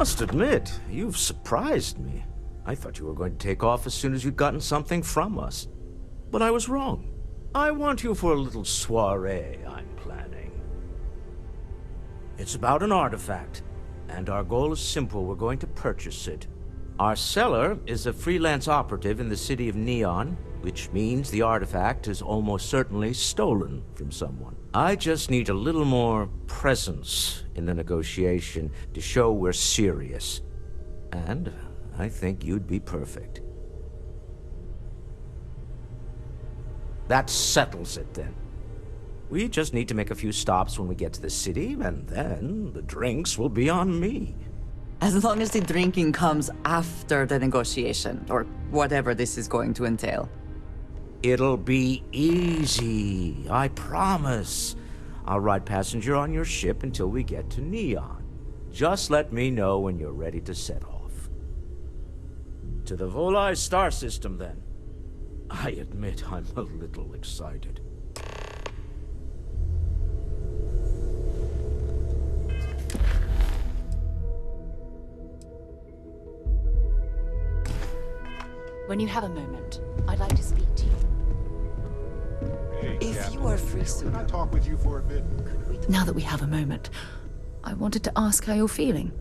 must admit, you've surprised me. I thought you were going to take off as soon as you'd gotten something from us. But I was wrong. I want you for a little soiree I'm planning. It's about an artifact, and our goal is simple. We're going to purchase it. Our seller is a freelance operative in the city of Neon, which means the artifact is almost certainly stolen from someone. I just need a little more presence in the negotiation to show we're serious. And I think you'd be perfect. That settles it then. We just need to make a few stops when we get to the city, and then the drinks will be on me. As long as the drinking comes after the negotiation, or whatever this is going to entail. It'll be easy, I promise. I'll ride passenger on your ship until we get to Neon. Just let me know when you're ready to set off. To the Volai star system, then. I admit I'm a little excited. When you have a moment, I'd like to speak to you. Hey, If Captain. you are free soon. Can I talk with you for a bit? Now that we have a moment, I wanted to ask how you're feeling.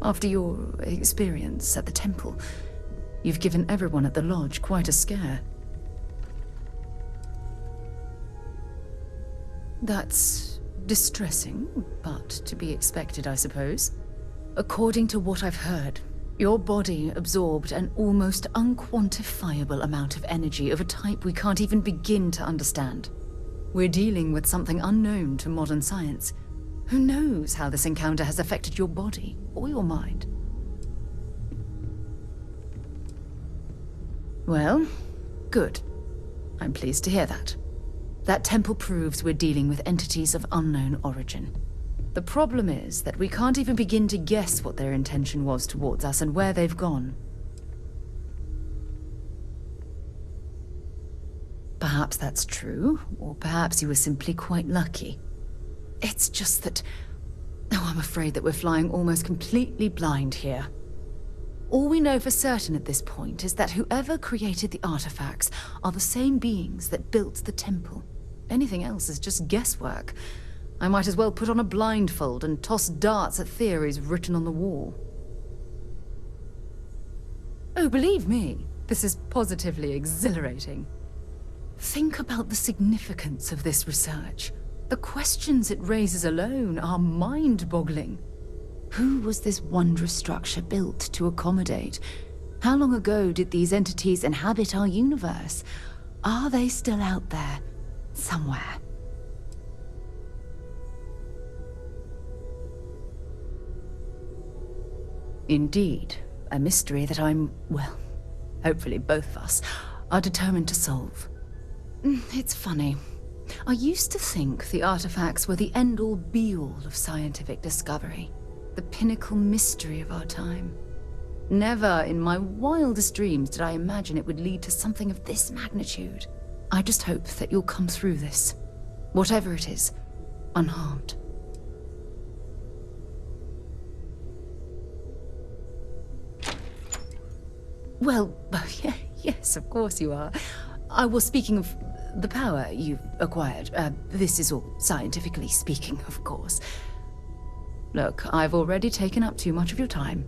After your experience at the temple, you've given everyone at the lodge quite a scare. That's distressing, but to be expected, I suppose. According to what I've heard, your body absorbed an almost unquantifiable amount of energy of a type we can't even begin to understand. We're dealing with something unknown to modern science. Who knows how this encounter has affected your body or your mind? Well, good. I'm pleased to hear that. That temple proves we're dealing with entities of unknown origin. The problem is that we can't even begin to guess what their intention was towards us and where they've gone. Perhaps that's true, or perhaps you were simply quite lucky. It's just that... Oh, I'm afraid that we're flying almost completely blind here. All we know for certain at this point is that whoever created the artifacts are the same beings that built the temple. Anything else is just guesswork. I might as well put on a blindfold and toss darts at theories written on the wall. Oh, believe me, this is positively exhilarating. Think about the significance of this research. The questions it raises alone are mind-boggling. Who was this wondrous structure built to accommodate? How long ago did these entities inhabit our universe? Are they still out there, somewhere? Indeed, a mystery that I'm, well, hopefully both of us, are determined to solve. It's funny. I used to think the artifacts were the end-all be-all of scientific discovery, the pinnacle mystery of our time. Never in my wildest dreams did I imagine it would lead to something of this magnitude. I just hope that you'll come through this, whatever it is, unharmed. Well, yes, of course you are. I was speaking of the power you've acquired. This is all scientifically speaking, of course. Look, I've already taken up too much of your time.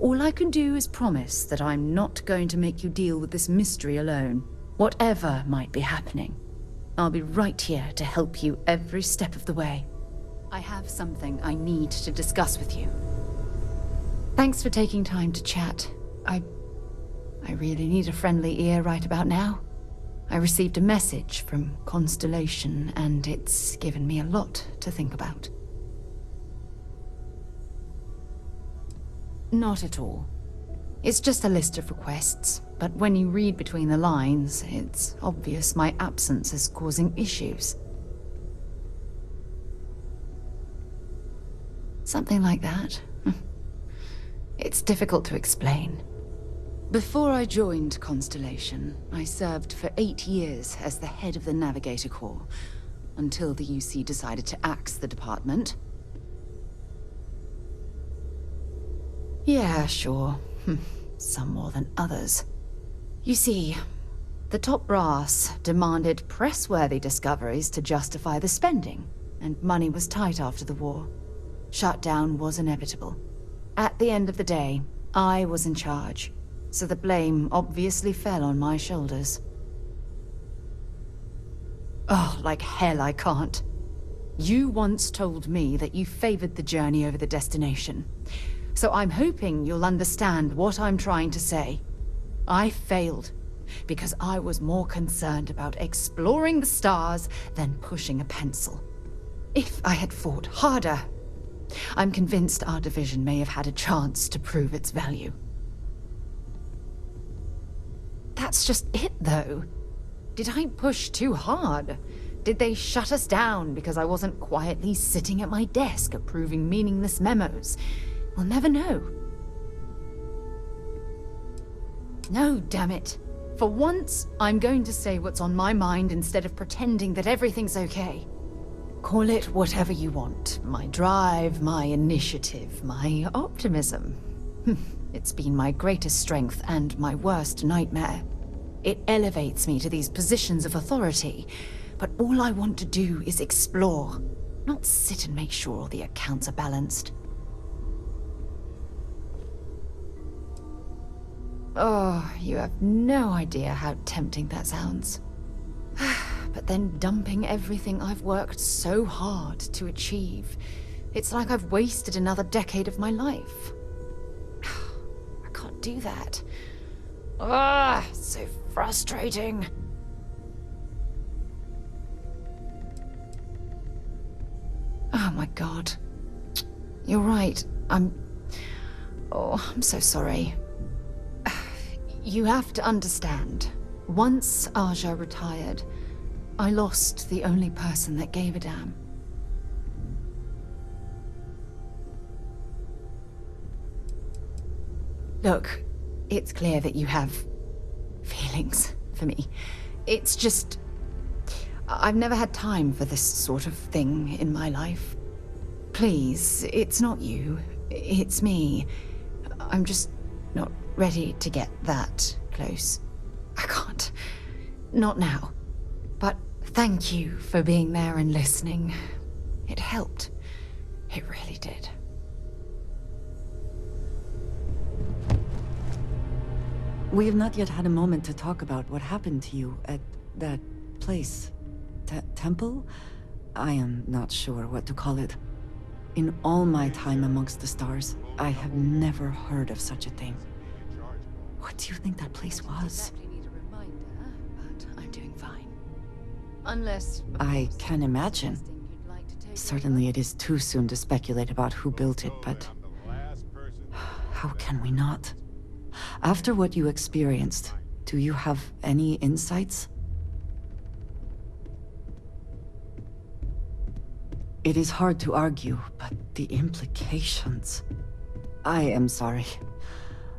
All I can do is promise that I'm not going to make you deal with this mystery alone. Whatever might be happening, I'll be right here to help you every step of the way. I have something I need to discuss with you. Thanks for taking time to chat. I really need a friendly ear right about now. I received a message from Constellation, and it's given me a lot to think about. Not at all. It's just a list of requests, but when you read between the lines, it's obvious my absence is causing issues. Something like that. It's difficult to explain. Before I joined Constellation, I served for 8 years as the head of the Navigator Corps, until the UC decided to axe the department. Yeah, sure. Some more than others. You see, the top brass demanded press-worthy discoveries to justify the spending, and money was tight after the war. Shutdown was inevitable. At the end of the day, I was in charge, so the blame obviously fell on my shoulders. Oh, like hell I can't. You once told me that you favored the journey over the destination. So I'm hoping you'll understand what I'm trying to say. I failed because I was more concerned about exploring the stars than pushing a pencil. If I had fought harder, I'm convinced our division may have had a chance to prove its value. That's just it, though. Did I push too hard? Did they shut us down because I wasn't quietly sitting at my desk approving meaningless memos? We'll never know. No, damn it. For once, I'm going to say what's on my mind instead of pretending that everything's okay. Call it whatever you want. My drive, my initiative, my optimism. It's been my greatest strength and my worst nightmare. It elevates me to these positions of authority, but all I want to do is explore, not sit and make sure all the accounts are balanced. Oh, you have no idea how tempting that sounds. But then dumping everything I've worked so hard to achieve, it's like I've wasted another decade of my life. I can't do that. Ah, so frustrating. Oh my god. You're right. I'm so sorry. You have to understand. Once Aja retired, I lost the only person that gave a damn. Look, it's clear that you have feelings for me. It's just, I've never had time for this sort of thing in my life. Please, it's not you, it's me. I'm just not ready to get that close. I can't. Not now. But thank you for being there and listening. It helped. It really did. We have not yet had a moment to talk about what happened to you at that place. Temple? I am not sure what to call it. In all my time amongst the stars, I have never heard of such a thing. What do you think that place was? Exactly need a reminder, but I'm doing fine. Unless I can imagine. you'd like to take Certainly it is too soon to speculate about who built it, but how can we not? After what you experienced, do you have any insights? It is hard to argue, but the implications... I am sorry.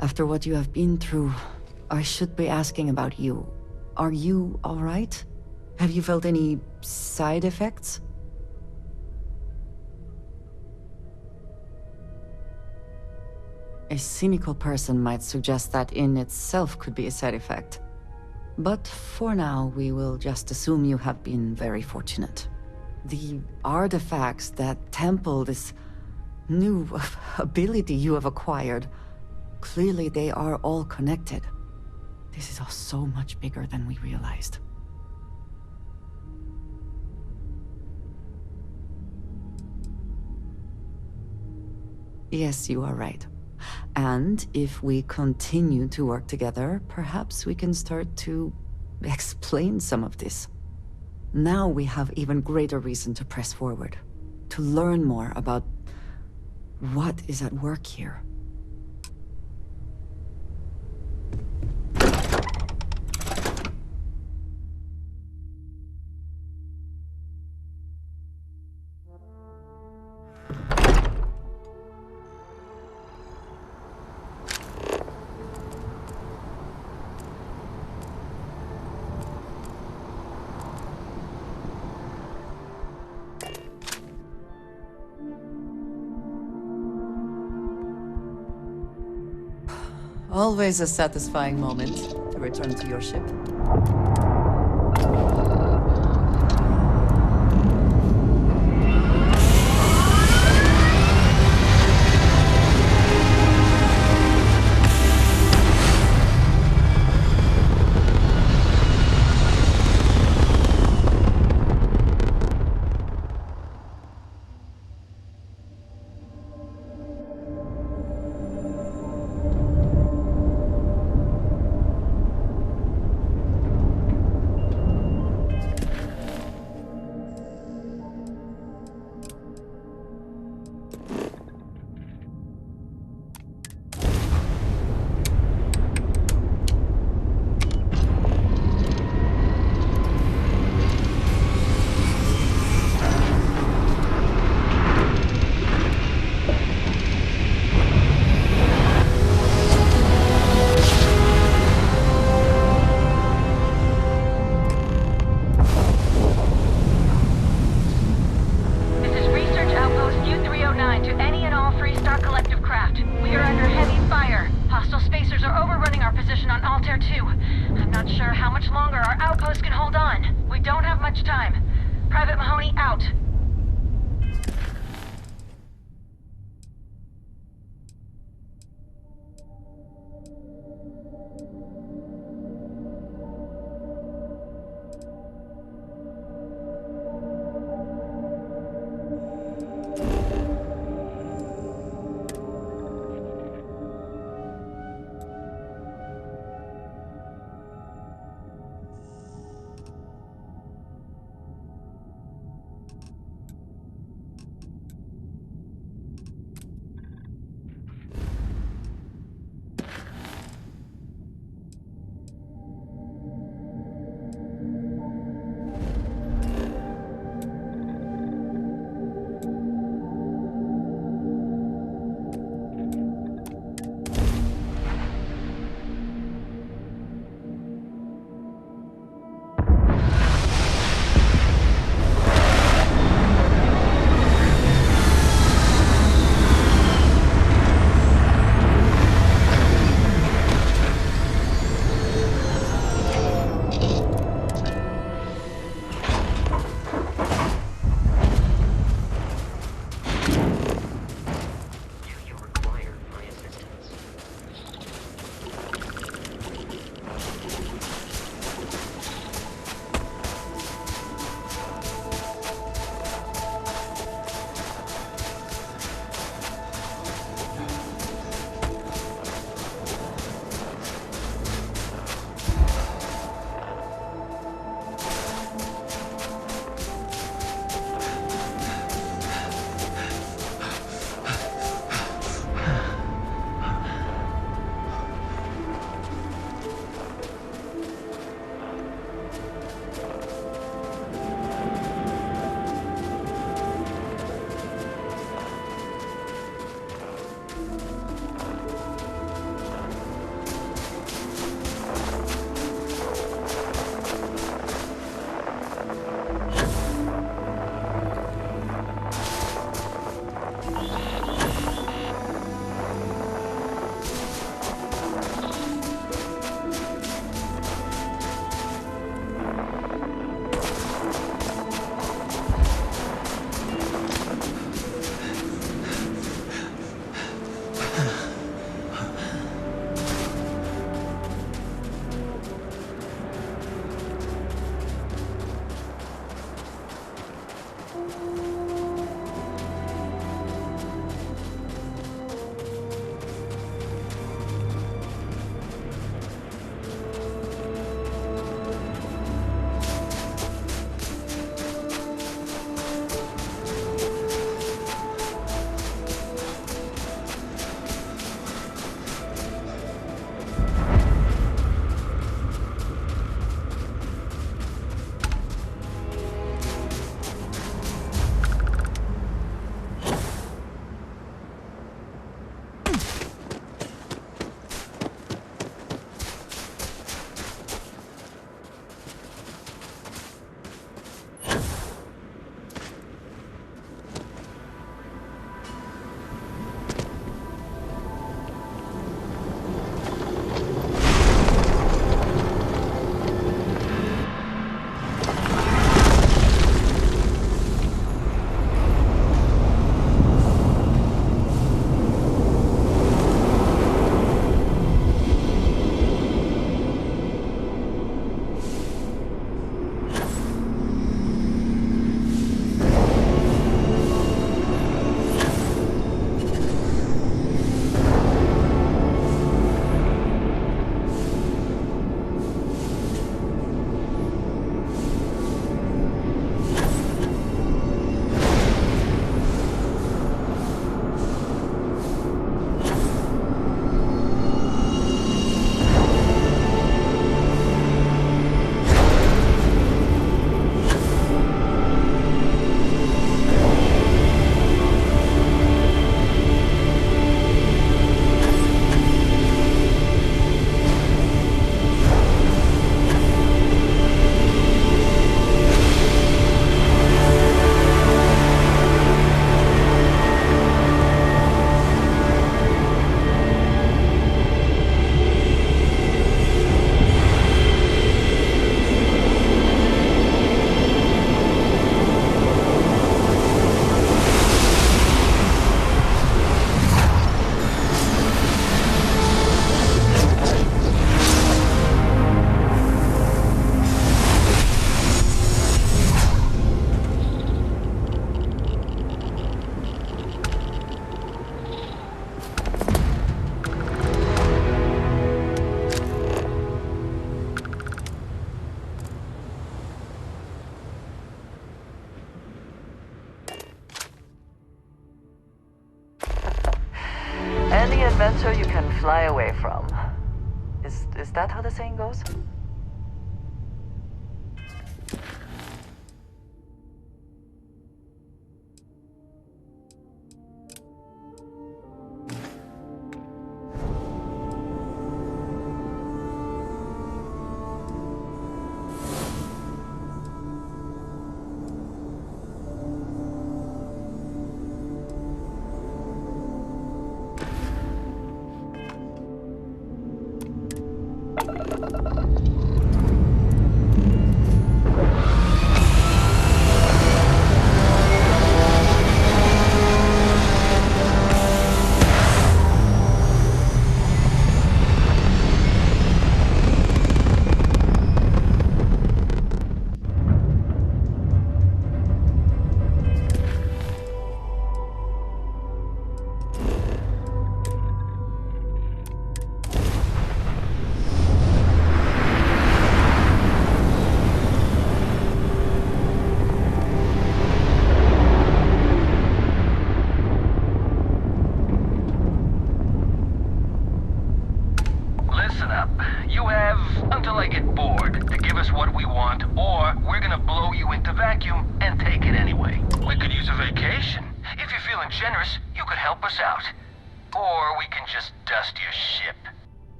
After what you have been through, I should be asking about you. Are you all right? Have you felt any side effects? A cynical person might suggest that in itself could be a side effect. But for now, we will just assume you have been very fortunate. The artifacts, that temple, this new ability you have acquired, clearly they are all connected. This is all so much bigger than we realized. Yes, you are right. And if we continue to work together, perhaps we can start to explain some of this. Now we have even greater reason to press forward, to learn more about what is at work here. Always a satisfying moment to return to your ship. fly away from. Is that how the saying goes?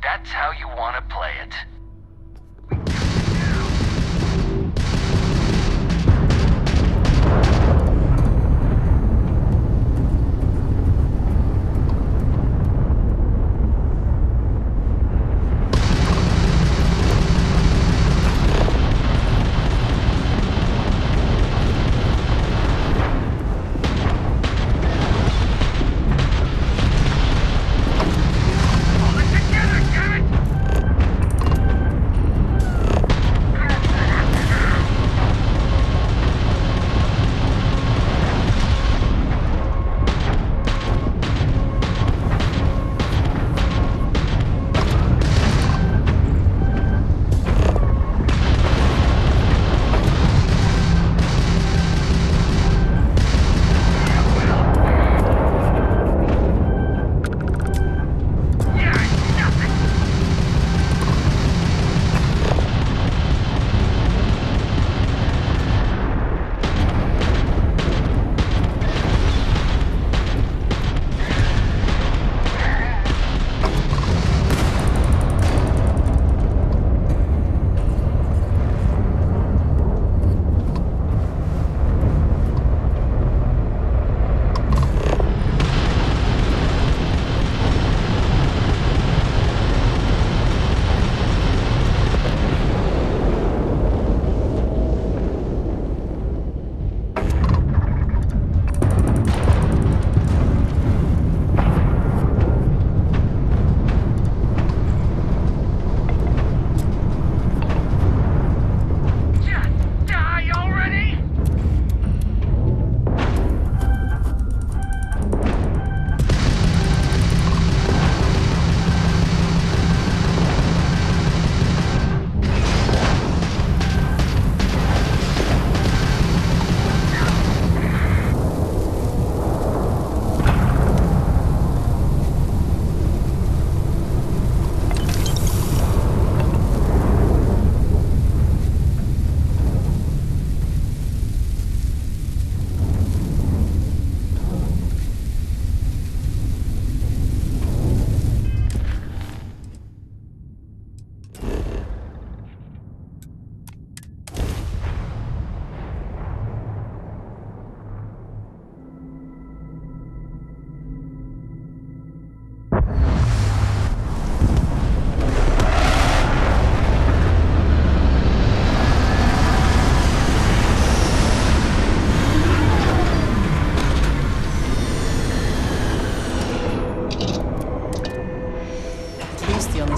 That's how you want to play it.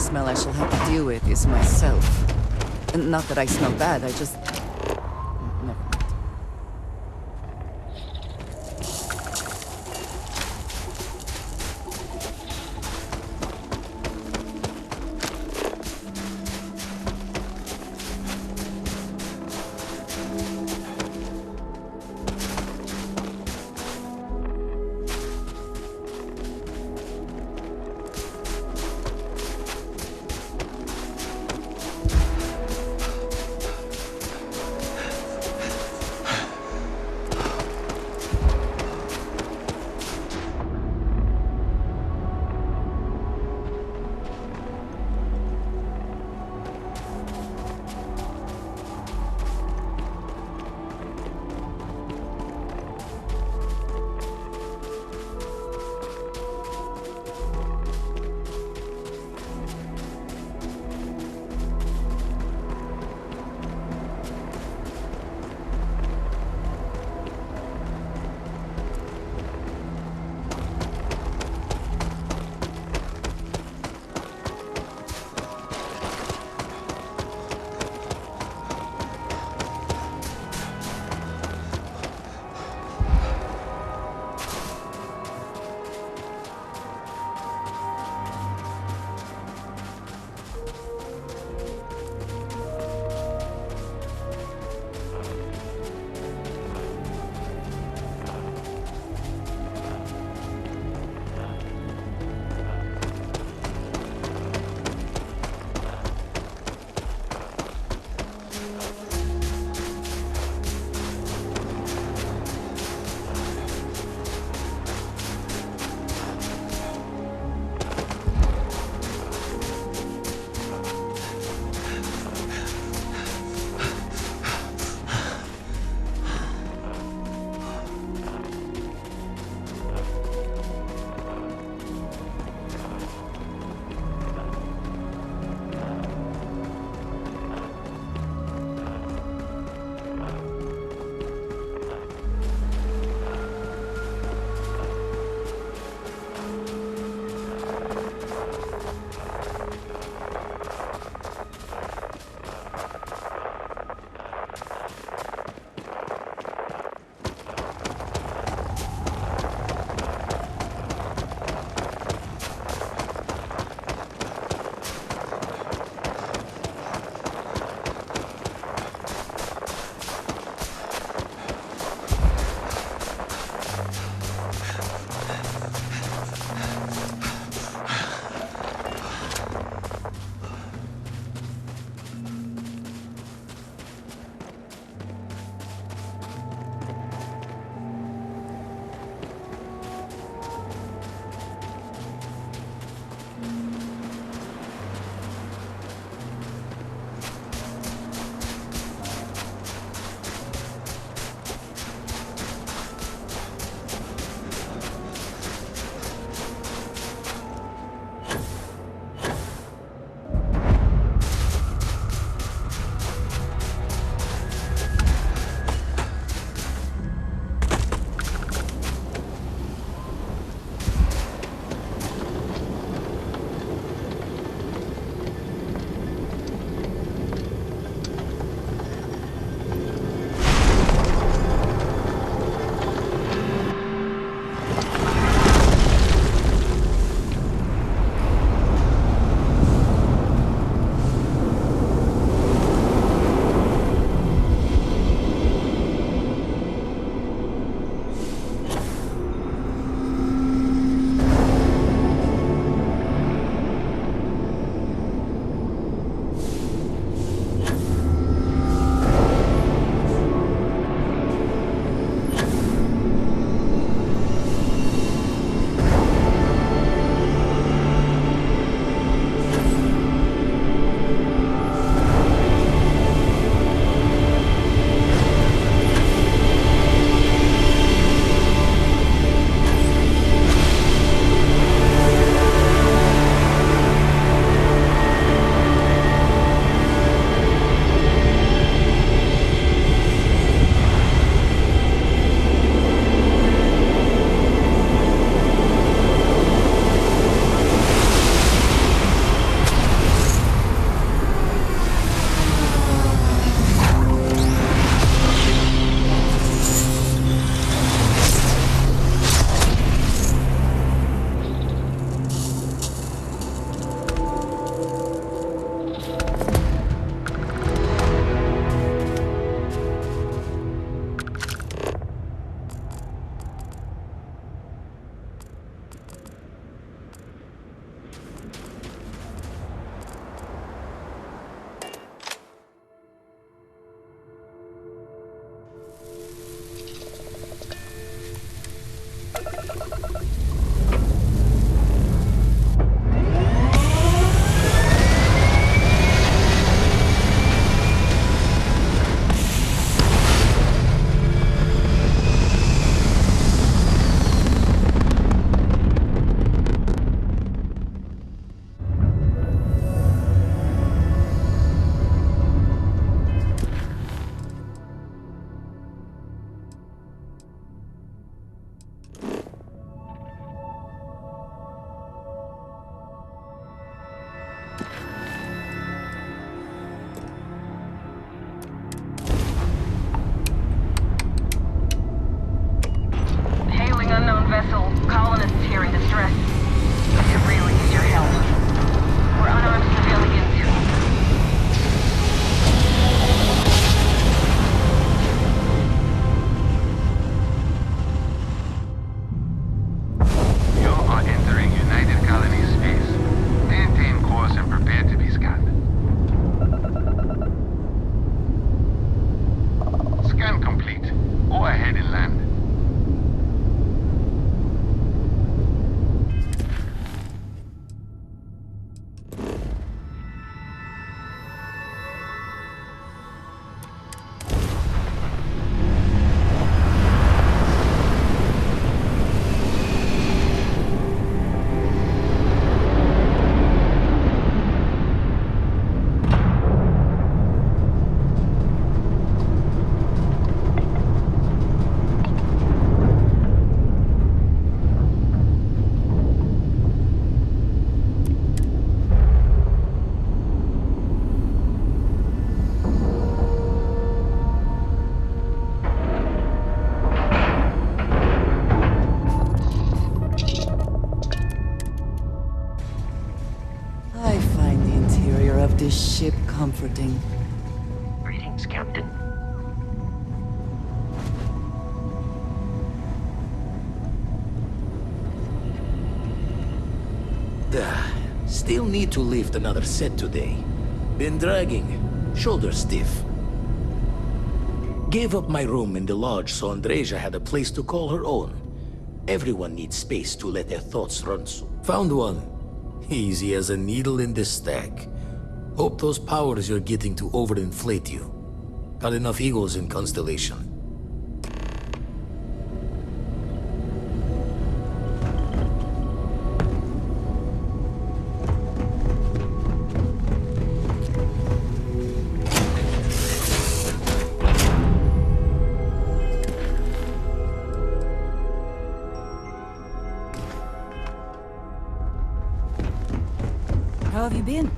Smell I shall have to deal with is myself. Not that I smell bad, I just... Never mind. comforting. Greetings, Captain. Still need to lift another set today. Been dragging. Shoulder stiff. Gave up my room in the lodge so Andreja had a place to call her own. Everyone needs space to let their thoughts run. Found one. Easy as a needle in this stack. Hope those powers you're getting to overinflate you. Got enough egos in Constellation. How have you been?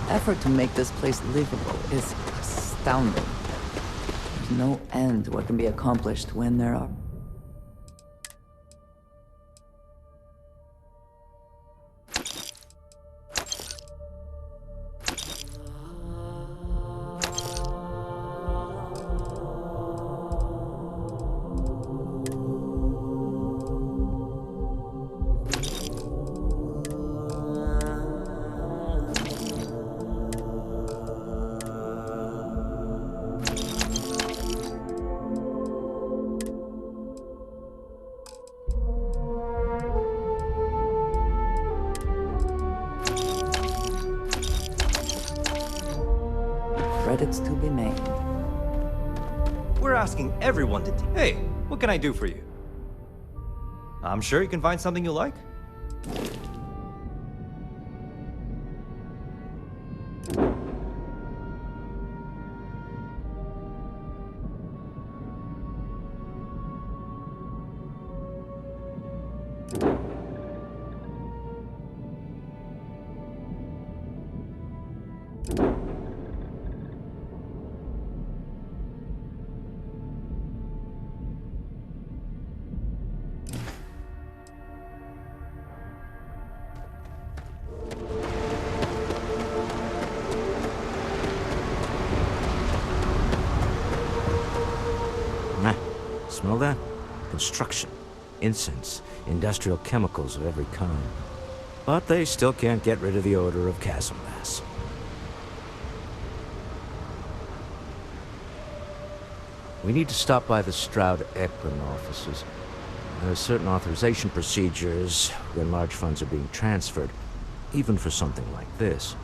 Effort to make this place livable is astounding. There's no end what can be accomplished when there are... Credits to be made. We're asking everyone to... Hey, what can I do for you? I'm sure you can find something you like. Smell that? Construction, incense, industrial chemicals of every kind. But they still can't get rid of the odor of chasm mass. We need to stop by the Stroud-Ekman offices. There are certain authorization procedures when large funds are being transferred, even for something like this.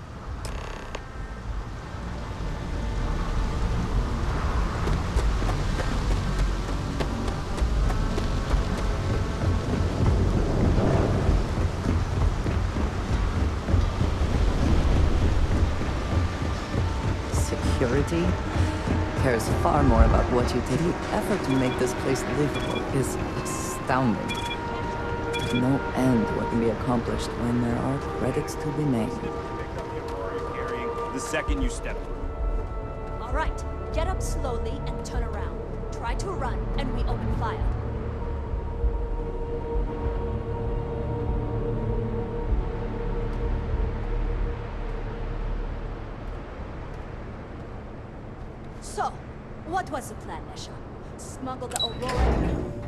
Security cares far more about what you take. The effort to make this place livable is astounding. There's no end to what can be accomplished when there are credits to be made. The second you step through. All right, get up slowly and turn around. Try to run, and we open fire. So, what was the plan, Nesha? Smuggle the Aurora...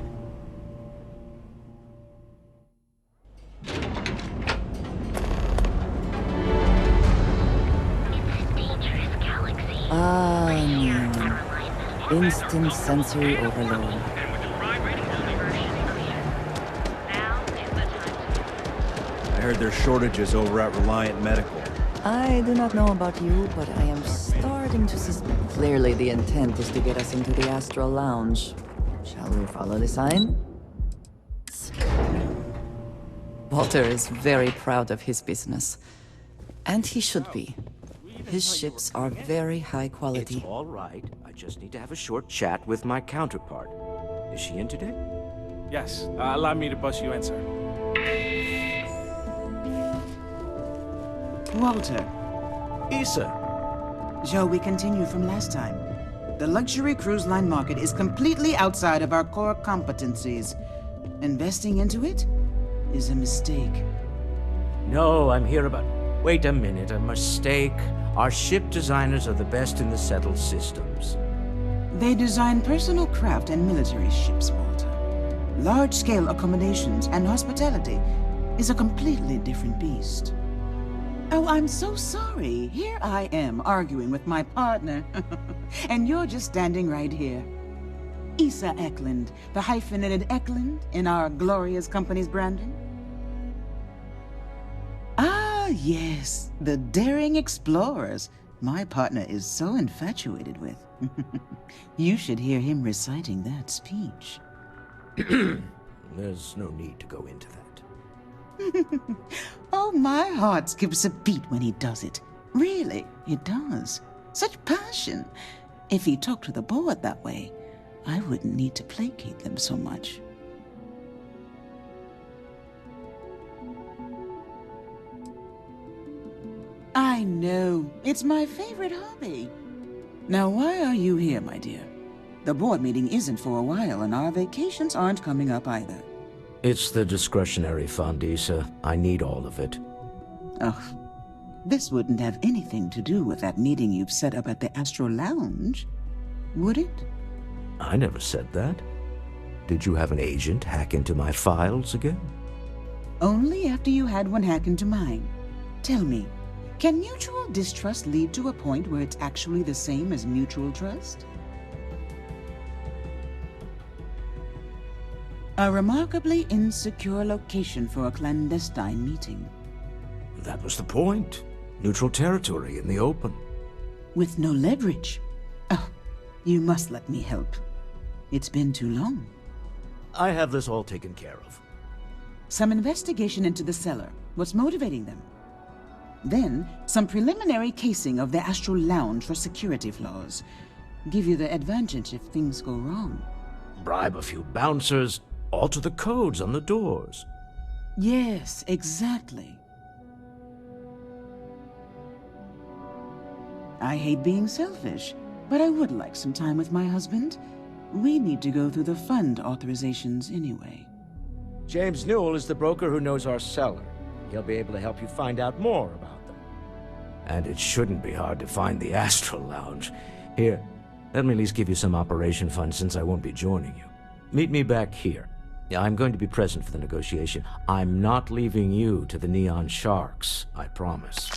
Ah, no. Instant sensory overload. I heard there's shortages over at Reliant Medical. I do not know about you, but I am starting to suspect. Clearly the intent is to get us into the Astral Lounge. Shall we follow the sign? Walter is very proud of his business. And he should be. His ships are very high quality. It's all right. I just need to have a short chat with my counterpart. Is she in today? Yes, allow me to bust you in, sir. Walter, Issa. shall we continue from last time? The luxury cruise line market is completely outside of our core competencies. Investing into it is a mistake. No, I'm here about... Wait a minute, a mistake. Our ship designers are the best in the settled systems. They design personal craft and military ships, Walter. Large-scale accommodations and hospitality is a completely different beast. Oh, I'm so sorry. Here I am arguing with my partner. And you're just standing right here. Issa Eklund, the hyphenated Eklund in our glorious company's branding. Ah, yes, the daring explorers my partner is so infatuated with. You should hear him reciting that speech. There's no need to go into that. Oh, my heart skips a beat when he does it. Really, it does. Such passion. If he talked to the board that way, I wouldn't need to placate them so much. I know. It's my favorite hobby. Now, why are you here, my dear? The board meeting isn't for a while, and our vacations aren't coming up either. It's the discretionary fund, Issa. I need all of it. Oh, this wouldn't have anything to do with that meeting you've set up at the Astral Lounge, would it? I never said that. Did you have an agent hack into my files again? Only after you had one hack into mine. Tell me, can mutual distrust lead to a point where it's actually the same as mutual trust? A remarkably insecure location for a clandestine meeting. That was the point. Neutral territory in the open. With no leverage. Oh, you must let me help. It's been too long. I have this all taken care of. Some investigation into the cellar. What's motivating them? Then, some preliminary casing of the Astral Lounge for security flaws. Give you the advantage if things go wrong. Bribe a few bouncers, alter the codes on the doors. Yes, exactly. I hate being selfish, but I would like some time with my husband. We need to go through the fund authorizations anyway. James Newell is the broker who knows our cellar. He'll be able to help you find out more about them. And it shouldn't be hard to find the Astral Lounge. Here, let me at least give you some operation funds since I won't be joining you. Meet me back here. I'm going to be present for the negotiation. I'm not leaving you to the Neon Sharks, I promise.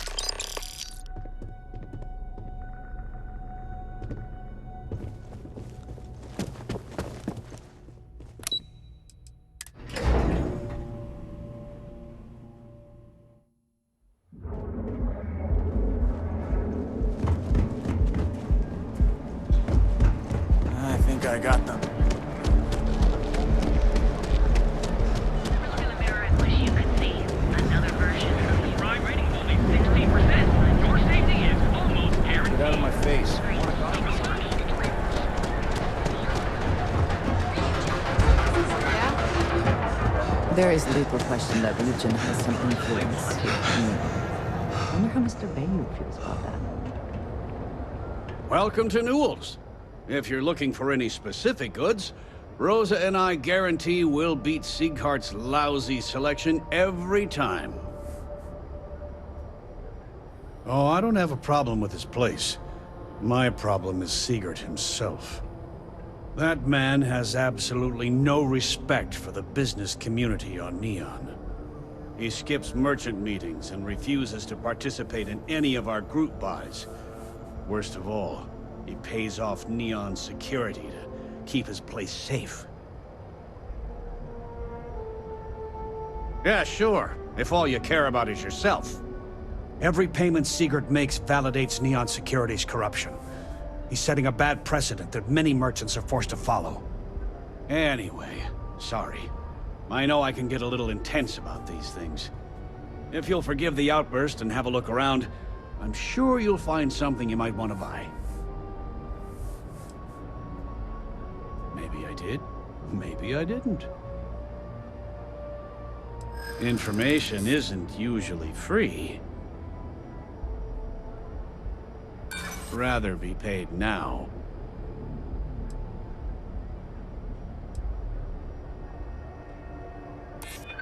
I got them. Get out of my face. There is little question that religion has some influence here. I wonder how Mr. Bayou feels about that. Welcome to Newell's. If you're looking for any specific goods, Rosa and I guarantee we'll beat Sieghart's lousy selection every time. Oh, I don't have a problem with his place. My problem is Siegert himself. That man has absolutely no respect for the business community on Neon. He skips merchant meetings and refuses to participate in any of our group buys. Worst of all, he pays off Neon's security to keep his place safe. Yeah, sure, if all you care about is yourself. Every payment Siegert makes validates Neon Security's corruption. He's setting a bad precedent that many merchants are forced to follow. Anyway, sorry. I know I can get a little intense about these things. If you'll forgive the outburst and have a look around, I'm sure you'll find something you might want to buy. Maybe I did, maybe I didn't. Information isn't usually free. Rather be paid now.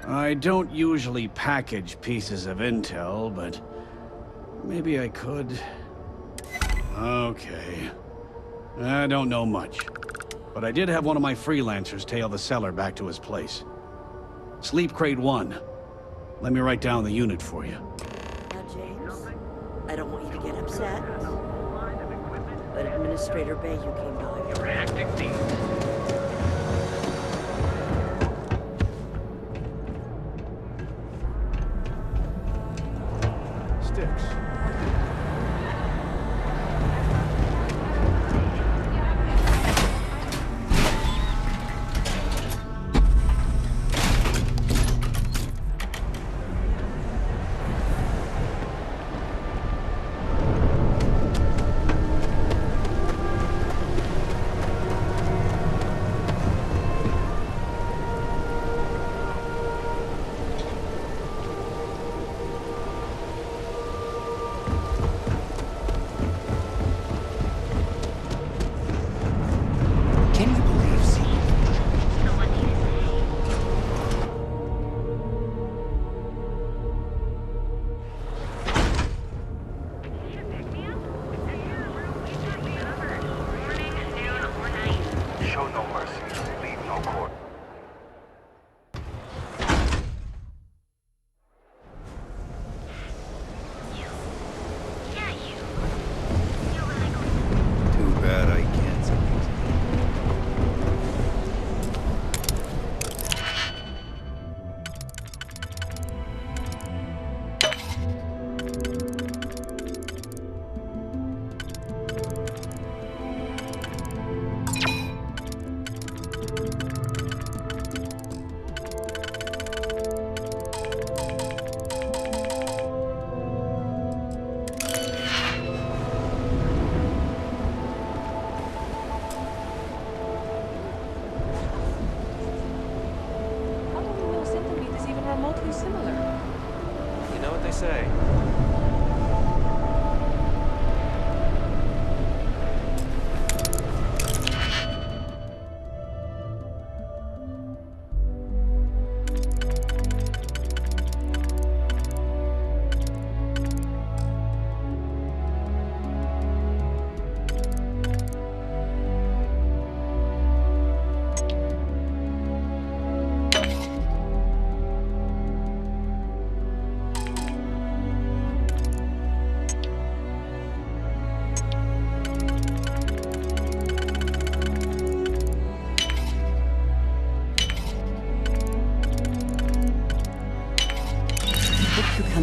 I don't usually package pieces of intel, but maybe I could. Okay. I don't know much, but I did have one of my freelancers tail the seller back to his place. Sleep Crate 1. Let me write down the unit for you. Now, James, I don't want you to get upset, but Administrator Bayou came by. You're acting deep. Sticks.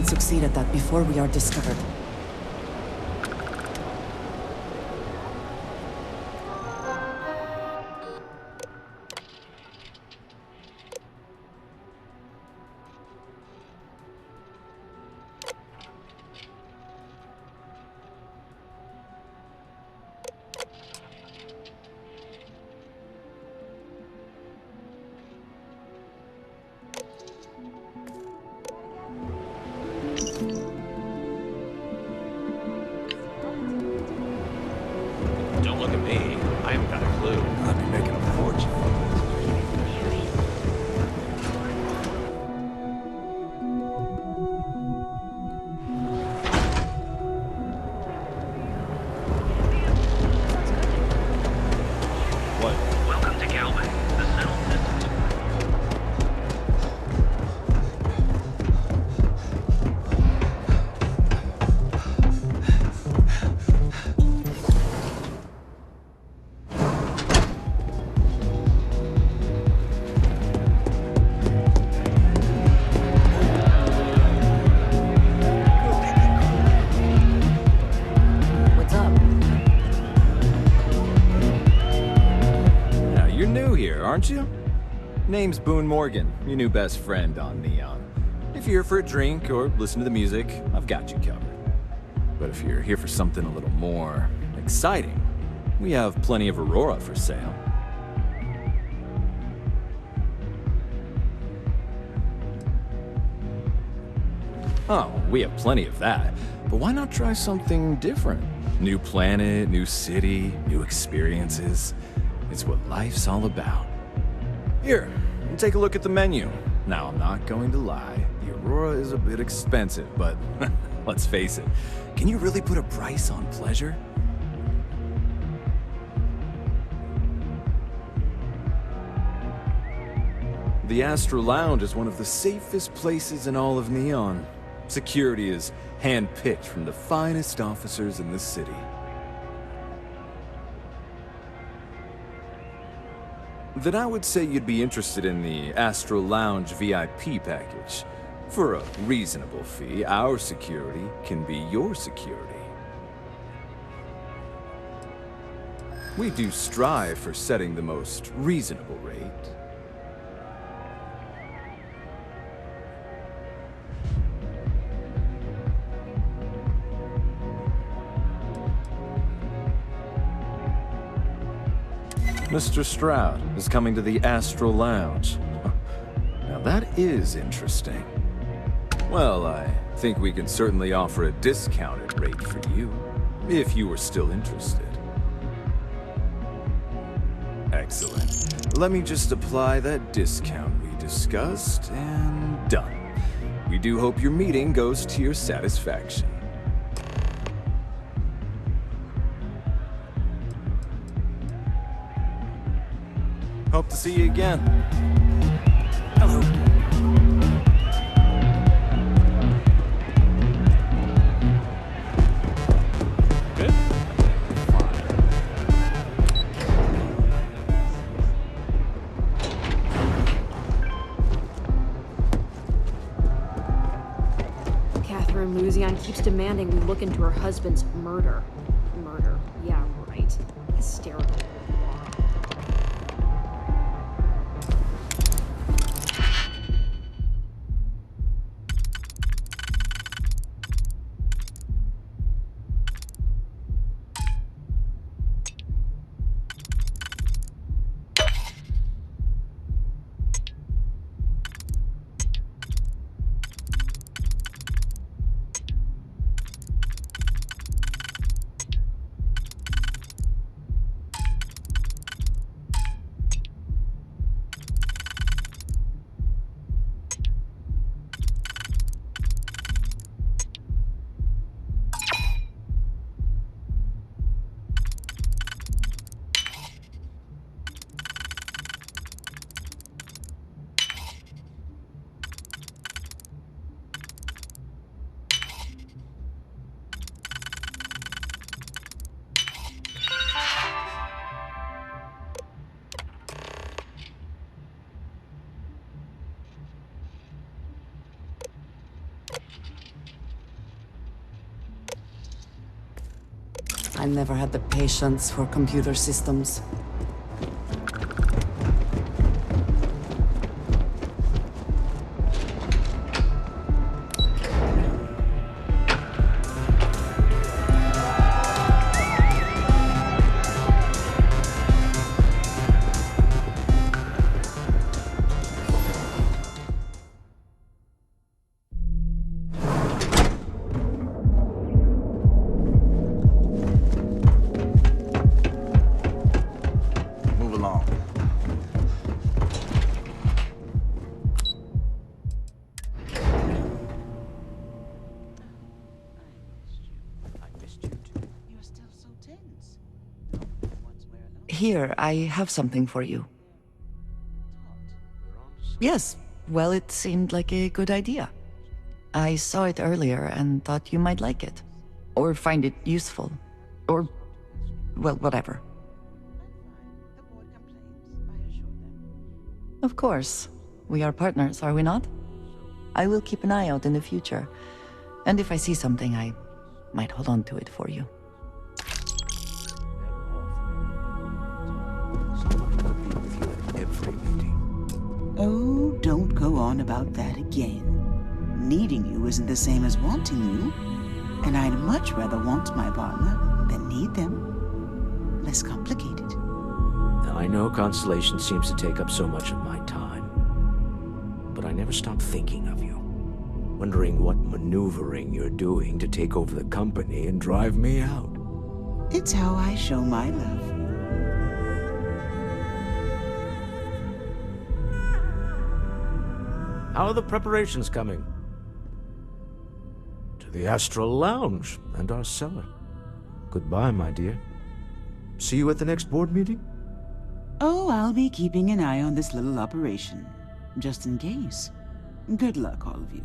Succeed at that before we are discovered. Don't look at me. I haven't got a clue. I'd be making a fortune. Welcome to Galway, the settled systems. What's up? Now, you're new here, aren't you? Name's Boone Morgan, your new best friend on Neon. If you're here for a drink or listen to the music, I've got you covered. But if you're here for something a little more exciting, we have plenty of Aurora for sale. Oh, we have plenty of that. But why not try something different? New planet, new city, new experiences. It's what life's all about. Here, take a look at the menu. Now, I'm not going to lie. The Aurora is a bit expensive, but let's face it. Can you really put a price on pleasure? The Astro Lounge is one of the safest places in all of Neon. Security is hand-picked from the finest officers in the city. Then I would say you'd be interested in the Astro Lounge VIP package. For a reasonable fee, our security can be your security. We do strive for setting the most reasonable rate. Mr. Stroud is coming to the Astral Lounge. Now that is interesting. Well, I think we can certainly offer a discounted rate for you, if you were still interested. Excellent. Let me just apply that discount we discussed, and done. We do hope your meeting goes to your satisfaction. Hope to see you again. Hello. Good? Catherine Luzian keeps demanding we look into her husband's murder. Murder. Yeah, right. Hysterical. I never had the patience for computer systems. Here, I have something for you. Yes, well, it seemed like a good idea. I saw it earlier and thought you might like it. Or find it useful. Or, well, whatever. Of course. We are partners, are we not? I will keep an eye out in the future. And if I see something, I might hold on to it for you. Oh, don't go on about that again. Needing you isn't the same as wanting you. And I'd much rather want my partner than need them. Less complicated. I know Constellation seems to take up so much of my time. But I never stop thinking of you. Wondering what maneuvering you're doing to take over the company and drive me out. It's how I show my love. How are the preparations coming? To the Astral Lounge and our cellar. Goodbye, my dear. See you at the next board meeting? Oh, I'll be keeping an eye on this little operation. Just in case. Good luck, all of you.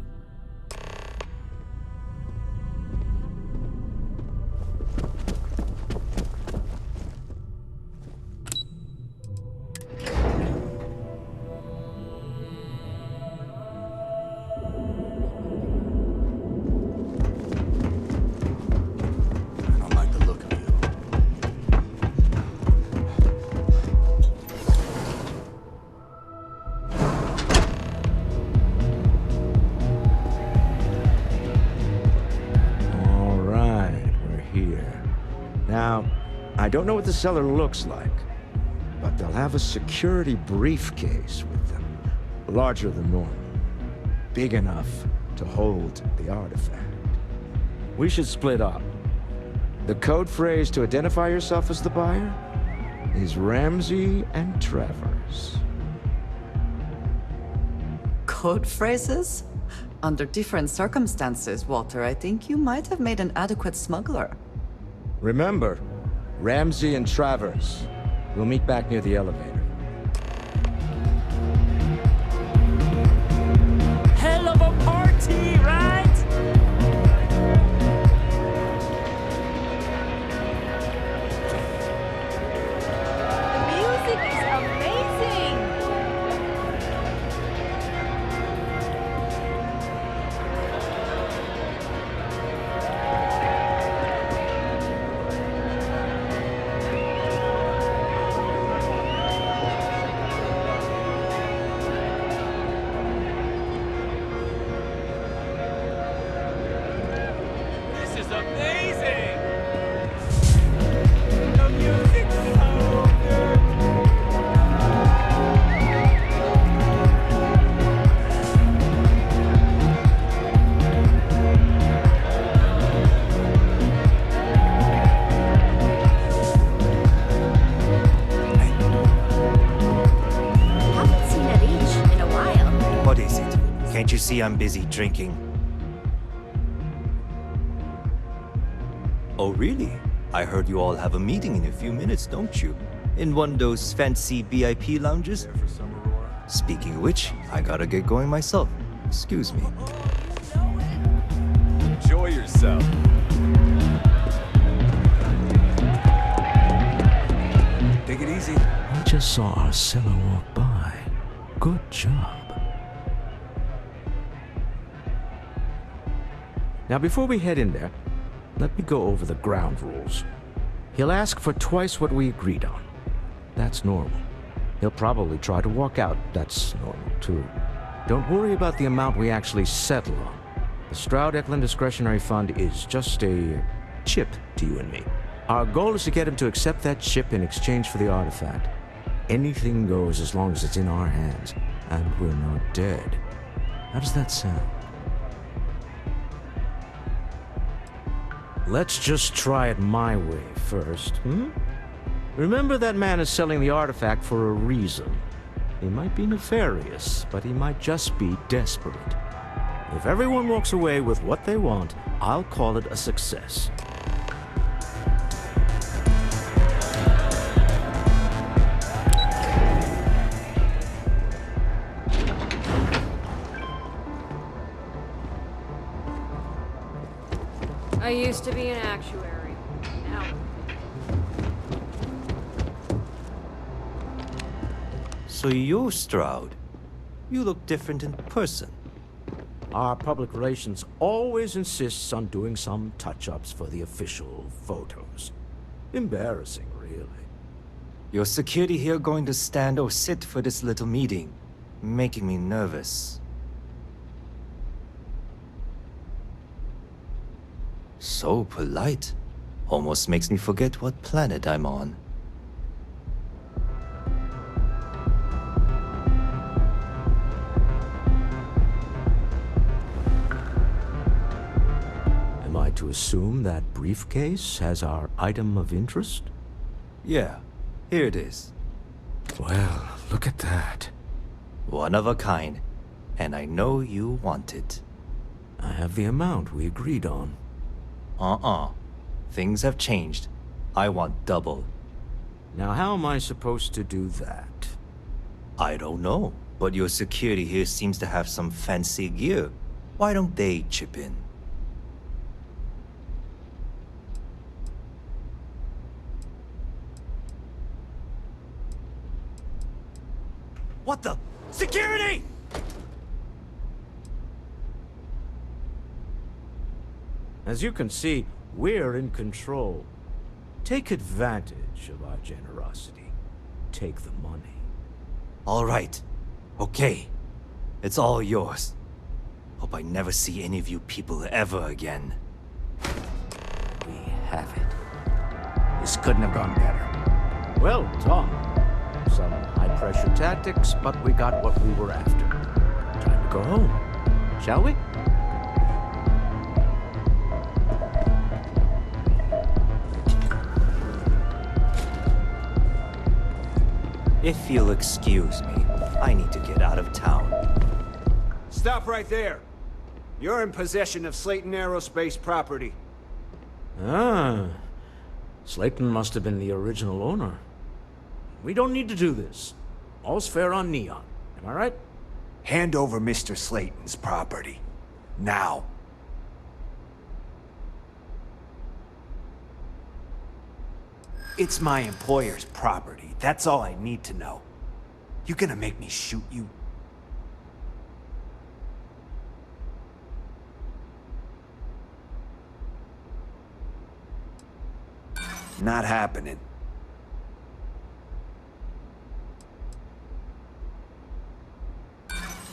I don't know what the cellar looks like, but they'll have a security briefcase with them, larger than normal, big enough to hold the artifact. We should split up. The code phrase to identify yourself as the buyer is Ramsey and Travers. Code phrases? Under different circumstances, Walter, I think you might have made an adequate smuggler. Remember, Ramsey and Travers. We'll meet back near the elevator. Hell of a party, right? The music is amazing! See, I'm busy drinking. Oh, really? I heard you all have a meeting in a few minutes, don't you? In one of those fancy VIP lounges? Speaking of which, I gotta get going myself. Excuse me. Enjoy yourself. Take it easy. I just saw our cellar walk by. Good job. Now, before we head in there, let me go over the ground rules. He'll ask for twice what we agreed on. That's normal. He'll probably try to walk out. That's normal, too. Don't worry about the amount we actually settle on. The Stroud-Eklund Discretionary Fund is just a chip to you and me. Our goal is to get him to accept that chip in exchange for the artifact. Anything goes as long as it's in our hands, and we're not dead. How does that sound? Let's just try it my way first, hmm? Remember, that man is selling the artifact for a reason. He might be nefarious, but he might just be desperate. If everyone walks away with what they want, I'll call it a success. I used to be an actuary. Now. So you're Stroud. You look different in person. Our public relations always insists on doing some touch-ups for the official photos. Embarrassing, really. Your security here going to stand or sit for this little meeting, making me nervous. So polite. Almost makes me forget what planet I'm on. Am I to assume that briefcase has our item of interest? Yeah, here it is. Well, look at that. One of a kind, and I know you want it. I have the amount we agreed on. Things have changed. I want double. Now how am I supposed to do that? I don't know, but your security here seems to have some fancy gear. Why don't they chip in? What the? Security! As you can see, we're in control. Take advantage of our generosity. Take the money. All right. Okay. It's all yours. Hope I never see any of you people ever again. We have it. This couldn't have gone better. Well, Tom. Some high-pressure tactics, but we got what we were after. Time to go home. Shall we? If you'll excuse me, I need to get out of town. Stop right there. You're in possession of Slayton Aerospace property. Ah. Slayton must have been the original owner. We don't need to do this. All's fair on Neon. Am I right? Hand over Mr. Slayton's property. Now. It's my employer's property. That's all I need to know. You gonna make me shoot you? Not happening.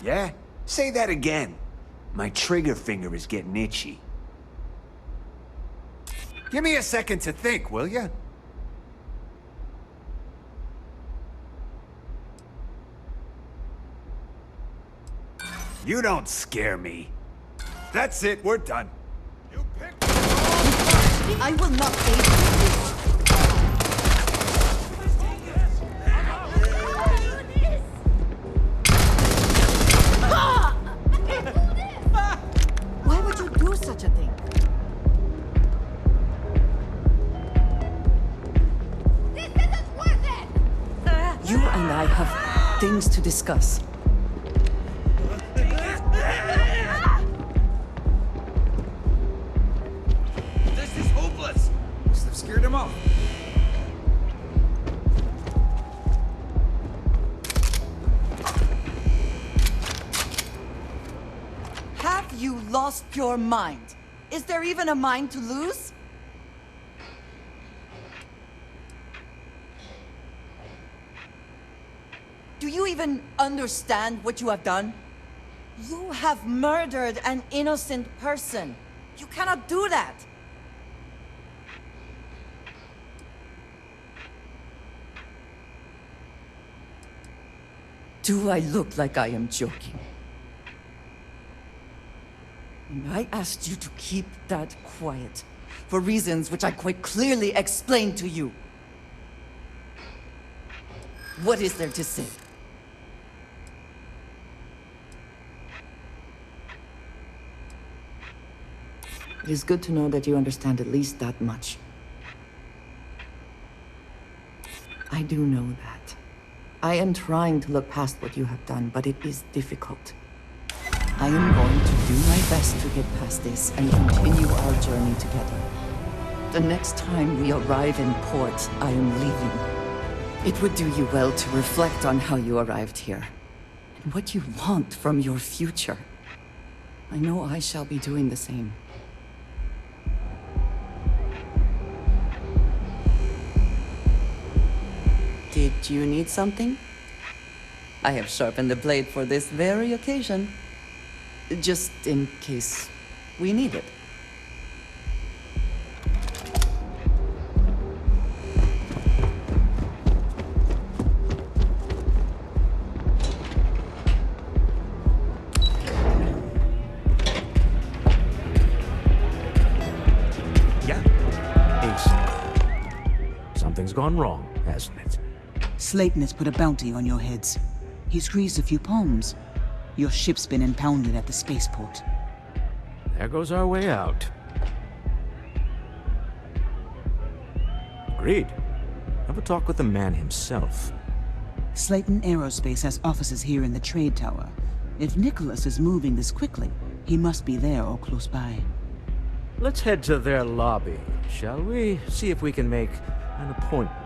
Yeah? Say that again. My trigger finger is getting itchy. Give me a second to think, will ya? You don't scare me. That's it, we're done. I will not aid you. Why would you do such a thing? This isn't worth it! You and I have things to discuss. This is hopeless. Must have scared him off. Have you lost your mind? Is there even a mind to lose? Do you even understand what you have done? You have murdered an innocent person. You cannot do that. Do I look like I am joking? And I asked you to keep that quiet, for reasons which I quite clearly explained to you. What is there to say? It is good to know that you understand at least that much. I do know that. I am trying to look past what you have done, but it is difficult. I am going to do my best to get past this and continue our journey together. The next time we arrive in port, I am leaving. It would do you well to reflect on how you arrived here, and what you want from your future. I know I shall be doing the same. Did you need something? I have sharpened the blade for this very occasion. Just in case we need it. Something's gone wrong, hasn't it? Slayton has put a bounty on your heads. He's greased a few palms. Your ship's been impounded at the spaceport. There goes our way out. Agreed. Have a talk with the man himself. Slayton Aerospace has offices here in the trade tower. If Nicholas is moving this quickly, he must be there or close by. Let's head to their lobby, shall we? See if we can make an appointment.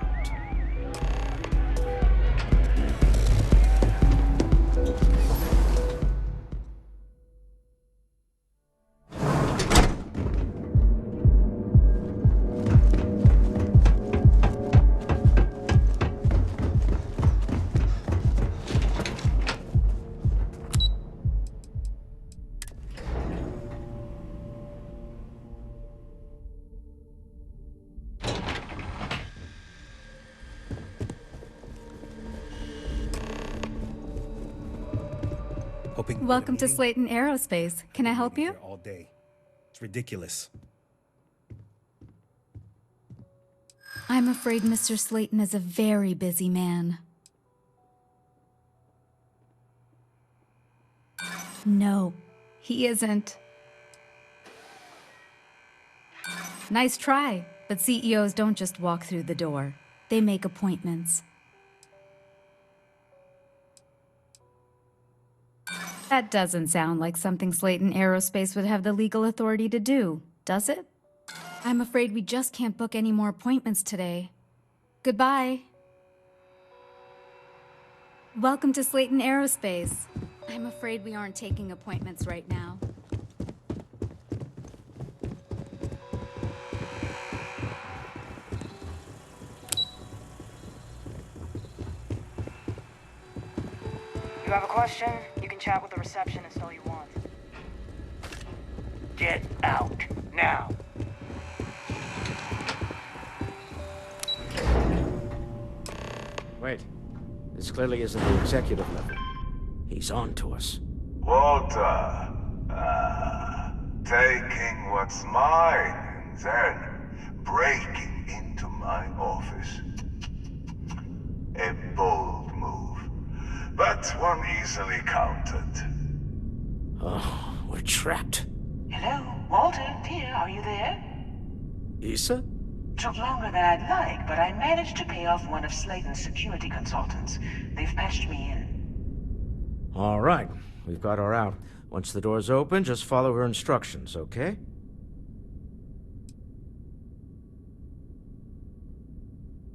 Welcome to Slayton Aerospace. Can I help you? All day. It's ridiculous. I'm afraid Mr. Slayton is a very busy man. No, he isn't. Nice try, but CEOs don't just walk through the door. They make appointments. That doesn't sound like something Slayton Aerospace would have the legal authority to do, does it? I'm afraid we just can't book any more appointments today. Goodbye. Welcome to Slayton Aerospace. I'm afraid we aren't taking appointments right now. You have a question? You can chat with the receptionist all you want. Get out, now. Wait. This clearly isn't the executive level. He's on to us. Walter. Taking what's mine and then breaking into my office. A bold move, but one easily countered. Oh, we're trapped. Hello, Walter, dear, are you there? Issa? Took longer than I'd like, but I managed to pay off one of Slayton's security consultants. They've patched me in. All right, we've got her out. Once the door's open, just follow her instructions, okay?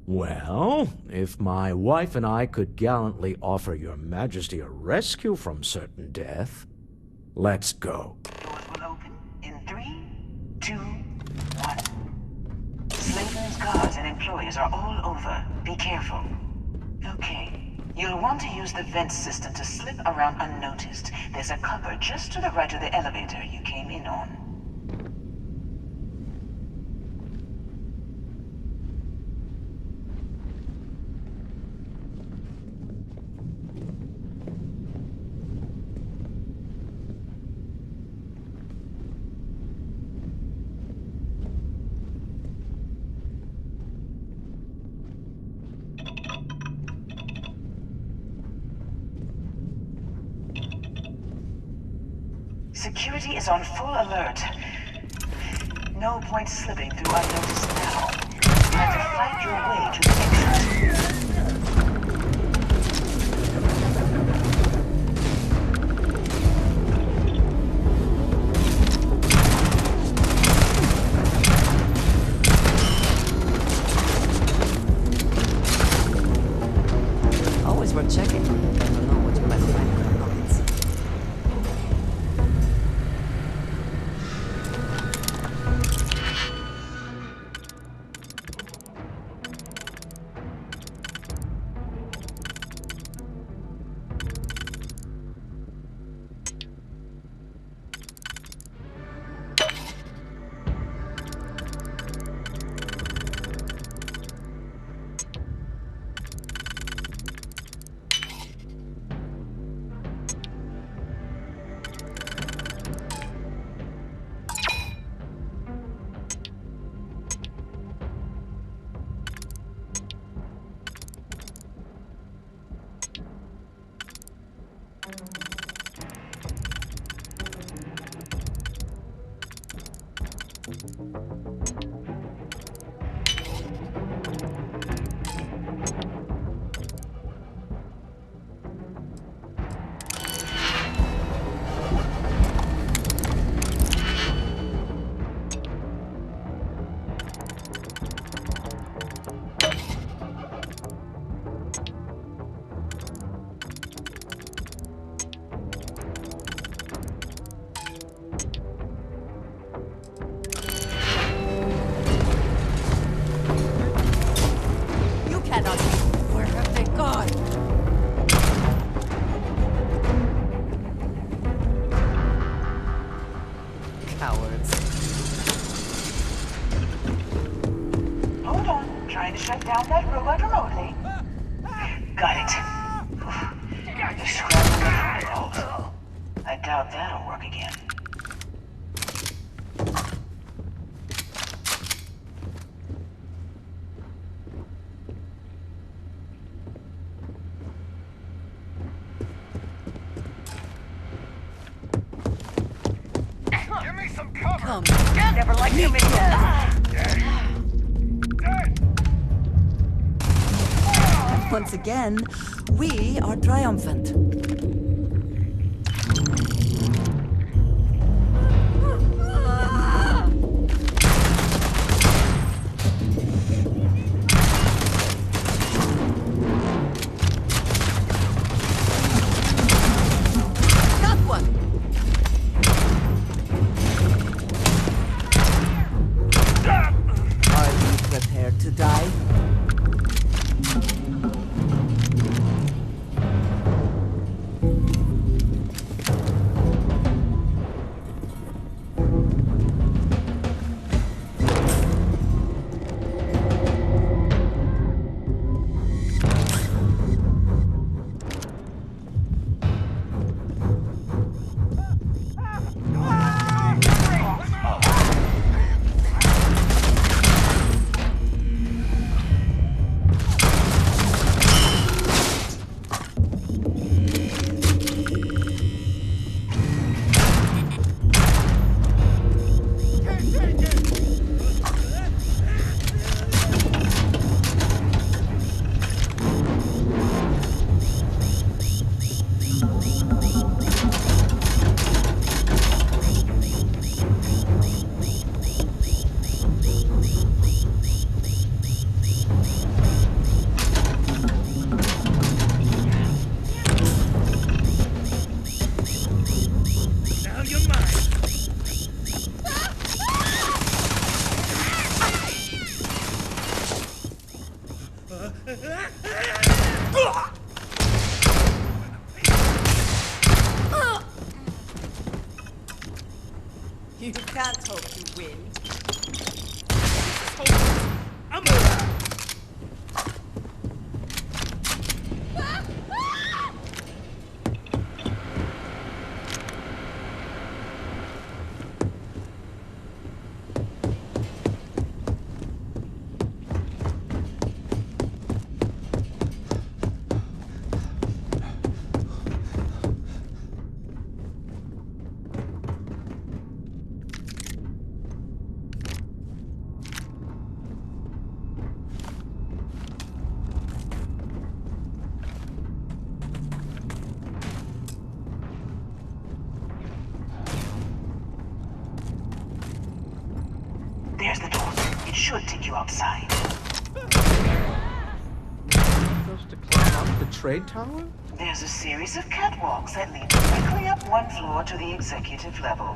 Well, if my wife and I could gallantly offer your majesty a rescue from certain death, let's go. Doors will open in 3, 2, 1. Slayton's guards and employees are all over. Be careful. Okay. You'll want to use the vent system to slip around unnoticed. There's a cupboard just to the right of the elevator you came in on. Security is on full alert. No point slipping through unnoticed now. You have to fight your way to the exit. trying to shut down that robot remotely? Got it. They're scrambling the protocols. I doubt that'll work again. Give me some cover! Come, never liked him Once again, we are triumphant. You can't hope to win. There's the door. It should take you outside. Supposed to climb up the trade tower? There's a series of catwalks that lead directly up one floor to the executive level.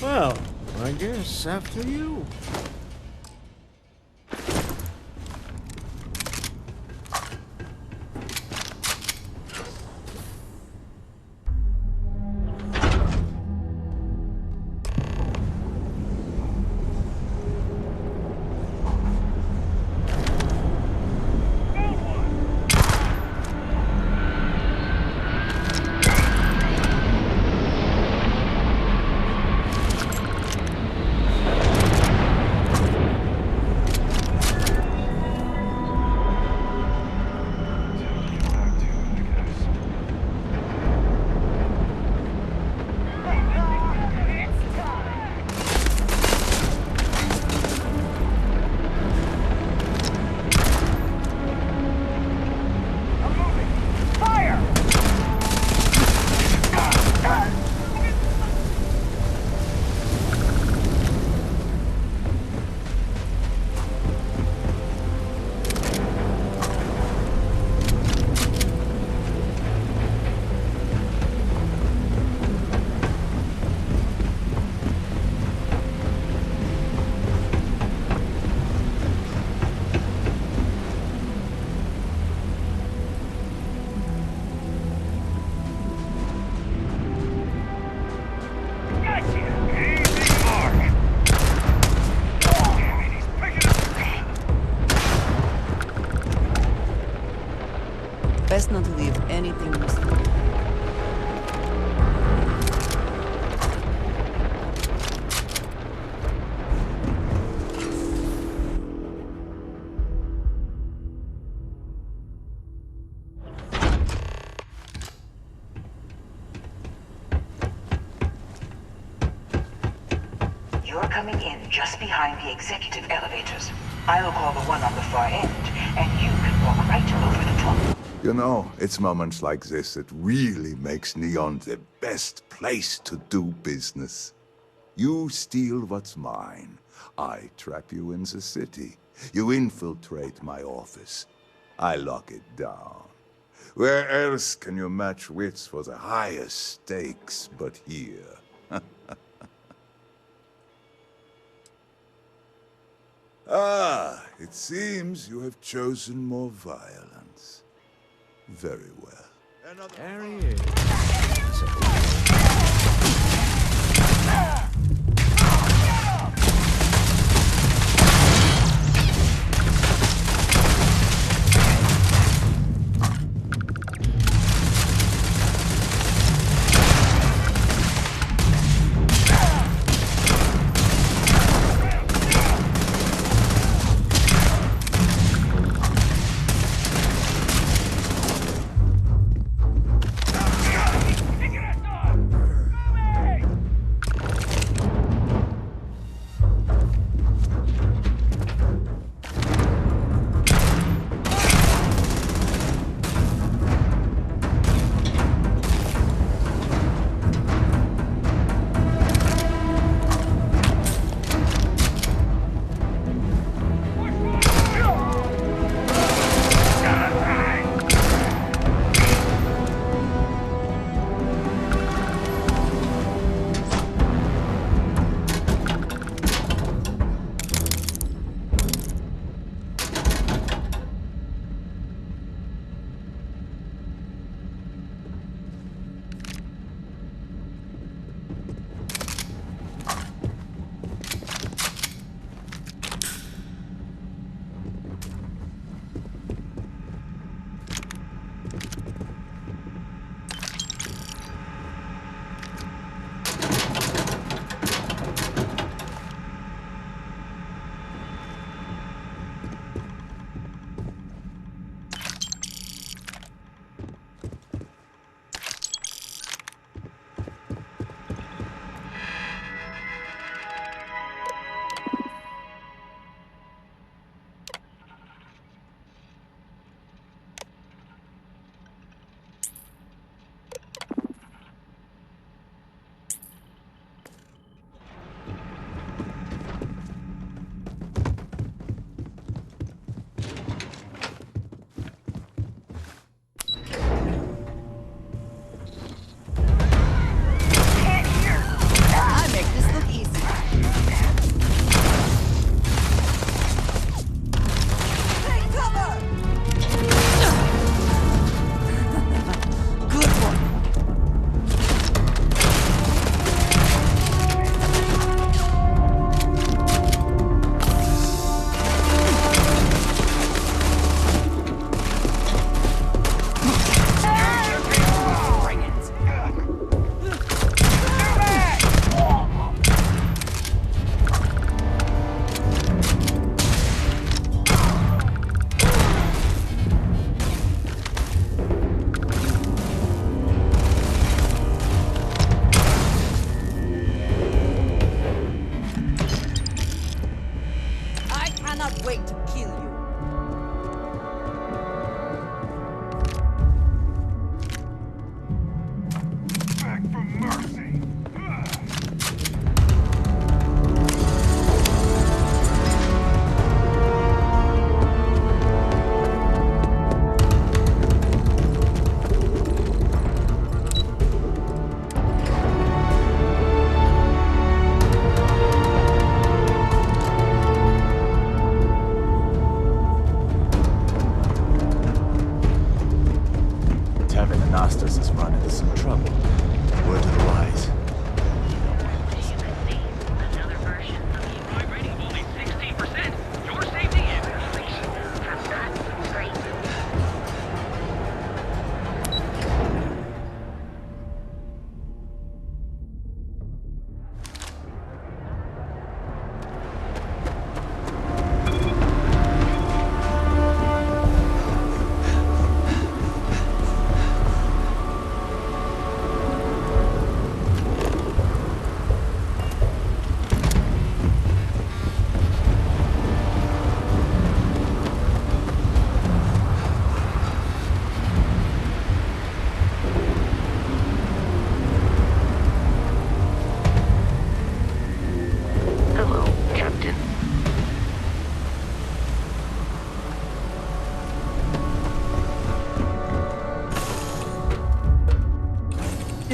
Well, I guess after you. Best not to leave anything useful. You're coming in just behind the executive elevators. I'll call the one on the far end, and you can walk right over the top. You know, it's moments like this that really makes Neon the best place to do business. You steal what's mine. I trap you in the city. You infiltrate my office. I lock it down. Where else can you match wits for the highest stakes but here? Ah, it seems you have chosen more violence. Very well. There he is.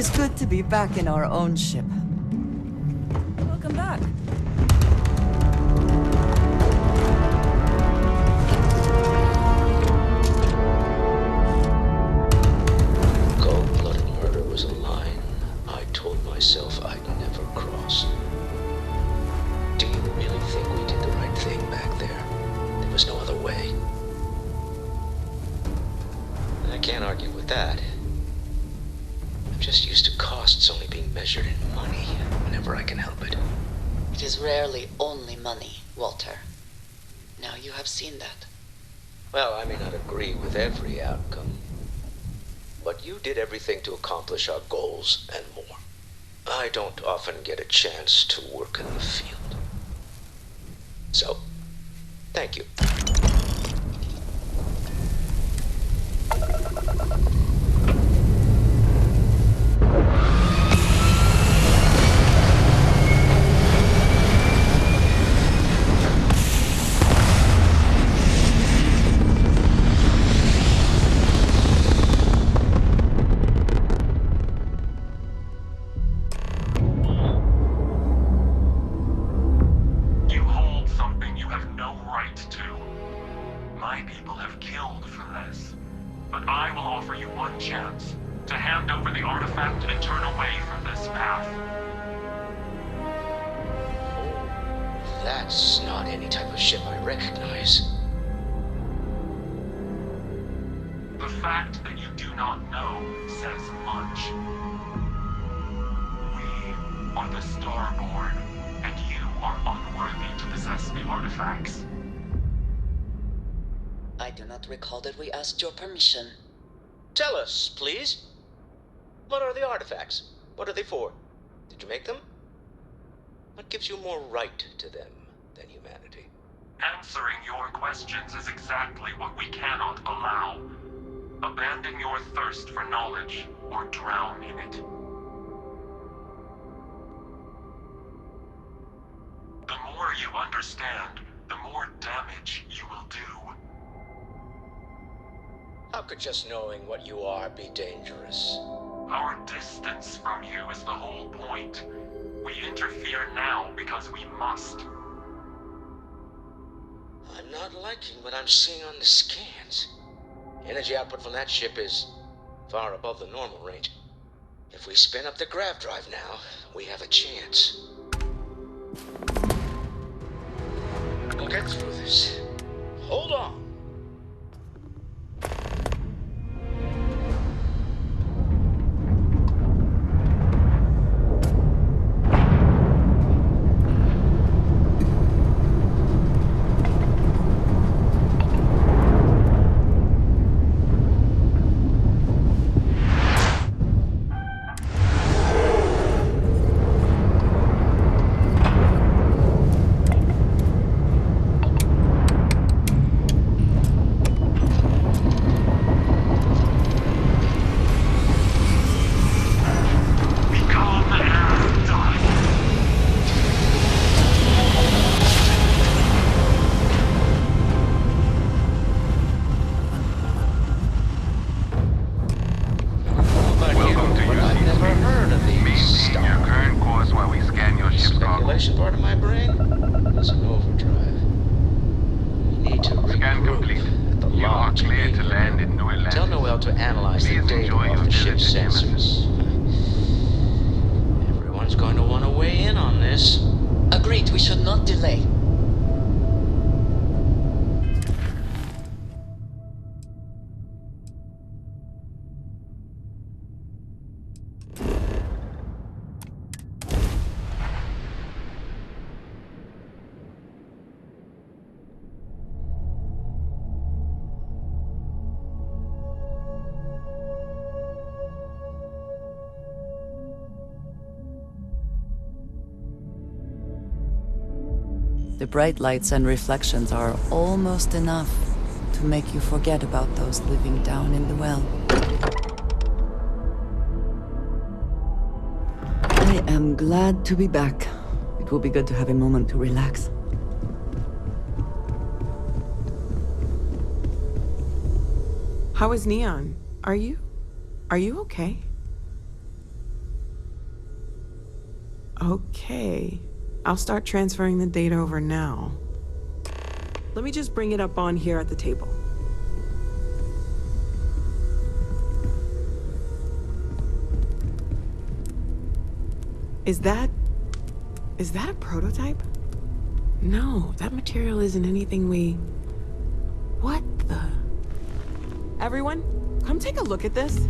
It's good to be back in our own ship. Welcome back. Cold-blooded murder was a line I told myself I'd never cross. Do you really think we did the right thing back there? There was no other way. I can't argue with that. I'm just used to costs only being measured in money whenever I can help it. It is rarely only money, Walter. Now you have seen that. Well, I may not agree with every outcome, but you did everything to accomplish our goals and more. I don't often get a chance to work in the field. So, thank you. That's not any type of ship I recognize. The fact that you do not know says much. We are the Starborn, and you are unworthy to possess the artifacts. I do not recall that we asked your permission. Tell us, please. What are the artifacts? What are they for? Did you make them? What gives you more right to them than humanity? Answering your questions is exactly what we cannot allow. Abandon your thirst for knowledge, or drown in it. The more you understand, the more damage you will do. How could just knowing what you are be dangerous? Our distance from you is the whole point. We interfere now because we must. I'm not liking what I'm seeing on the scans. Energy output from that ship is far above the normal range. If we spin up the grav drive now, we have a chance. We'll get through this. Hold on. Part of my brain is an overdrive. We need to regroup at the log to clear to land in New Atlantis. Tell Noel to analyze the data off the ship's sensors. Everyone's going to want to weigh in on this. Agreed, we should not delay. The bright lights and reflections are almost enough to make you forget about those living down in the well. I am glad to be back. It will be good to have a moment to relax. How is Neon? Are you okay? Okay. I'll start transferring the data over now. Let me just bring it up on here at the table. Is that a prototype? No, that material isn't anything we... What the... Everyone, come take a look at this.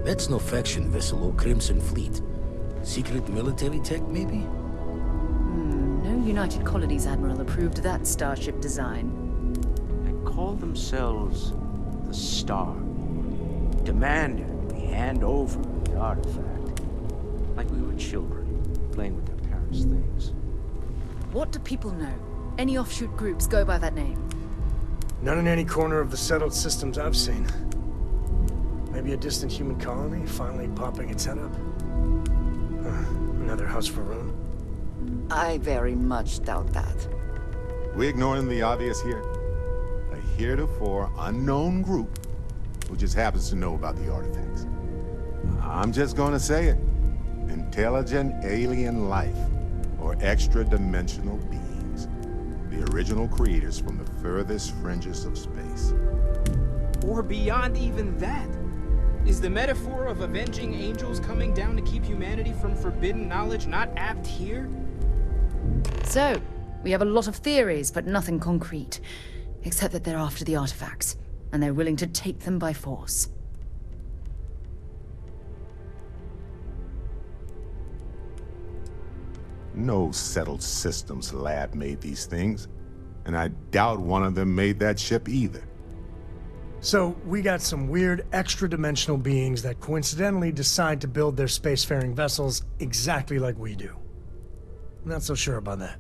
That's no faction vessel or Crimson Fleet. Secret military tech, maybe? No United Colonies Admiral approved that starship design. They call themselves the Star, demanding we hand over the artifact, like we were children playing with their parents' things. What do people know? Any offshoot groups go by that name? None in any corner of the settled systems I've seen. Maybe a distant human colony finally popping its head up. Another house for Rome. I very much doubt that. We ignoring the obvious here? A heretofore unknown group who just happens to know about the artifacts. I'm just gonna say it. Intelligent alien life, or extra-dimensional beings. The original creators from the furthest fringes of space. Or beyond even that. Is the metaphor of avenging angels coming down to keep humanity from forbidden knowledge not apt here? So, we have a lot of theories, but nothing concrete. Except that they're after the artifacts, and they're willing to take them by force. No settled systems lab made these things, and I doubt one of them made that ship either. So, we got some weird extra-dimensional beings that coincidentally decide to build their spacefaring vessels exactly like we do. I'm not so sure about that.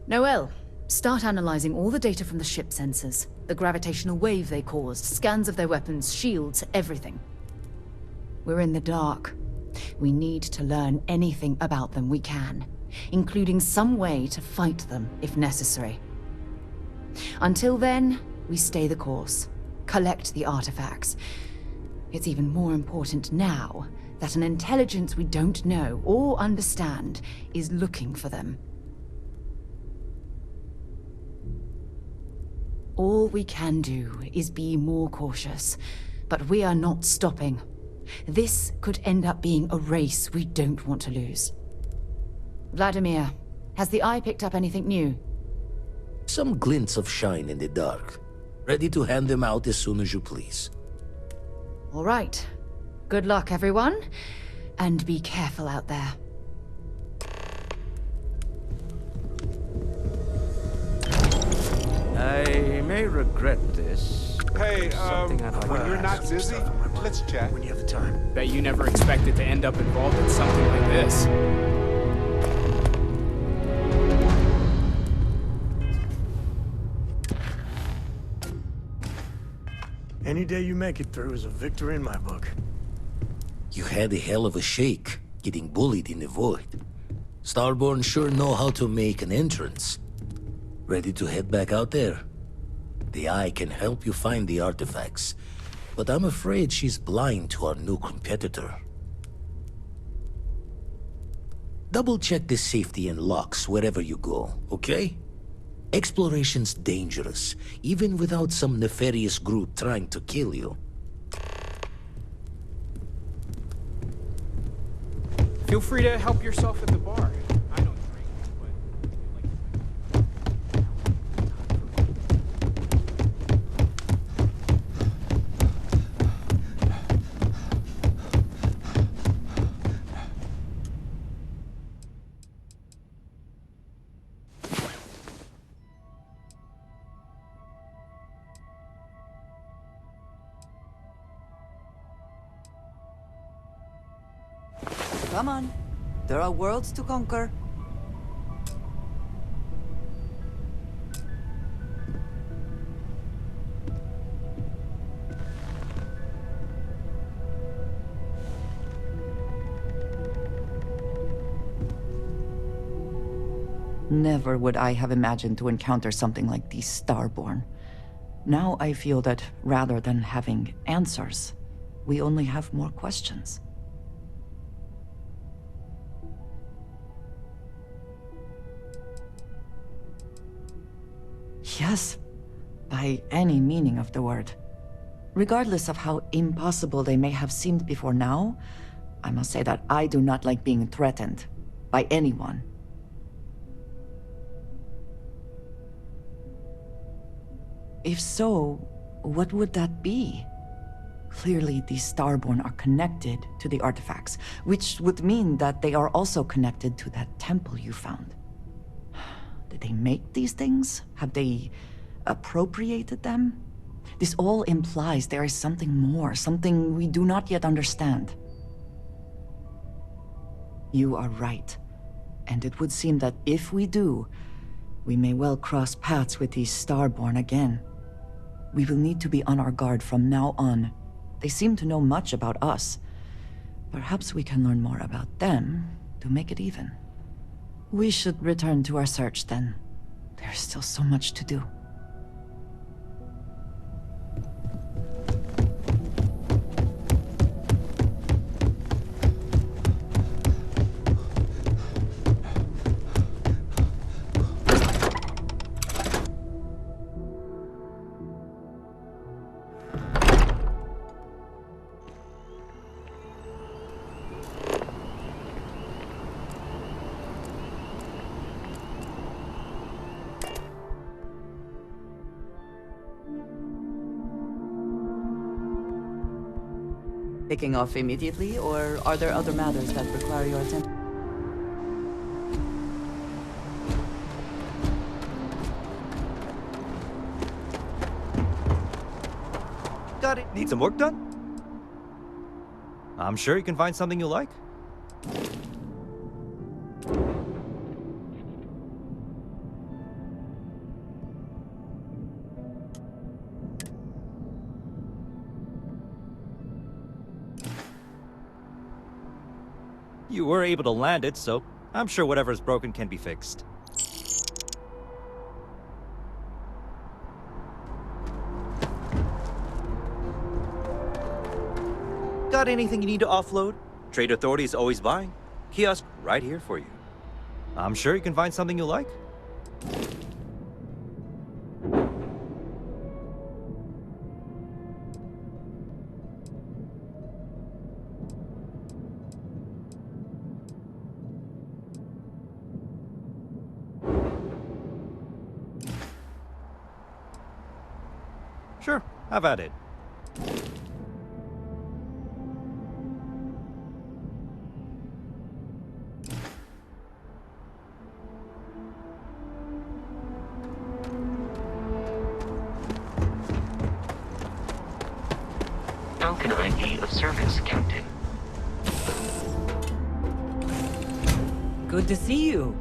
Noel, start analyzing all the data from the ship sensors, the gravitational wave they caused, scans of their weapons, shields, everything. We're in the dark. We need to learn anything about them we can, including some way to fight them if necessary. Until then, we stay the course, collect the artifacts. It's even more important now that an intelligence we don't know or understand is looking for them. All we can do is be more cautious, but we are not stopping. This could end up being a race we don't want to lose. Vladimir, has the Eye picked up anything new? Some glints of shine in the dark. Ready to hand them out as soon as you please. All right. Good luck, everyone. And be careful out there. I may regret this. Hey, Something I'd like when to you're ask. not busy, let's chat. When you have the time. Bet you never expected to end up involved in something like this. Any day you make it through is a victory in my book. You had a hell of a shake, getting bullied in the void. Starborn sure know how to make an entrance. Ready to head back out there? The Eye can help you find the artifacts, but I'm afraid she's blind to our new competitor. Double-check the safety and locks wherever you go, okay? Exploration's dangerous, even without some nefarious group trying to kill you. Feel free to help yourself at the bar. I don't drink, Come on. There are worlds to conquer. Never would I have imagined to encounter something like these Starborn. Now I feel that rather than having answers, we only have more questions. Yes, by any meaning of the word. Regardless of how impossible they may have seemed before now, I must say that I do not like being threatened by anyone. If so, what would that be? Clearly, these Starborn are connected to the artifacts, which would mean that they are also connected to that temple you found. Did they make these things? Have they appropriated them? This all implies there is something more, something we do not yet understand. You are right. And it would seem that if we do, we may well cross paths with these Starborn again. We will need to be on our guard from now on. They seem to know much about us. Perhaps we can learn more about them to make it even. We should return to our search then. There's still so much to do. Taking off immediately, or are there other matters that require your attention? Got it. Need some work done? I'm sure you can find something you like. You were able to land it, so I'm sure whatever's broken can be fixed. Got anything you need to offload? Trade Authority is always buying. Kiosk right here for you. I'm sure you can find something you like. Sure, have at it. Falcon ID of service, Captain. Good to see you.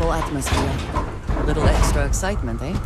peaceful atmosphere. A little extra excitement, eh?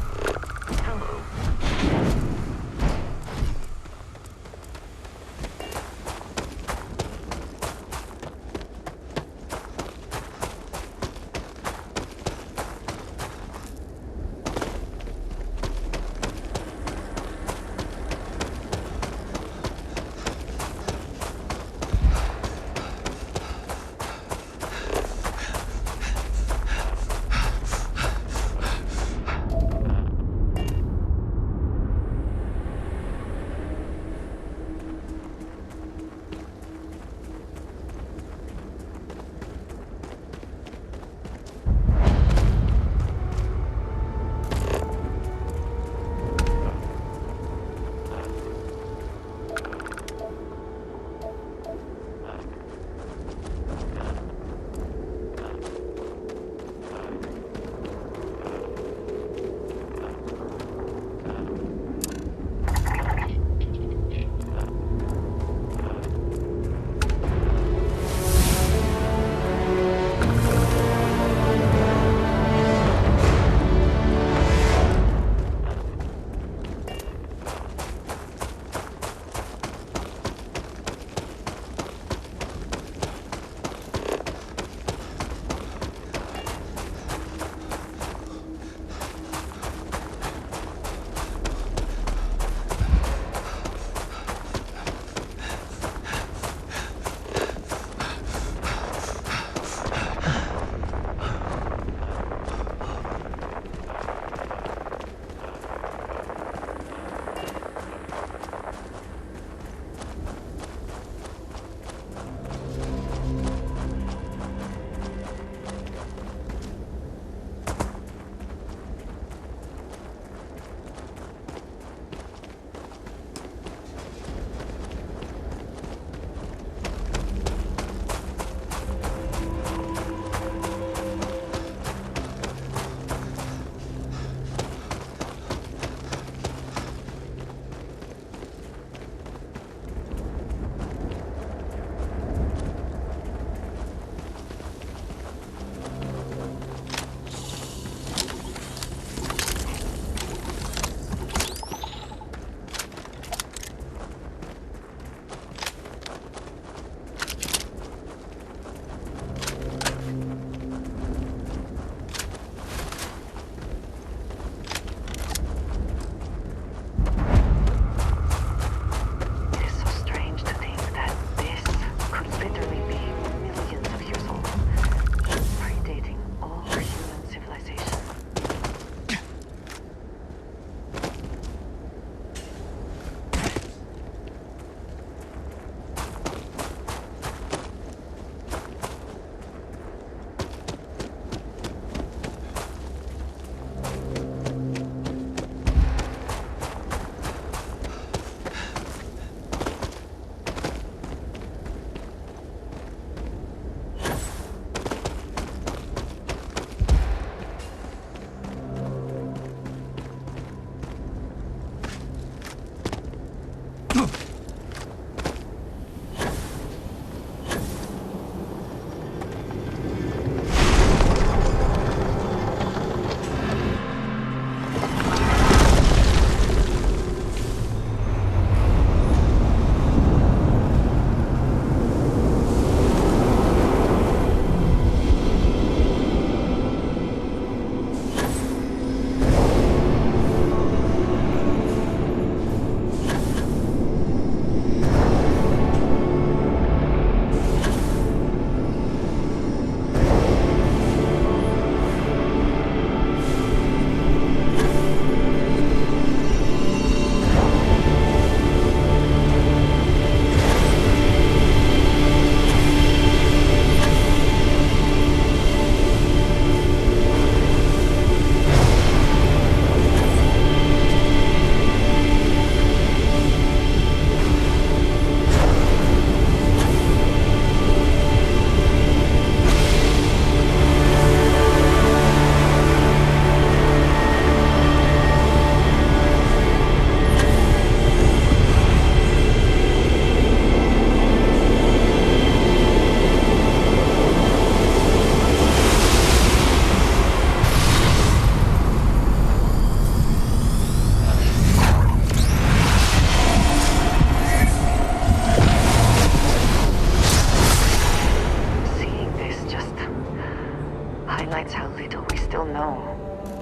still know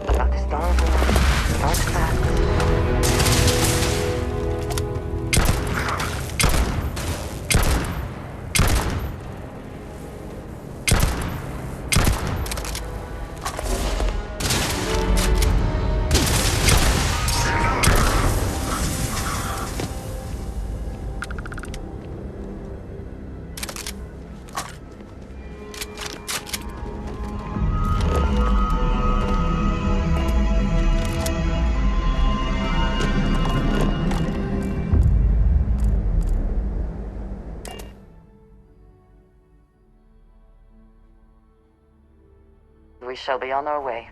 about the Star Wars artifacts. We shall be on our way.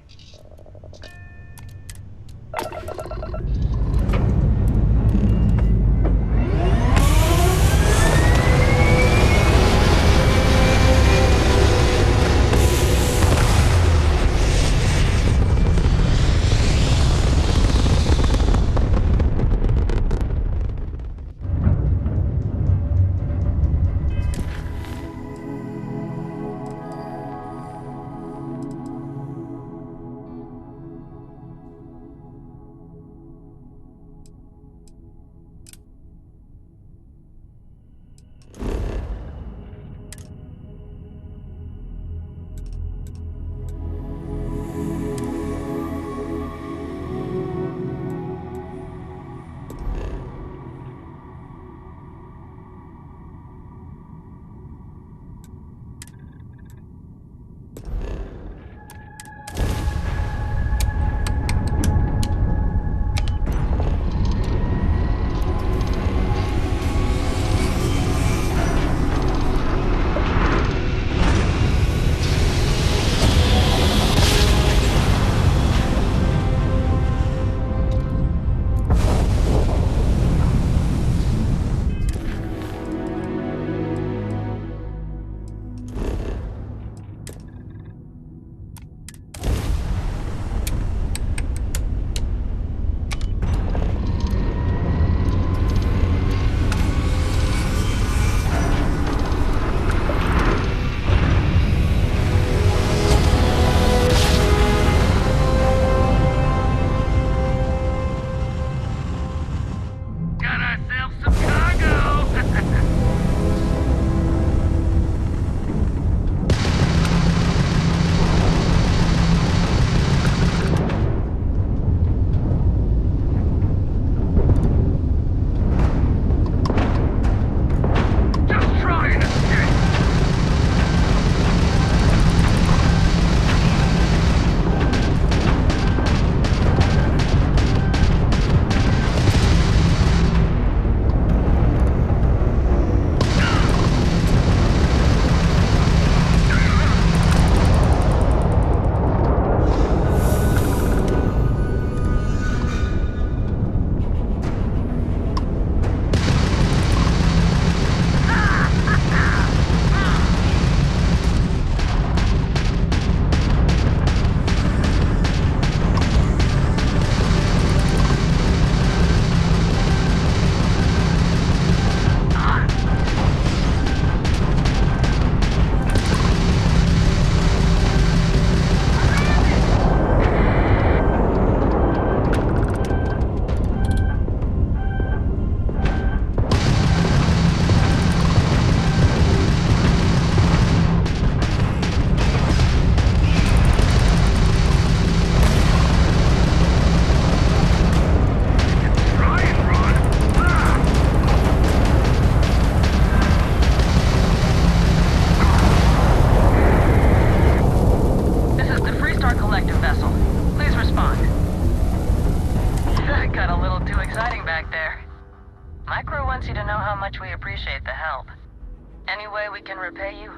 Any way we can repay you?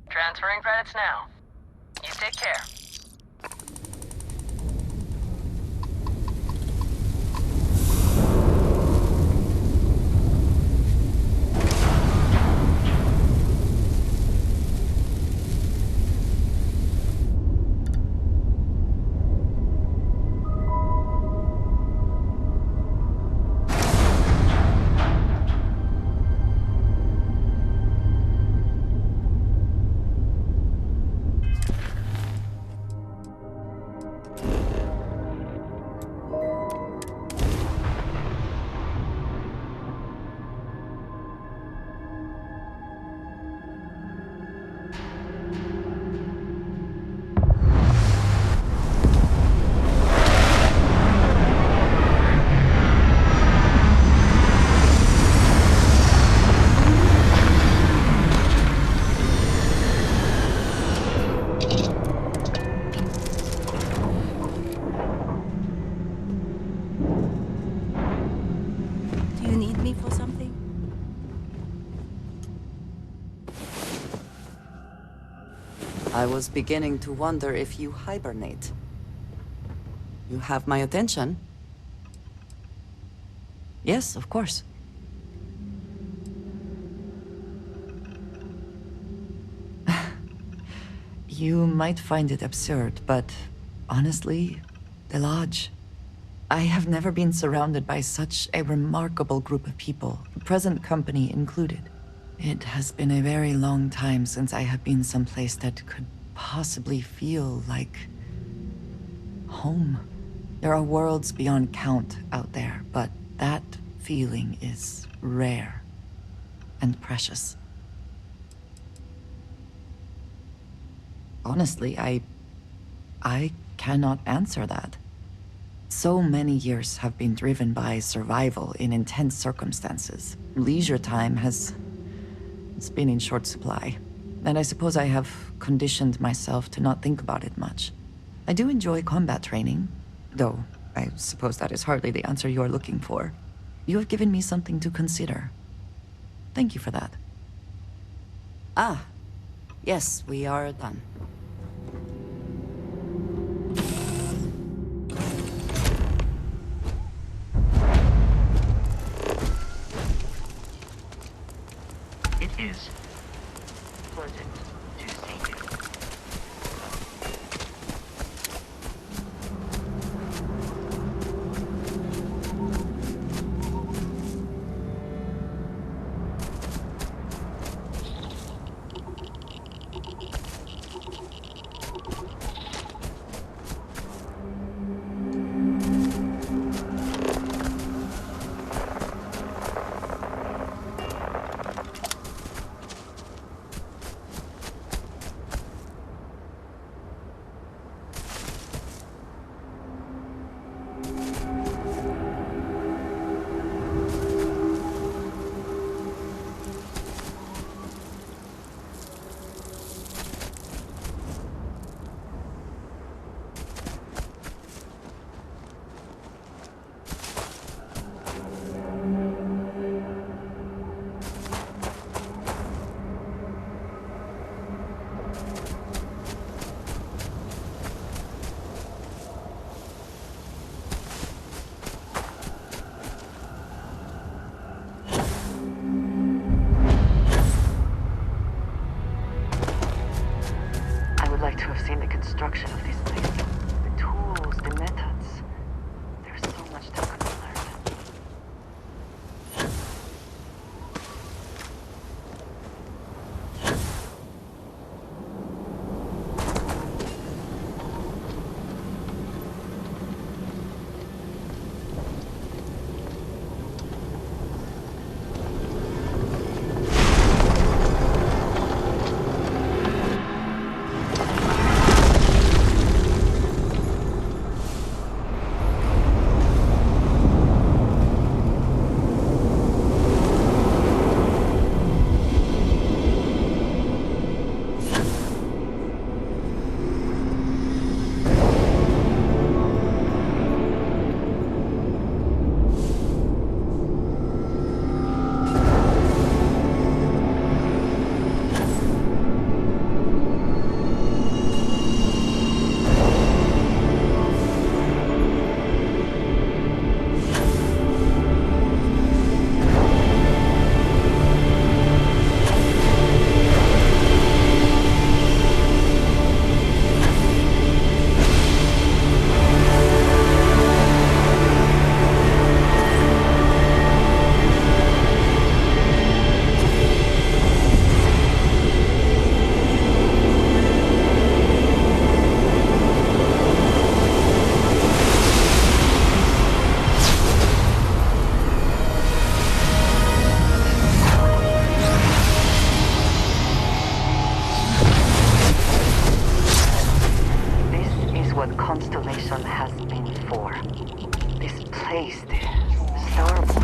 Transferring credits now. You take care. I was beginning to wonder if you hibernate. You have my attention? Yes, of course. You might find it absurd, but honestly, the Lodge. I have never been surrounded by such a remarkable group of people, present company included. It has been a very long time since I have been someplace that could possibly feel like home. There are worlds beyond count out there, but that feeling is rare and precious. Honestly, I cannot answer that. So many years have been driven by survival in intense circumstances. Leisure time it's been in short supply. And I suppose I have conditioned myself to not think about it much. I do enjoy combat training, though I suppose that is hardly the answer you are looking for. You have given me something to consider. Thank you for that. Ah, yes, we are done. It is pleasant to see you. To have seen the construction of this place. The tools, the methods. There's so much that could be learned. Constellation has been for. This place, the Starboard.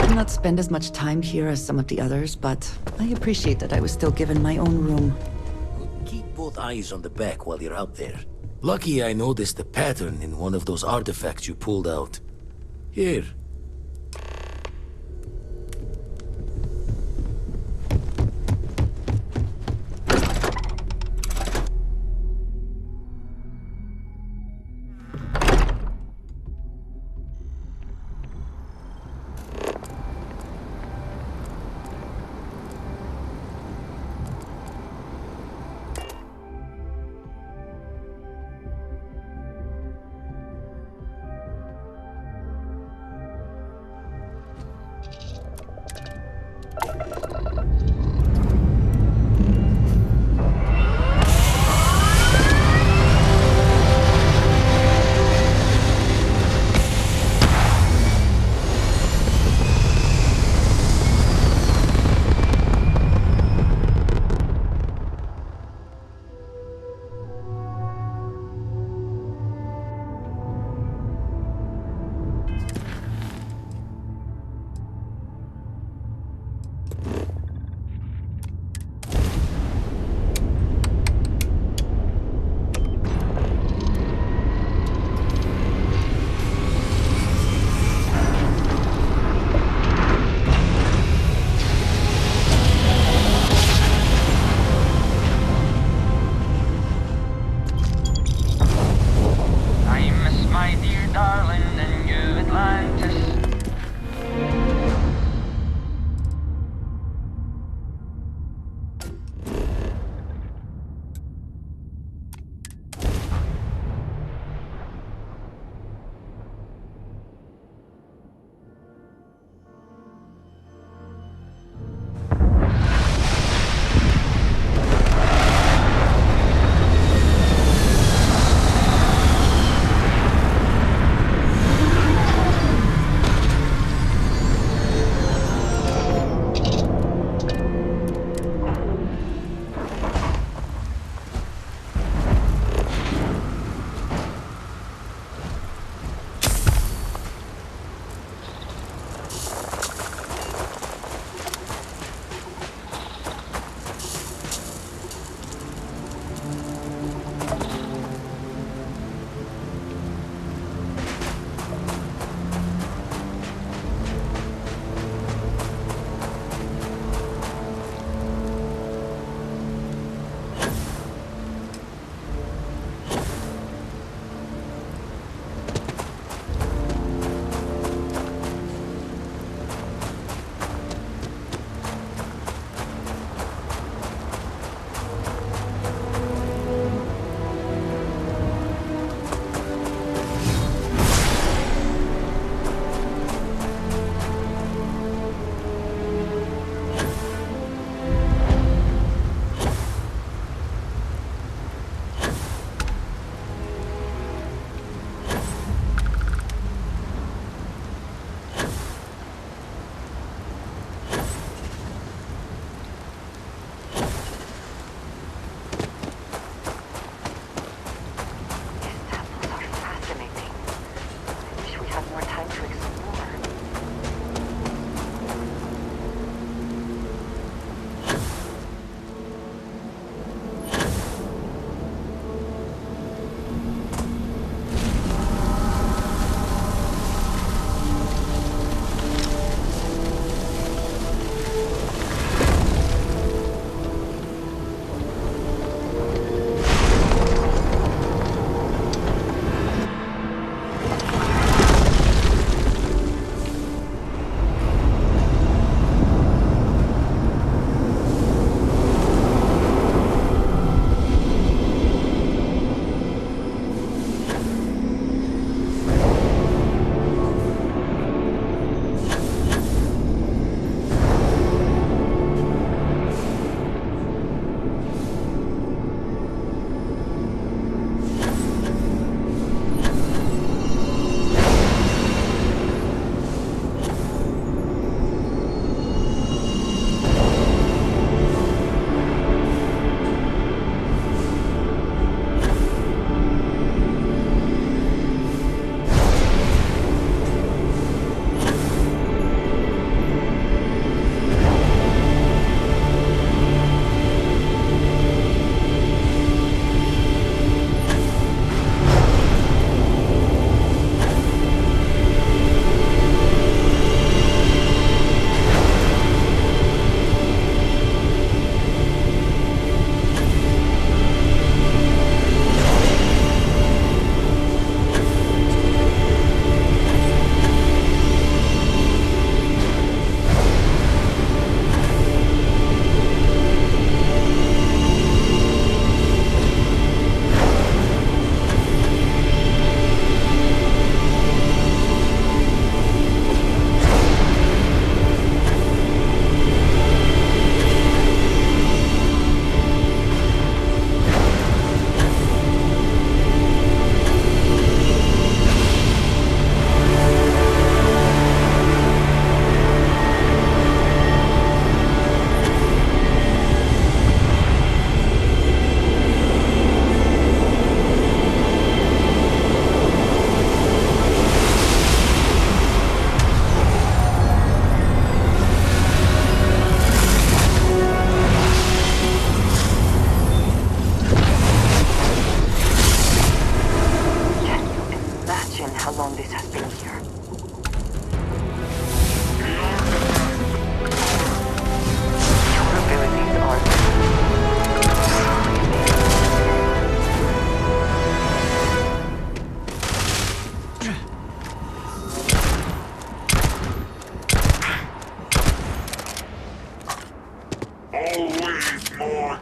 I do not spend as much time here as some of the others, but I appreciate that I was still given my own room. Keep both eyes on the back while you're out there. Lucky I noticed a pattern in one of those artifacts you pulled out. Here.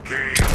game.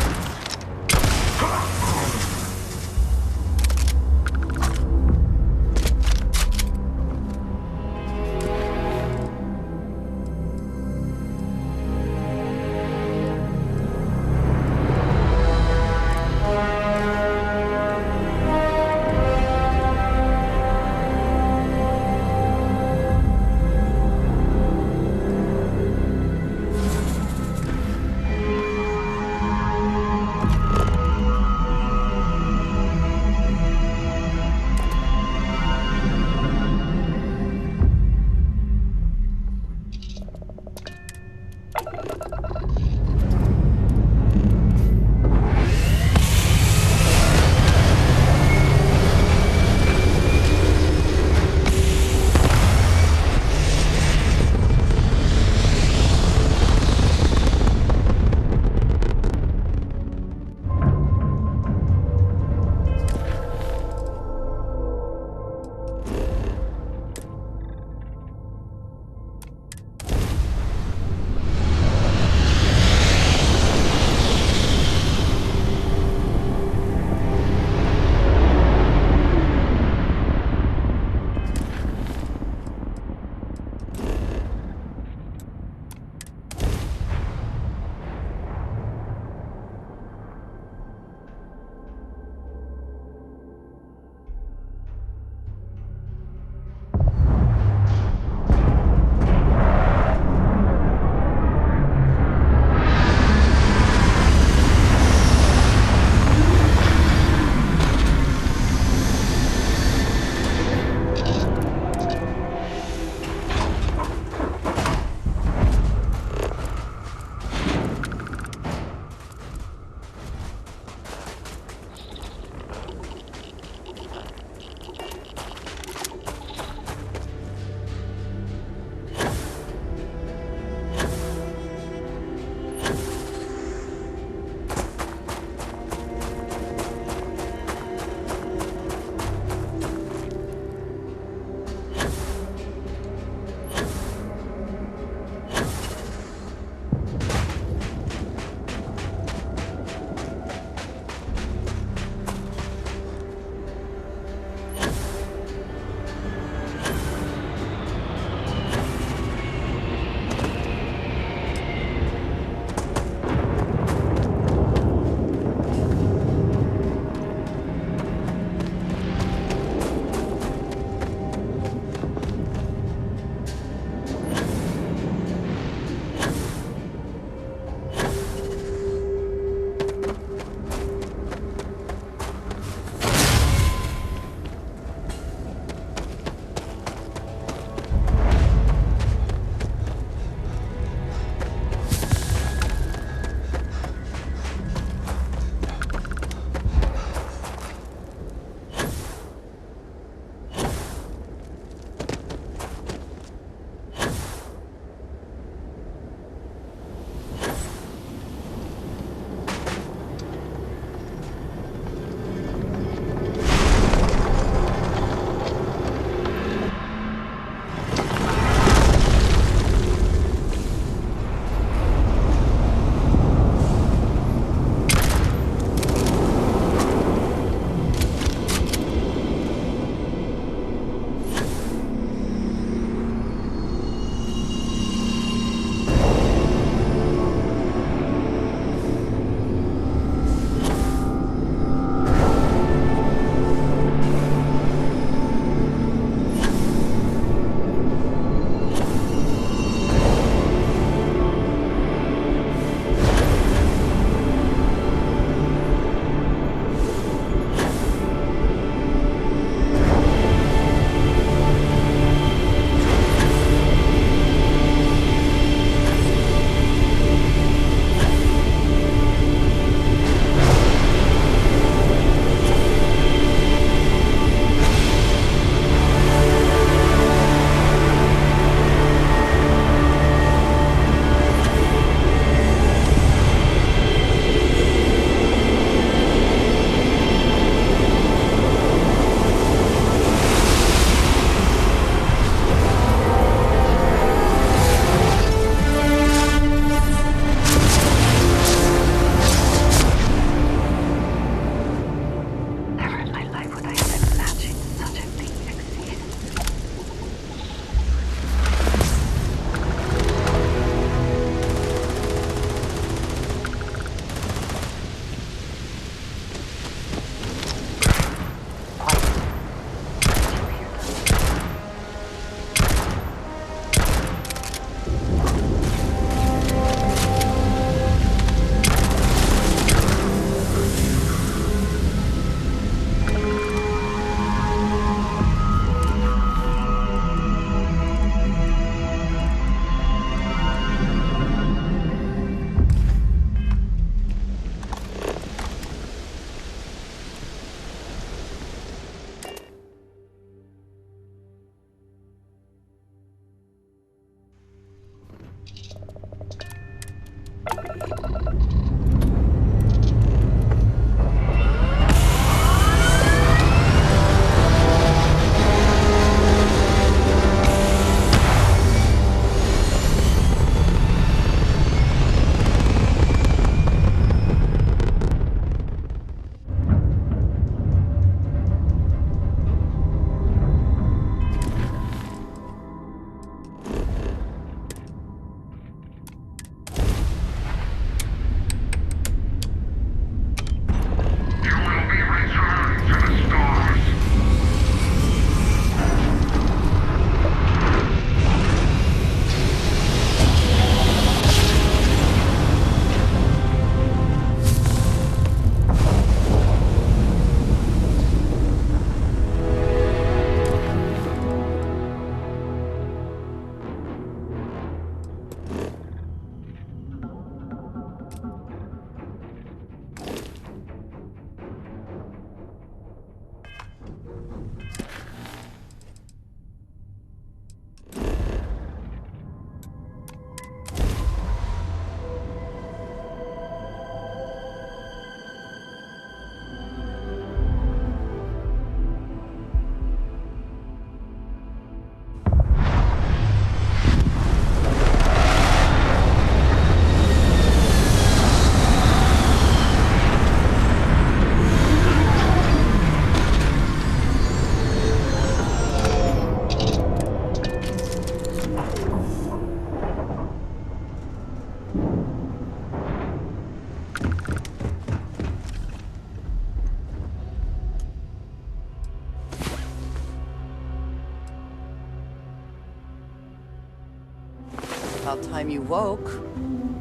About time you woke.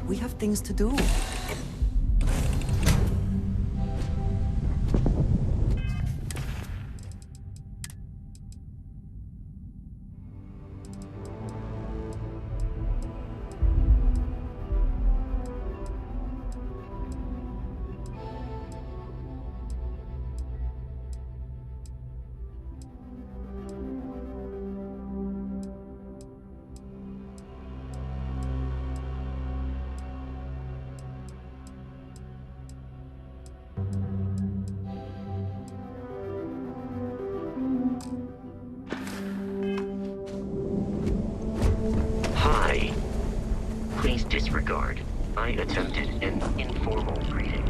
We have things to do. Hi. Please disregard. I attempted an informal greeting.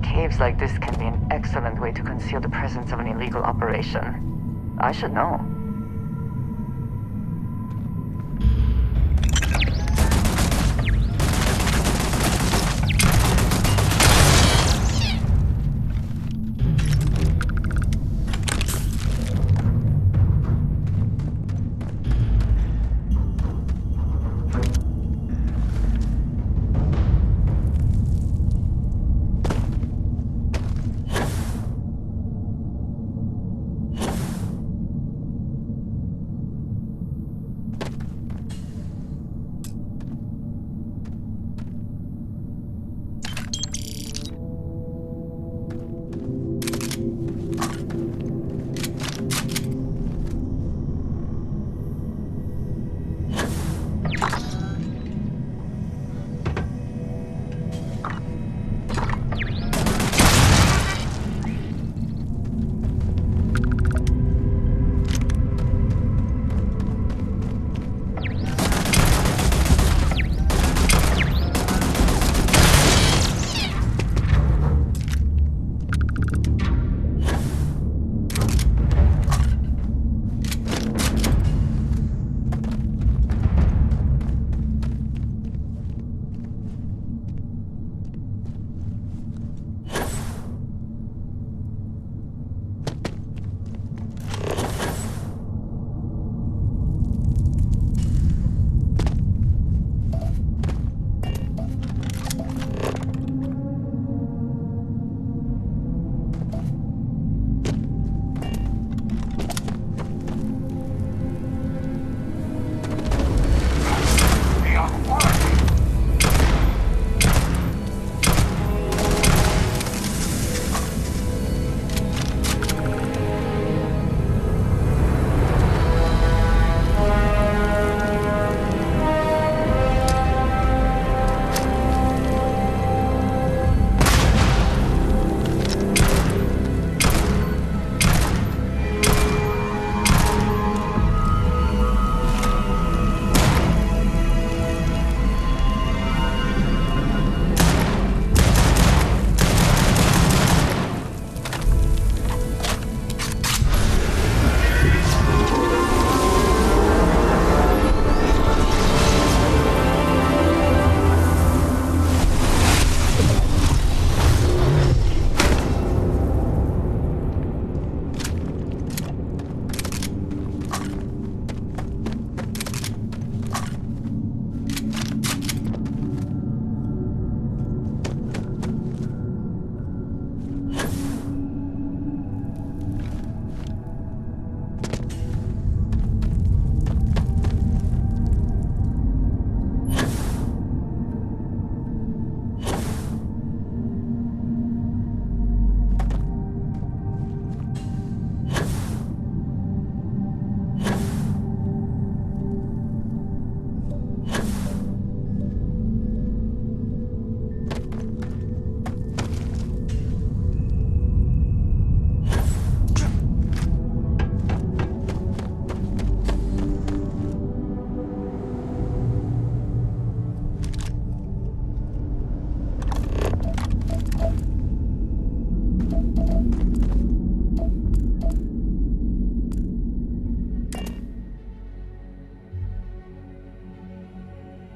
Caves like this can be an excellent way to conceal the presence of an illegal operation. I should know.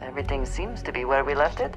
Everything seems to be where we left it.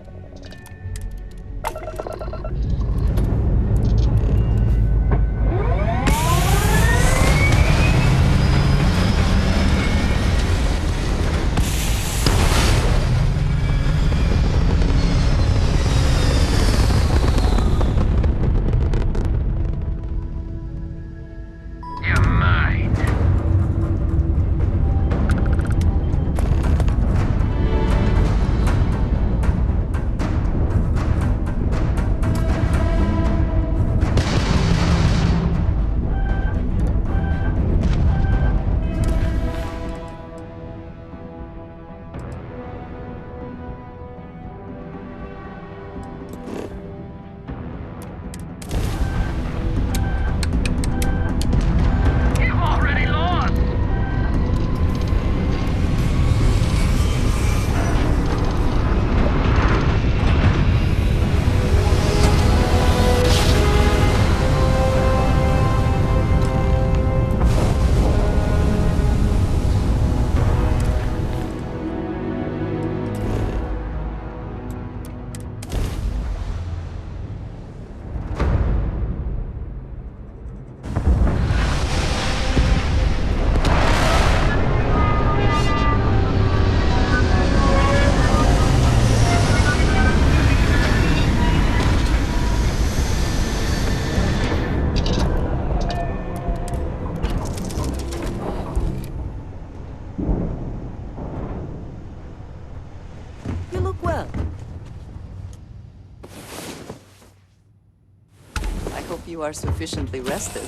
You are sufficiently rested.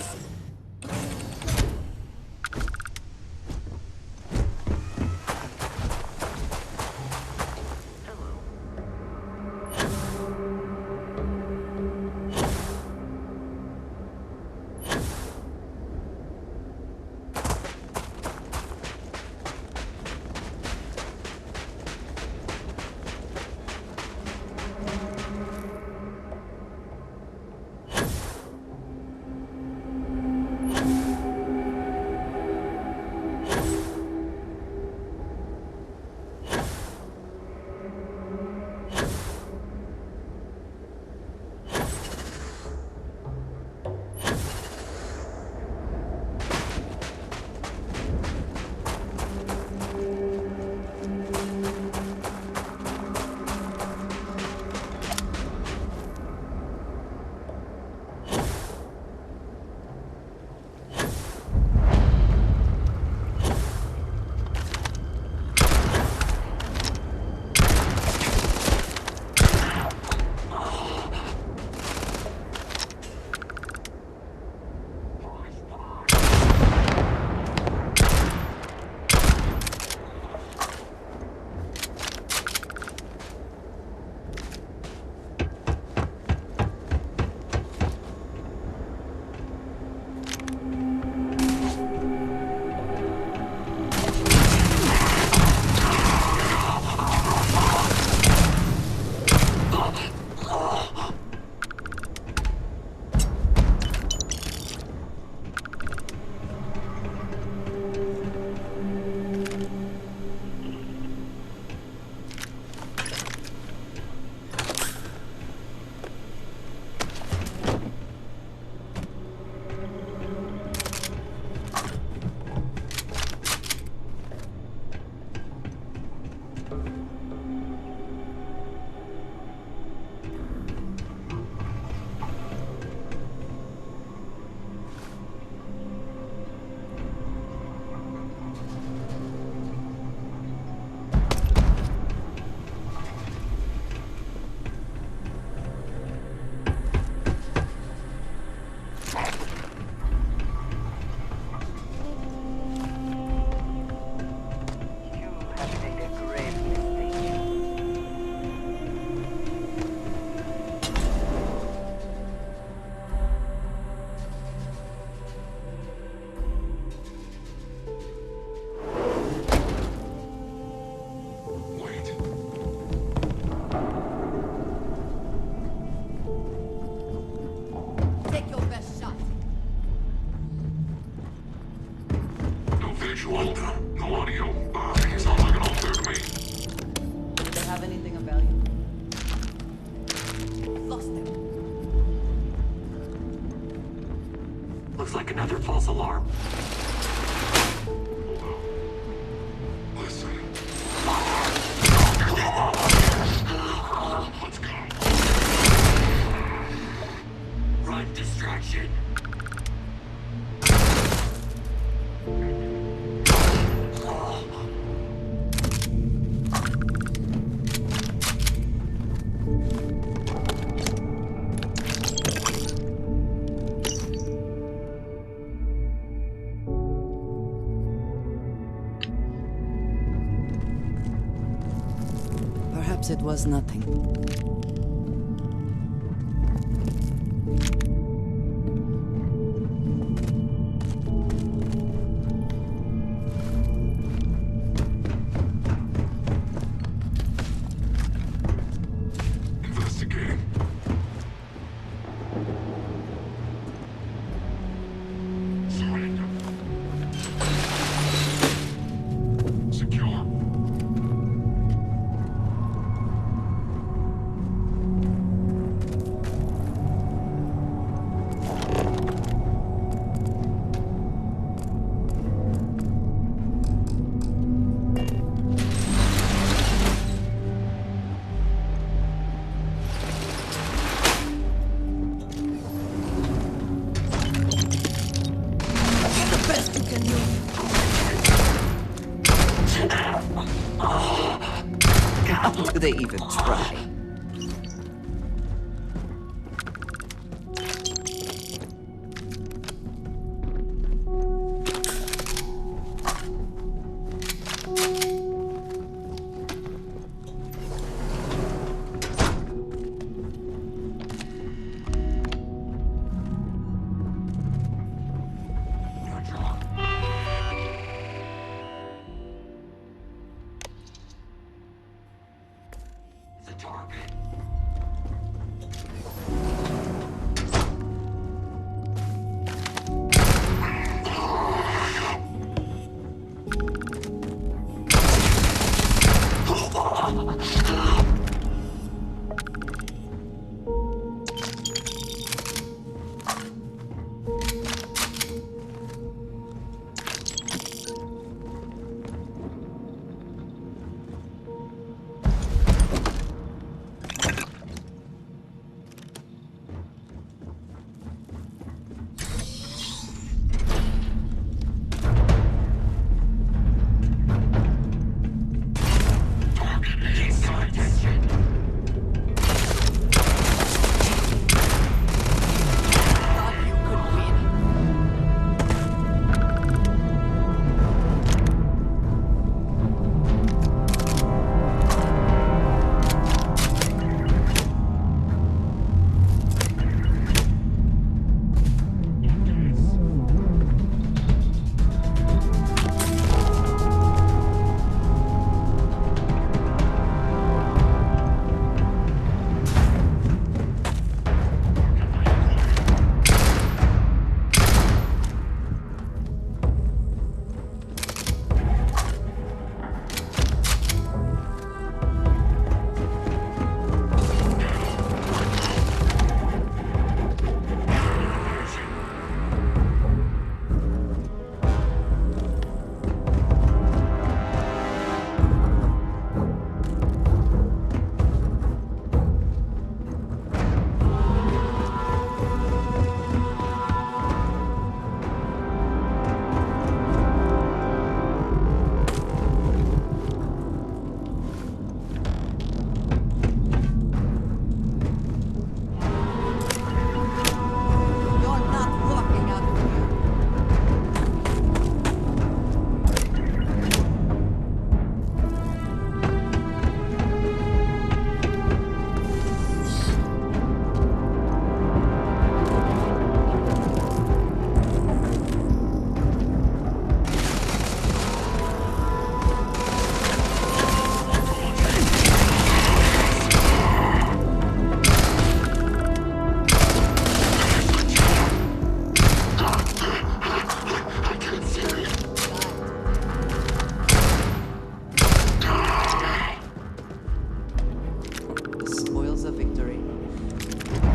looks like another false alarm. Listen. Let's go. Run, distraction. Perhaps it was nothing. Investigating. Surrender. Secure. How could they even try? The target.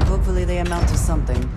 Hopefully they amount to something.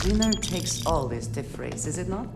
Dinner takes all this to phrase, is it not?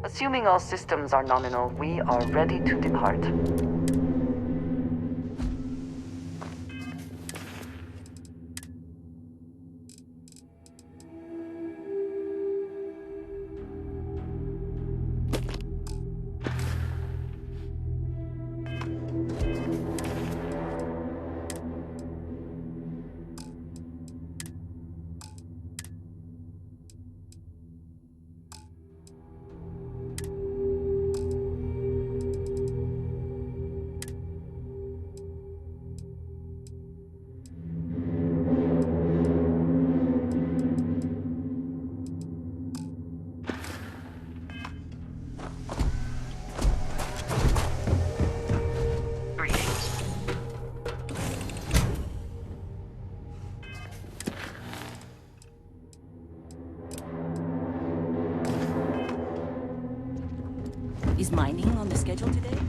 Assuming all systems are nominal, we are ready to depart. Is mining on the schedule today?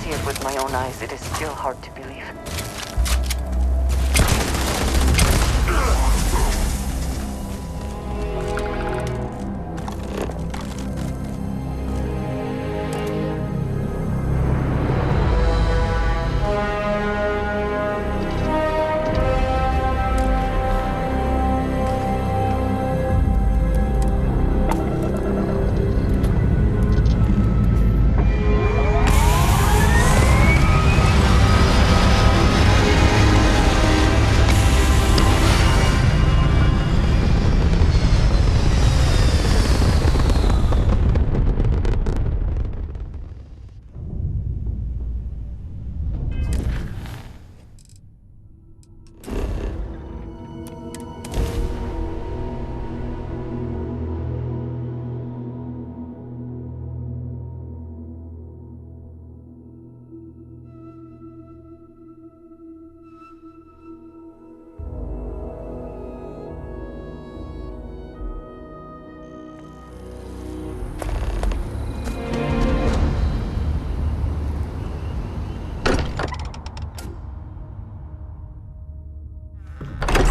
see it with my own eyes, it is still hard to believe.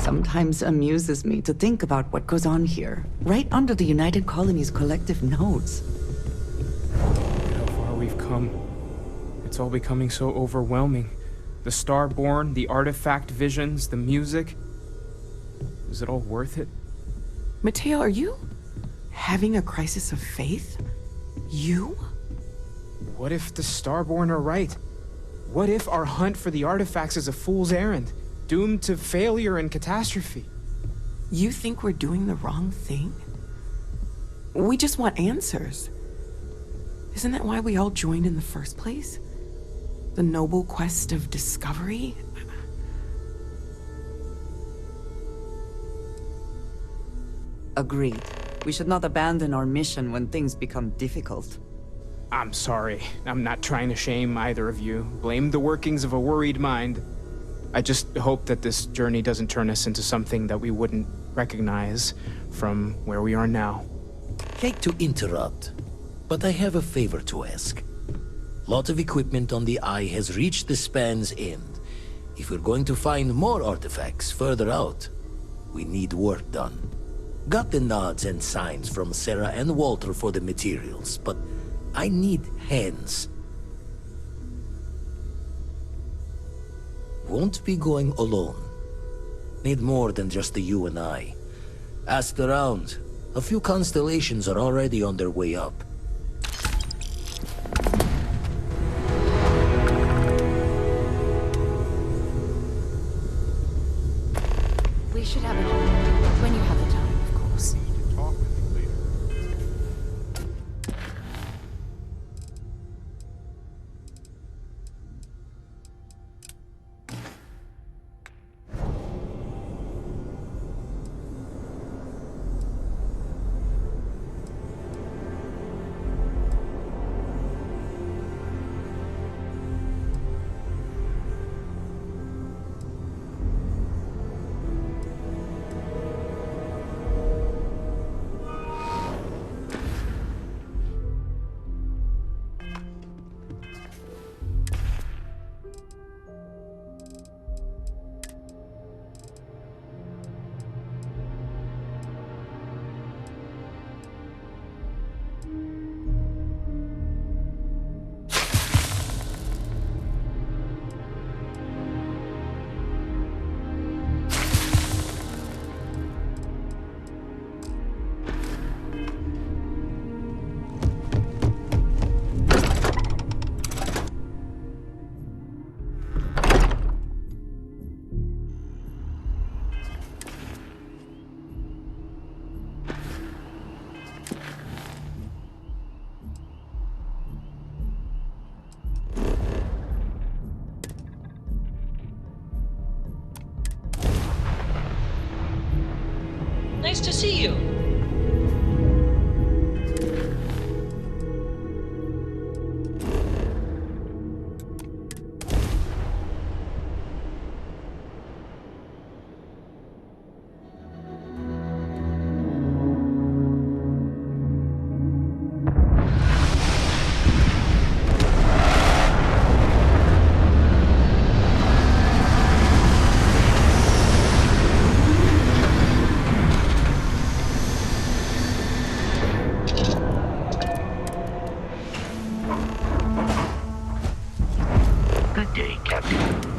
Sometimes amuses me to think about what goes on here, right under the United Colony's collective nose. How far we've come. It's all becoming so overwhelming. The Starborn, the artifact visions, the music. Is it all worth it? Mateo, are you having a crisis of faith? You? What if the Starborn are right? What if our hunt for the artifacts is a fool's errand, doomed to failure and catastrophe? You think we're doing the wrong thing? We just want answers. Isn't that why we all joined in the first place? The noble quest of discovery? Agreed. We should not abandon our mission when things become difficult. I'm sorry. I'm not trying to shame either of you. Blame the workings of a worried mind. I just hope that this journey doesn't turn us into something that we wouldn't recognize from where we are now. Hate to interrupt, but I have a favor to ask. Lot of equipment on the Eye has reached the span's end. If we're going to find more artifacts further out, we need work done. Got the nods and signs from Sarah and Walter for the materials, but I need hands. Won't be going alone. Need more than just the you and I. Asked around. A few constellations are already on their way up. We should have it when you have the time, of course. Nice to see you. Good day, Captain.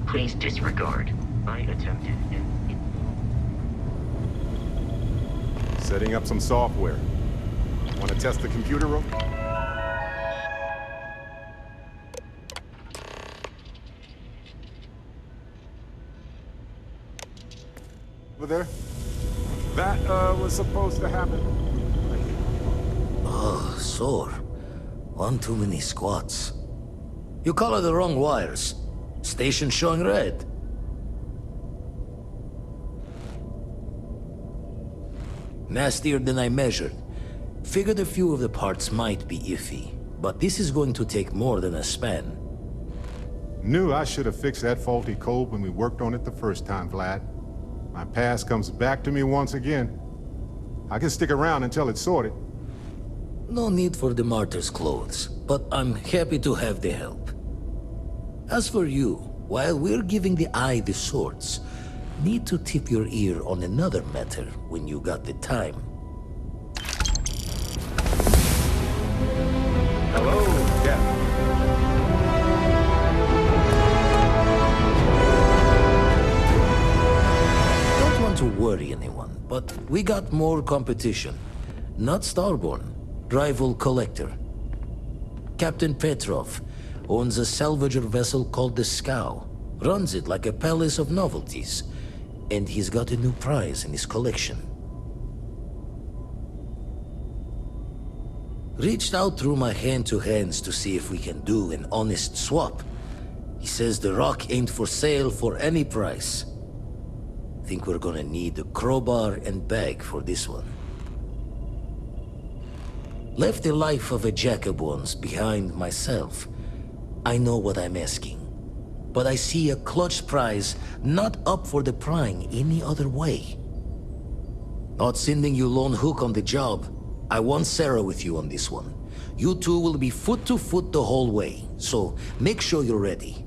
Please disregard. I attempted Setting up some software. Want to test the computer room? Over there? That, was supposed to happen. Oh, sore. One too many squats. You color the wrong wires. Station showing red. Nastier than I measured. Figured a few of the parts might be iffy, but this is going to take more than a span. Knew I should have fixed that faulty code when we worked on it the first time, Vlad. My past comes back to me once again. I can stick around until it's sorted. No need for the martyr's clothes, but I'm happy to have the help. As for you, while we're giving the eye the swords, need to tip your ear on another matter when you got the time. Hello, Captain. Don't want to worry anyone, but we got more competition. Not Starborn, rival collector. Captain Petrov owns a salvager vessel called the Scow. Runs it like a palace of novelties. And he's got a new prize in his collection. Reached out through my hand-to-hands to see if we can do an honest swap. He says the rock ain't for sale for any price. Think we're gonna need a crowbar and bag for this one. Left the life of a jack-of-bones behind myself. I know what I'm asking. But I see a clutch prize not up for the prying any other way. Not sending you lone hook on the job. I want Sarah with you on this one. You two will be foot to foot the whole way, so make sure you're ready.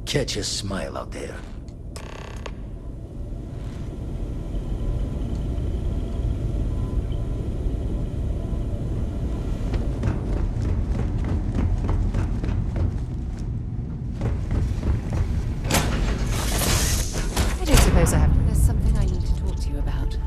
Catch a smile out there. There's something I need to talk to you about.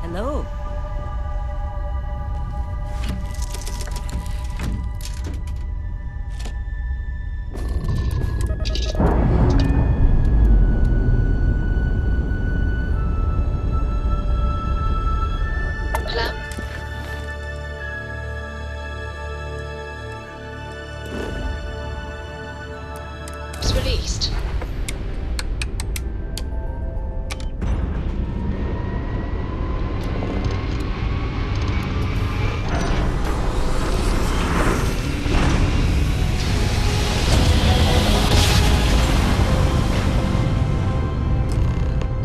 Hello. It's released.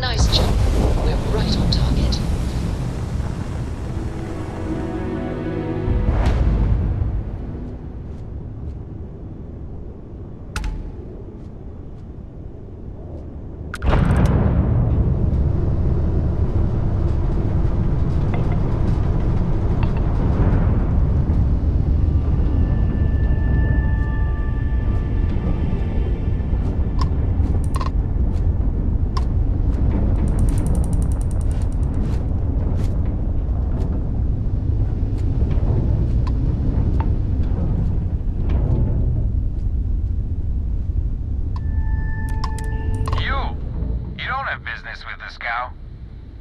Nice job. We're right on target.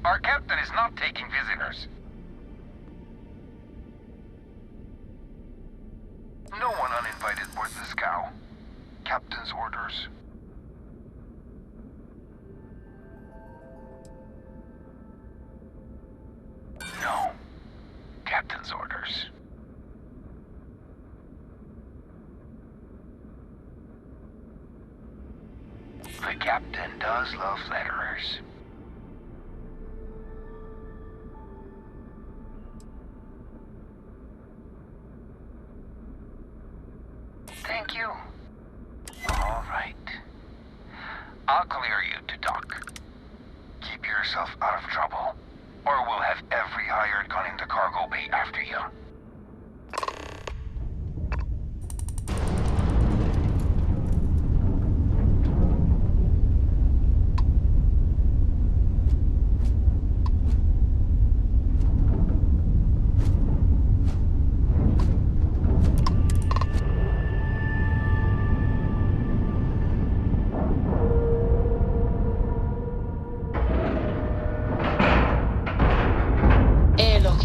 Our captain is not taking visitors. No one uninvited boards the scow. Captain's order. The captain does love flatterers. Thank you. All right. I'll clear you to dock. Keep yourself out of trouble, or we'll have every hired gun in the cargo bay after you.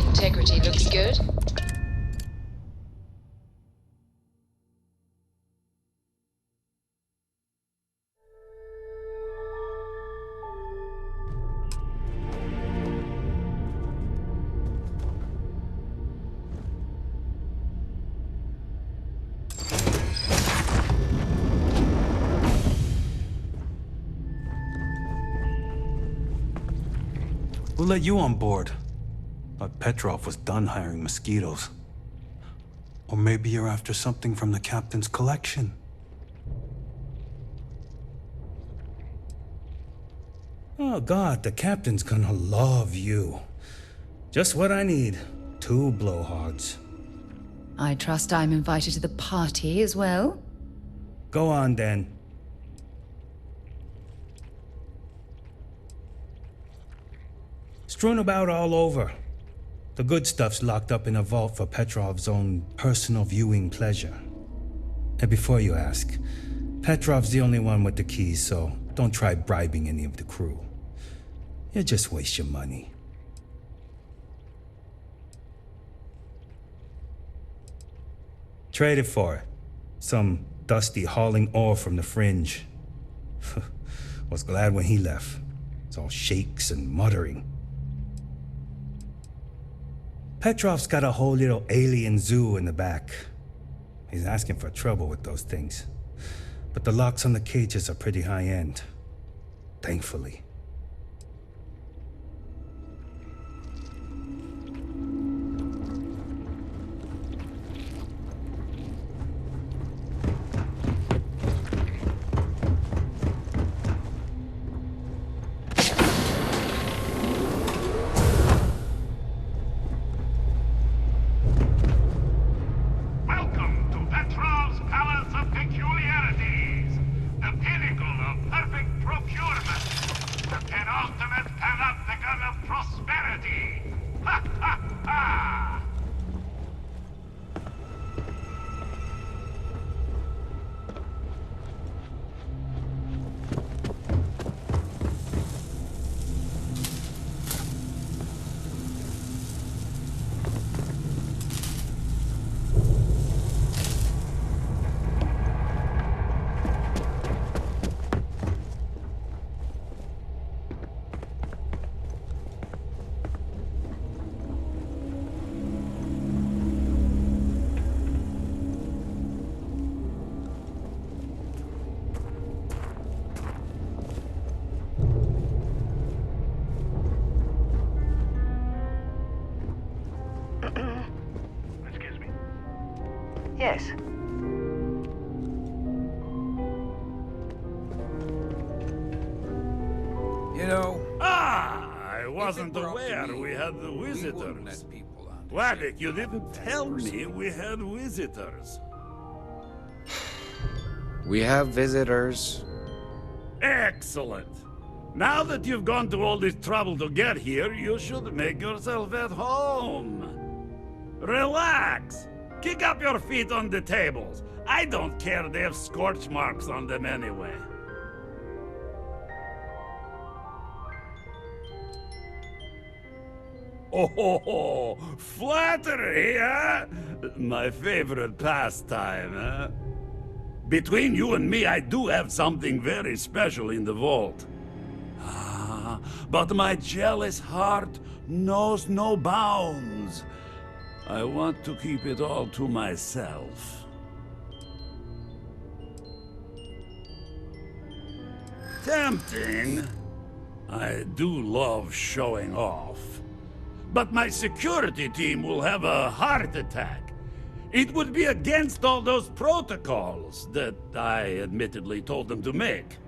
Integrity looks good. We'll let you on board. But Petrov was done hiring mosquitoes. Or maybe you're after something from the captain's collection. Oh God, the captain's gonna love you. Just what I need. 2 blowhards. I trust I'm invited to the party as well? Go on then. Strewn about all over. The good stuff's locked up in a vault for Petrov's own personal viewing pleasure. And before you ask, Petrov's the only one with the keys, so don't try bribing any of the crew. You'll just waste your money. Trade it for it. Some dusty hauling ore from the fringe. Was glad when he left. It's all shakes and muttering. Petrov's got a whole little alien zoo in the back. He's asking for trouble with those things. But the locks on the cages are pretty high-end. Thankfully. Yes. You know... I wasn't aware we had visitors. Wadik, you didn't tell me we had visitors. We have visitors. Excellent. Now that you've gone to all this trouble to get here, you should make yourself at home. Relax. Kick up your feet on the tables. I don't care, they have scorch marks on them anyway. Oh, flattery, huh? My favorite pastime, huh? Between you and me, I do have something very special in the vault. But my jealous heart knows no bounds. I want to keep it all to myself. tempting. I do love showing off. But my security team will have a heart attack. It would be against all those protocols that I admittedly told them to make.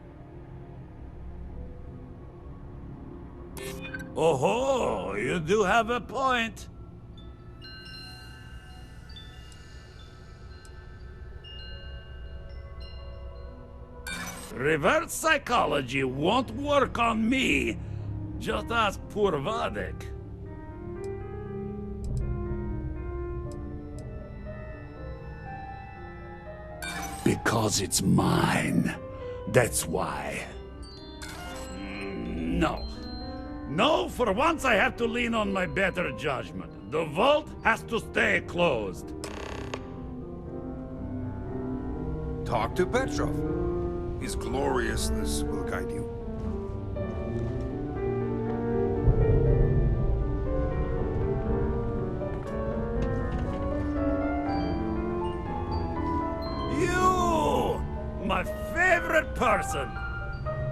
Oh, you do have a point. Reverse psychology won't work on me. Just ask poor Vadek. Because it's mine. That's why. No. No, for once I have to lean on my better judgment. The vault has to stay closed. Talk to Petrov. His gloriousness will guide you. You! My favorite person!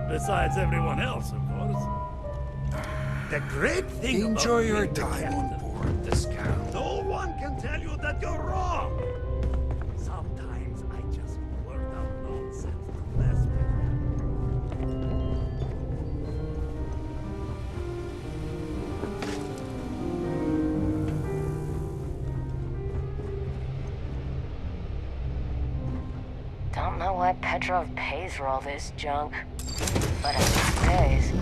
Besides everyone else, of course. The great thing Enjoy about your being the time captain, on board the scout. no one can tell you that you're wrong. Sometimes I just blurt out nonsense to mess with you. Don't know why Petrov pays for all this junk, but it pays.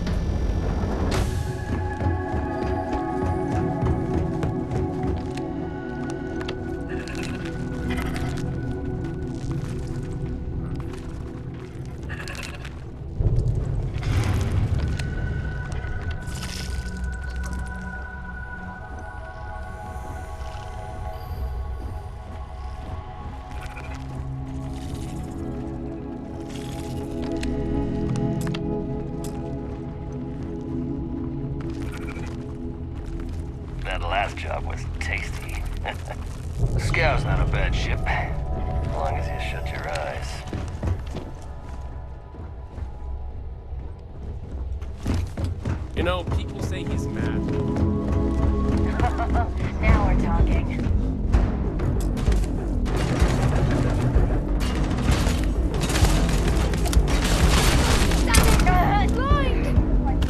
That last job was tasty. Scout's not a bad ship, as long as you shut your eyes. You know, people say he's mad. Now we're talking.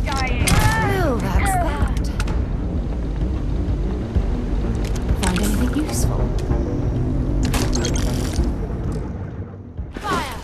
Well, that's that. Find anything useful? Fire!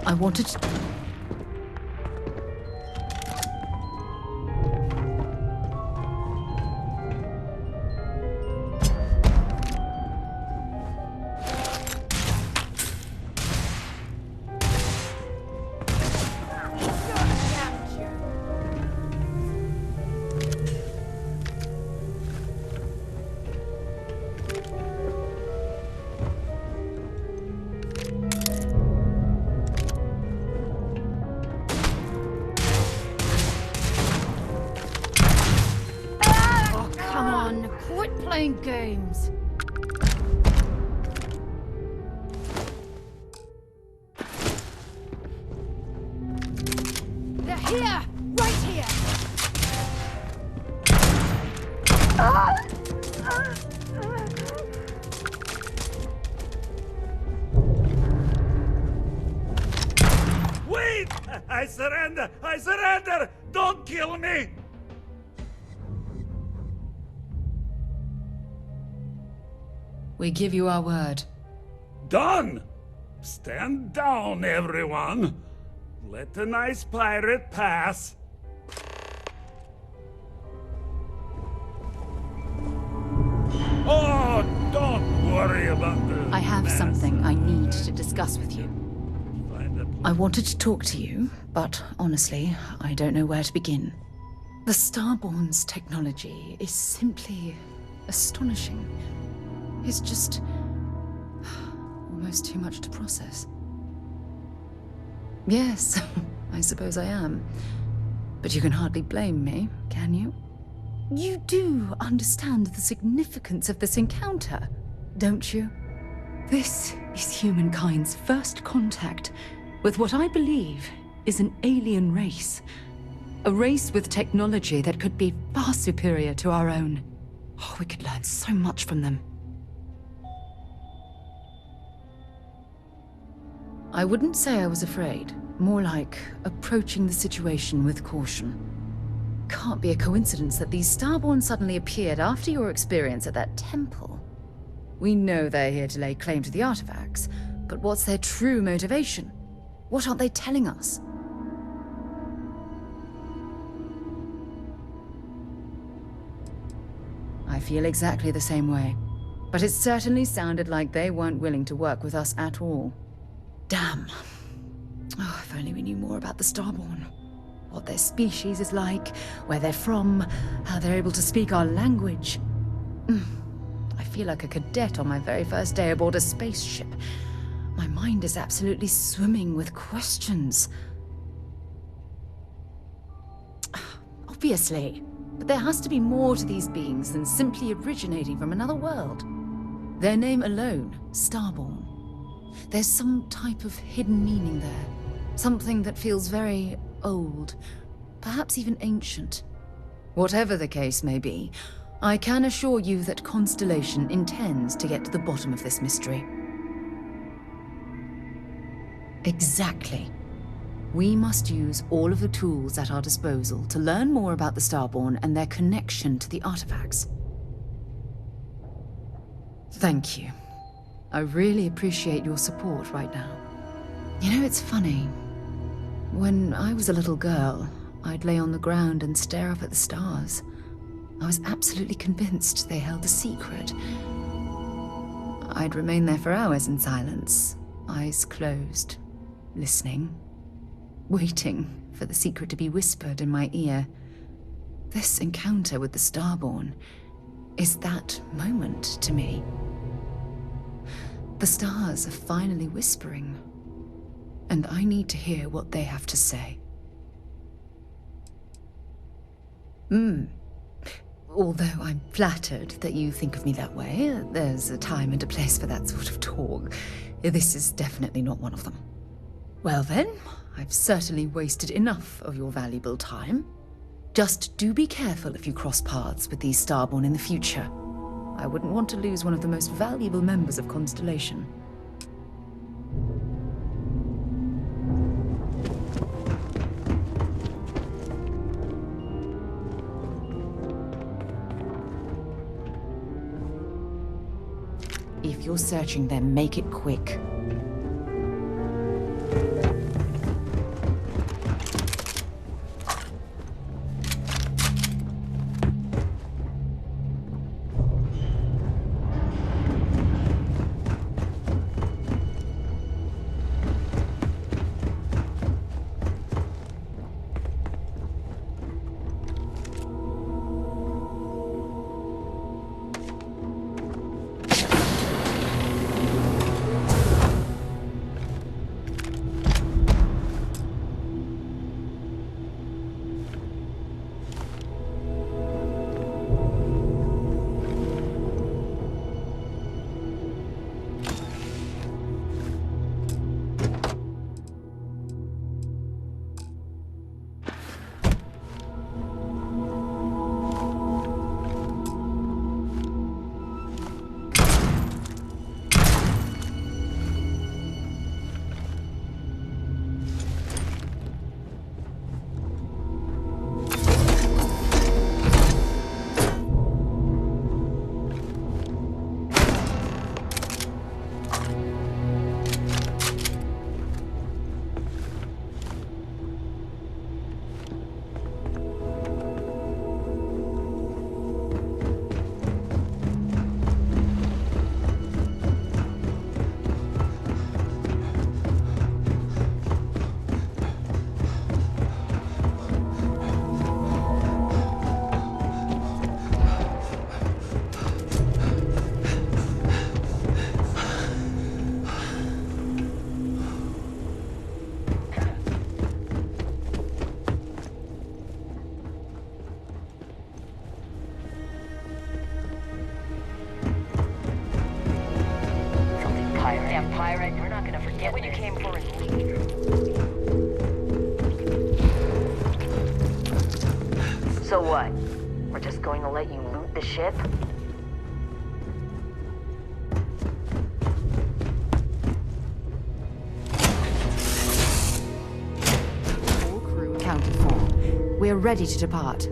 I wanted to... games. They're here! Right here! Wait! I surrender! I surrender! Don't kill me! We give you our word. Done! Stand down, everyone. Let the nice pirate pass. Oh, don't worry about the I have mess. something I need to discuss with you. I wanted to talk to you, but honestly, I don't know where to begin. The Starborn's technology is simply astonishing. It's just almost too much to process. Yes, I suppose I am. But you can hardly blame me, can you? You do understand the significance of this encounter, don't you? This is humankind's first contact with what I believe is an alien race. A race with technology that could be far superior to our own. Oh, we could learn so much from them. I wouldn't say I was afraid. More like approaching the situation with caution. Can't be a coincidence that these Starborn suddenly appeared after your experience at that temple. We know they're here to lay claim to the artifacts, but what's their true motivation? What aren't they telling us? I feel exactly the same way, but it certainly sounded like they weren't willing to work with us at all. Damn. Oh, if only we knew more about the Starborn. What their species is like, where they're from, how they're able to speak our language. I feel like a cadet on my very first day aboard a spaceship. My mind is absolutely swimming with questions. Obviously, but there has to be more to these beings than simply originating from another world. Their name alone, Starborn. There's some type of hidden meaning there. Something that feels very old, perhaps even ancient. Whatever the case may be, I can assure you that Constellation intends to get to the bottom of this mystery. Exactly. We must use all of the tools at our disposal to learn more about the Starborn and their connection to the artifacts. Thank you. I really appreciate your support right now. You know, it's funny. When I was a little girl, I'd lay on the ground and stare up at the stars. I was absolutely convinced they held a secret. I'd remain there for hours in silence, eyes closed, listening, waiting for the secret to be whispered in my ear. This encounter with the Starborn is that moment to me. The stars are finally whispering, and I need to hear what they have to say. Although I'm flattered that you think of me that way, there's a time and a place for that sort of talk. This is definitely not one of them. Well then, I've certainly wasted enough of your valuable time. Just do be careful if you cross paths with these Starborn in the future. I wouldn't want to lose one of the most valuable members of Constellation. If you're searching them, make it quick. Goddamn pirate, you're not gonna forget what you came for and leave. So what? We're just going to let you loot the ship? All crew accounted for. We're ready to depart.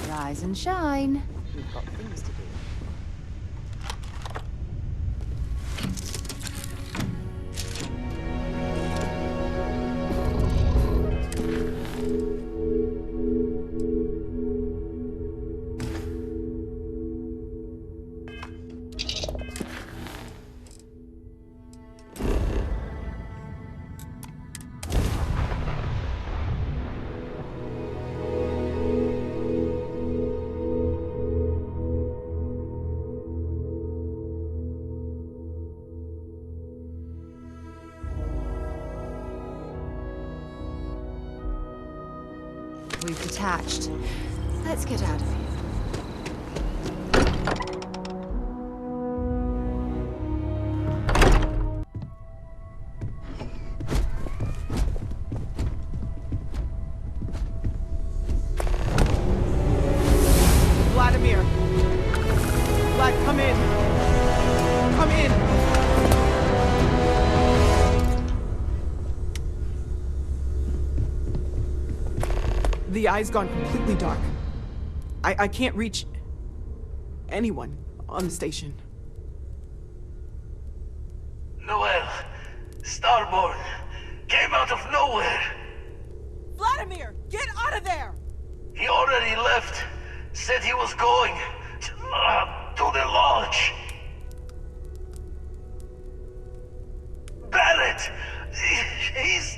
Rise and shine. We've got things to do. We've detached. Let's get out of here. Vladimir! Vlad, come in! Come in! The eye's gone completely dark. I can't reach anyone on the station. Noel, Starborn, came out of nowhere. Vladimir, get out of there! He already left. Said he was going to the lodge. Barrett, he's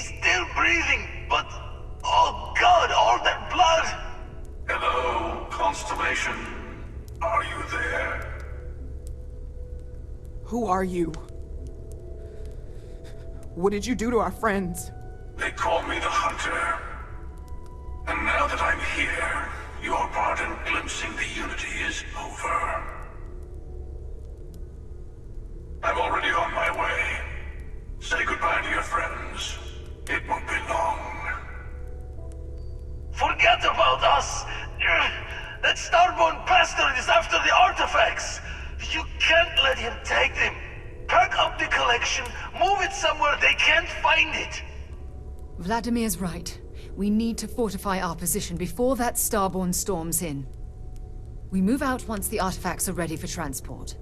still breathing, but oh God, all that blood! Hello, Constellation. Are you there? Who are you? What did you do to our friends? They call me the Hunter. And now that I'm here, your part in glimpsing the Unity is over. I'm already on my way. Say goodbye to your friends. It won't be long. Forget about us! That Starborn bastard is after the artifacts! You can't let him take them! Pack up the collection, move it somewhere they can't find it! Vladimir's right. We need to fortify our position before that Starborn storms in. We move out once the artifacts are ready for transport.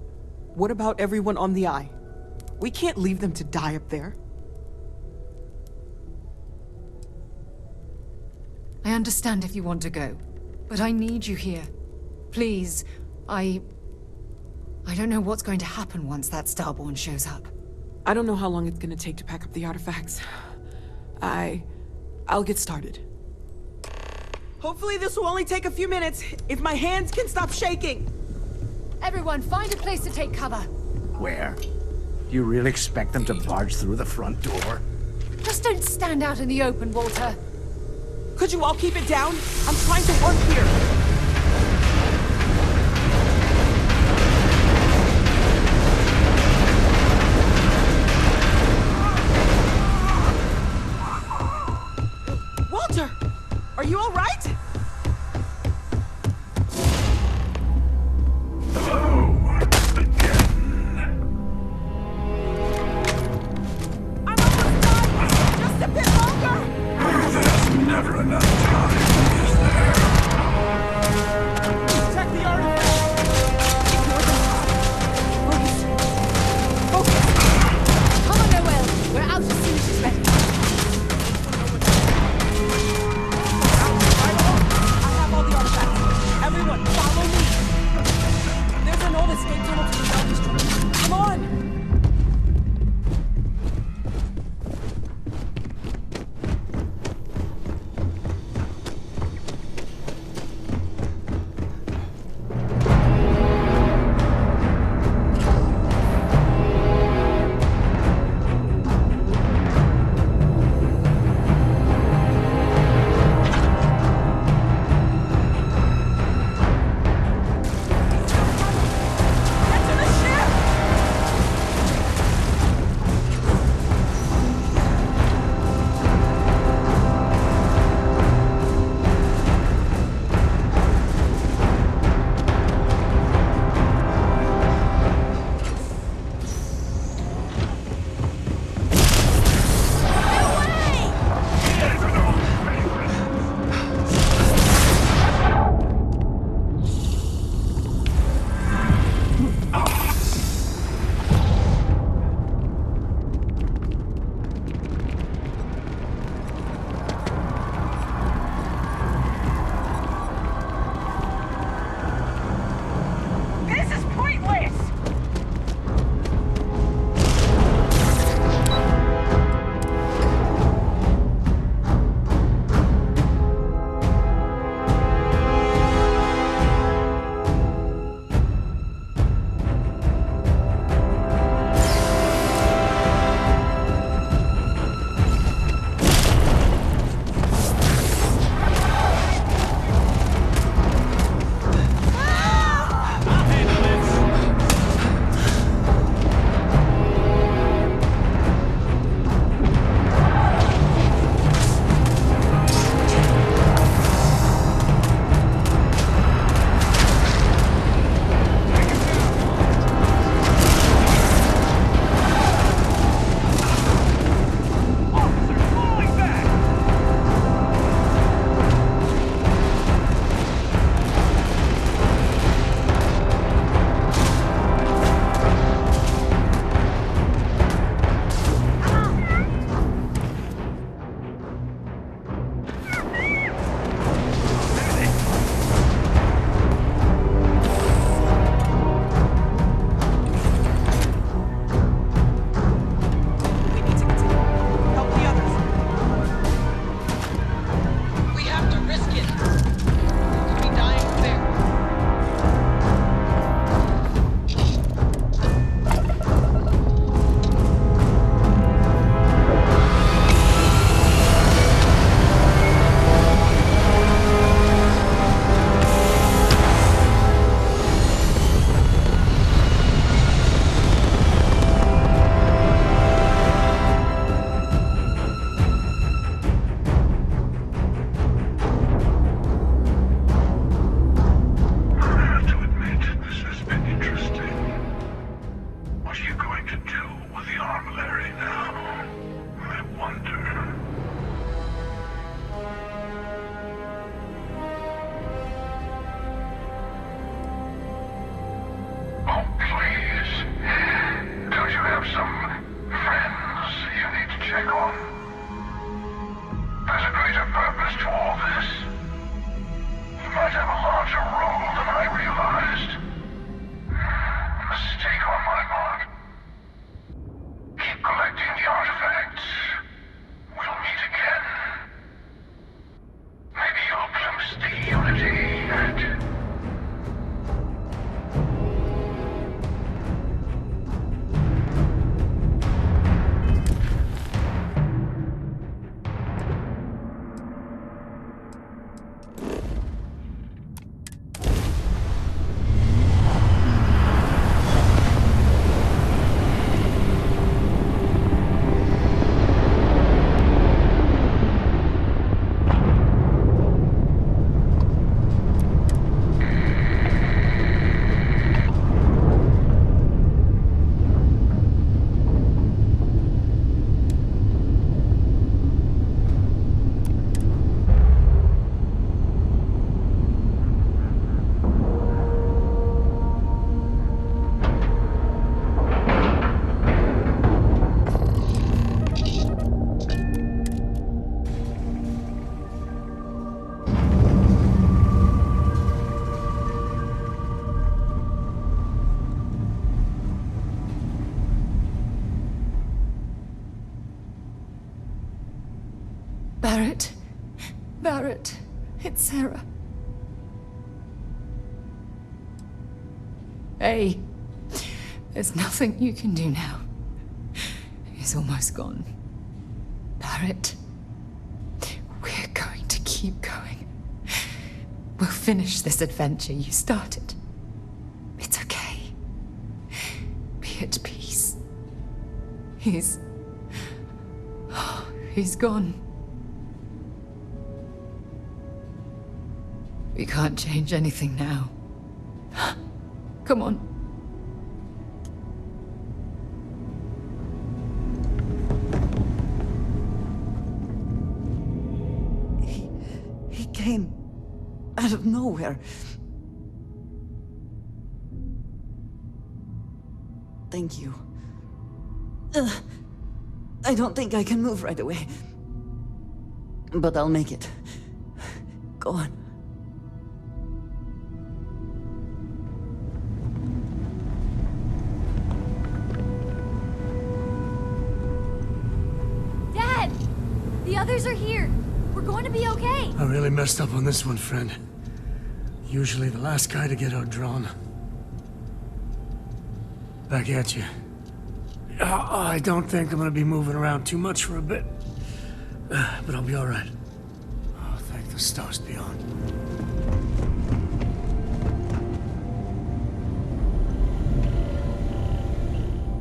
What about everyone on the Eye? We can't leave them to die up there. I understand if you want to go, but I need you here. Please, I don't know what's going to happen once that Starborn shows up. I don't know how long it's gonna take to pack up the artifacts. I'll get started. Hopefully this will only take a few minutes, if my hands can stop shaking! Everyone, find a place to take cover. Where? Do you really expect them to barge through the front door? Just don't stand out in the open, Walter. Could you all keep it down? I'm trying to work here. Walter, are you all right? Hello, again. I'm almost done. Just a bit longer. There's never enough time, is there? Barrett. Barrett. It's Sarah. Hey. There's nothing you can do now. He's almost gone. Barrett. We're going to keep going. We'll finish this adventure you started. It's okay. Be at peace. He's gone. We can't change anything now. Come on. He came out of nowhere. Thank you. I don't think I can move right away. But I'll make it. Go on. Dad! The others are here. We're going to be okay. I really messed up on this one, friend. Usually the last guy to get outdrawn. Back at you. I don't think I'm gonna be moving around too much for a bit. But I'll be alright. Oh, thank the stars beyond.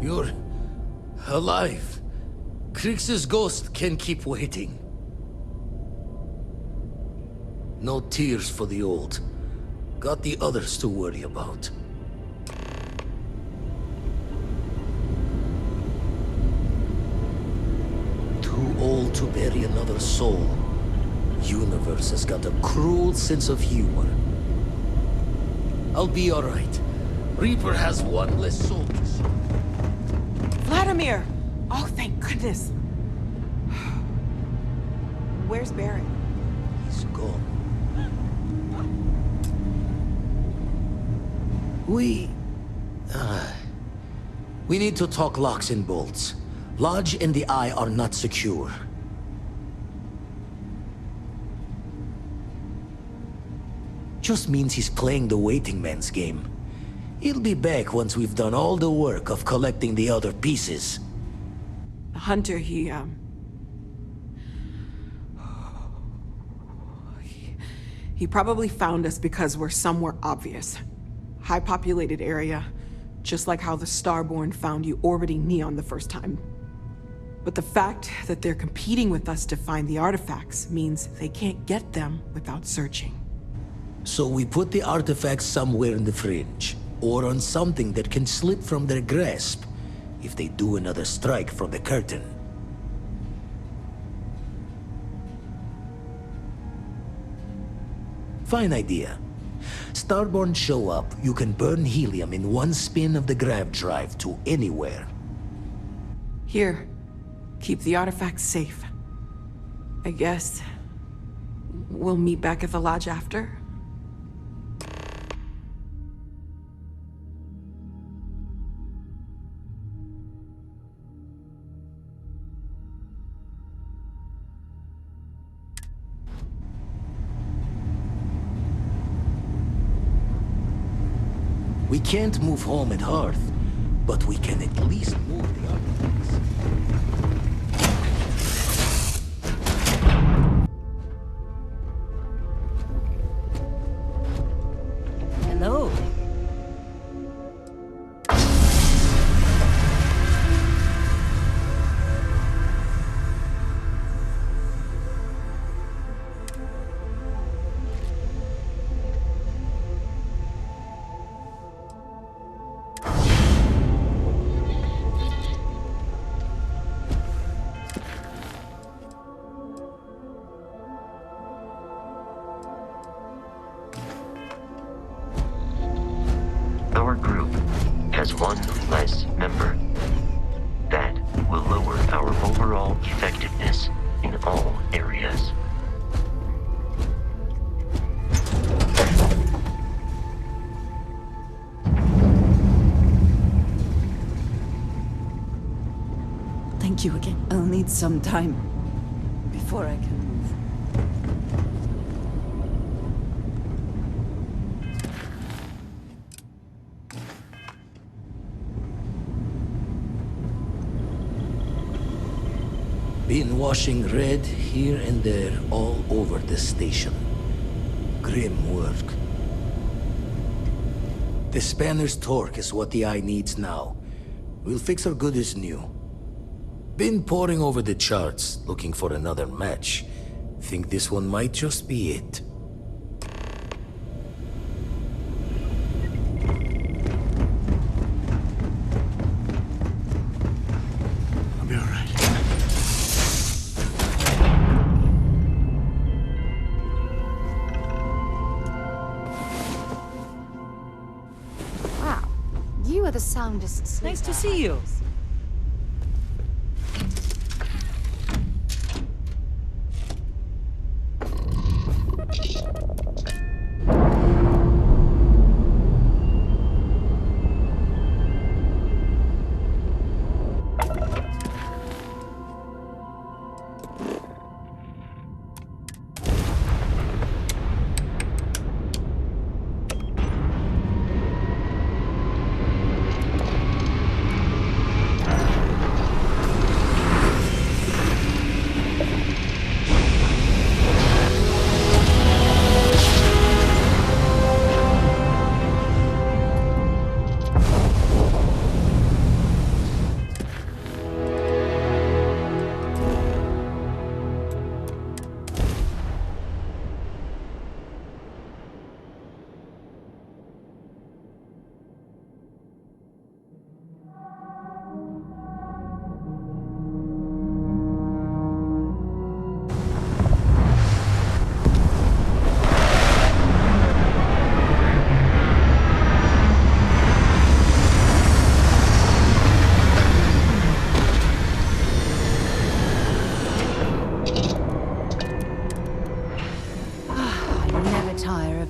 You're alive. Krix's ghost can keep waiting. No tears for the old. Got the others to worry about. Too old to bury another soul. Universe has got a cruel sense of humor. I'll be alright. Reaper has one less soul to serve. Vladimir! Oh, thank goodness. Where's Barrett? He's gone. We need to talk locks and bolts. Lodge and the Eye are not secure. Just means he's playing the waiting man's game. He'll be back once we've done all the work of collecting the other pieces. Hunter, he probably found us because we're somewhere obvious. High-populated area, just like how the Starborn found you orbiting Neon the first time. But the fact that they're competing with us to find the artifacts means they can't get them without searching. So we put the artifacts somewhere in the fringe, or on something that can slip from their grasp if they do another strike from the curtain. Fine idea. Starborn show up, you can burn helium in one spin of the grav drive to anywhere. Here, keep the artifacts safe. I guess we'll meet back at the lodge after. We can't move home at Hearth, but we can at least move the artifacts. Hello. Our group has one less member. That will lower our overall effectiveness in all areas. Thank you again. I'll need some time before I can move. been washing red here and there all over the station. Grim work. The spanner's torque is what the eye needs now. We'll fix her good as new. Been poring over the charts, looking for another match. Think this one might just be it. I'll be all right. Wow. You are the soundest sleeper. Nice to see you.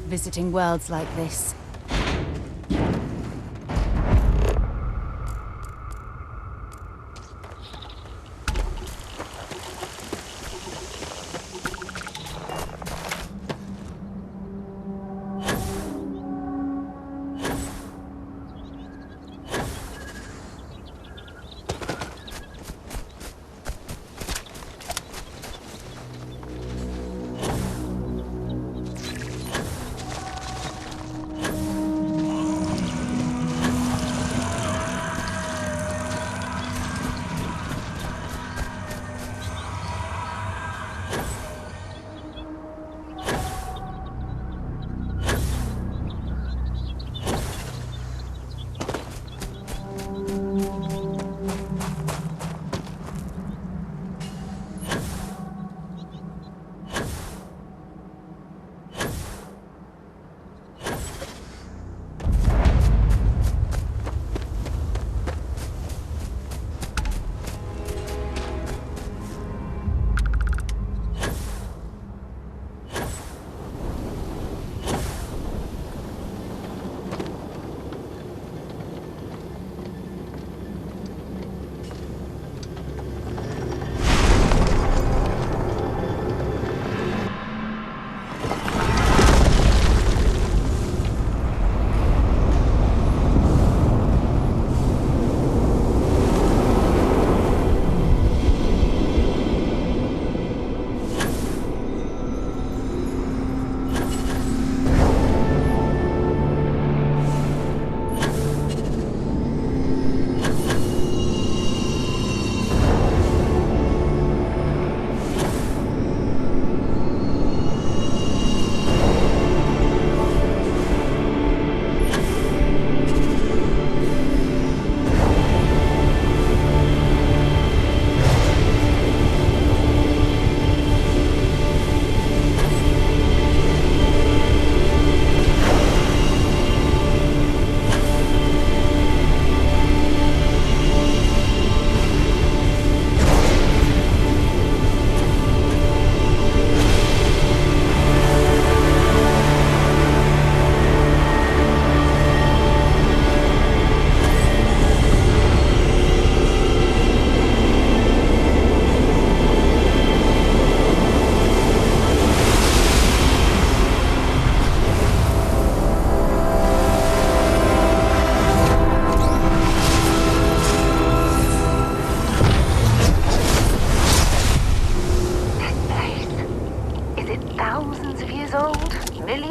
Visiting worlds like this.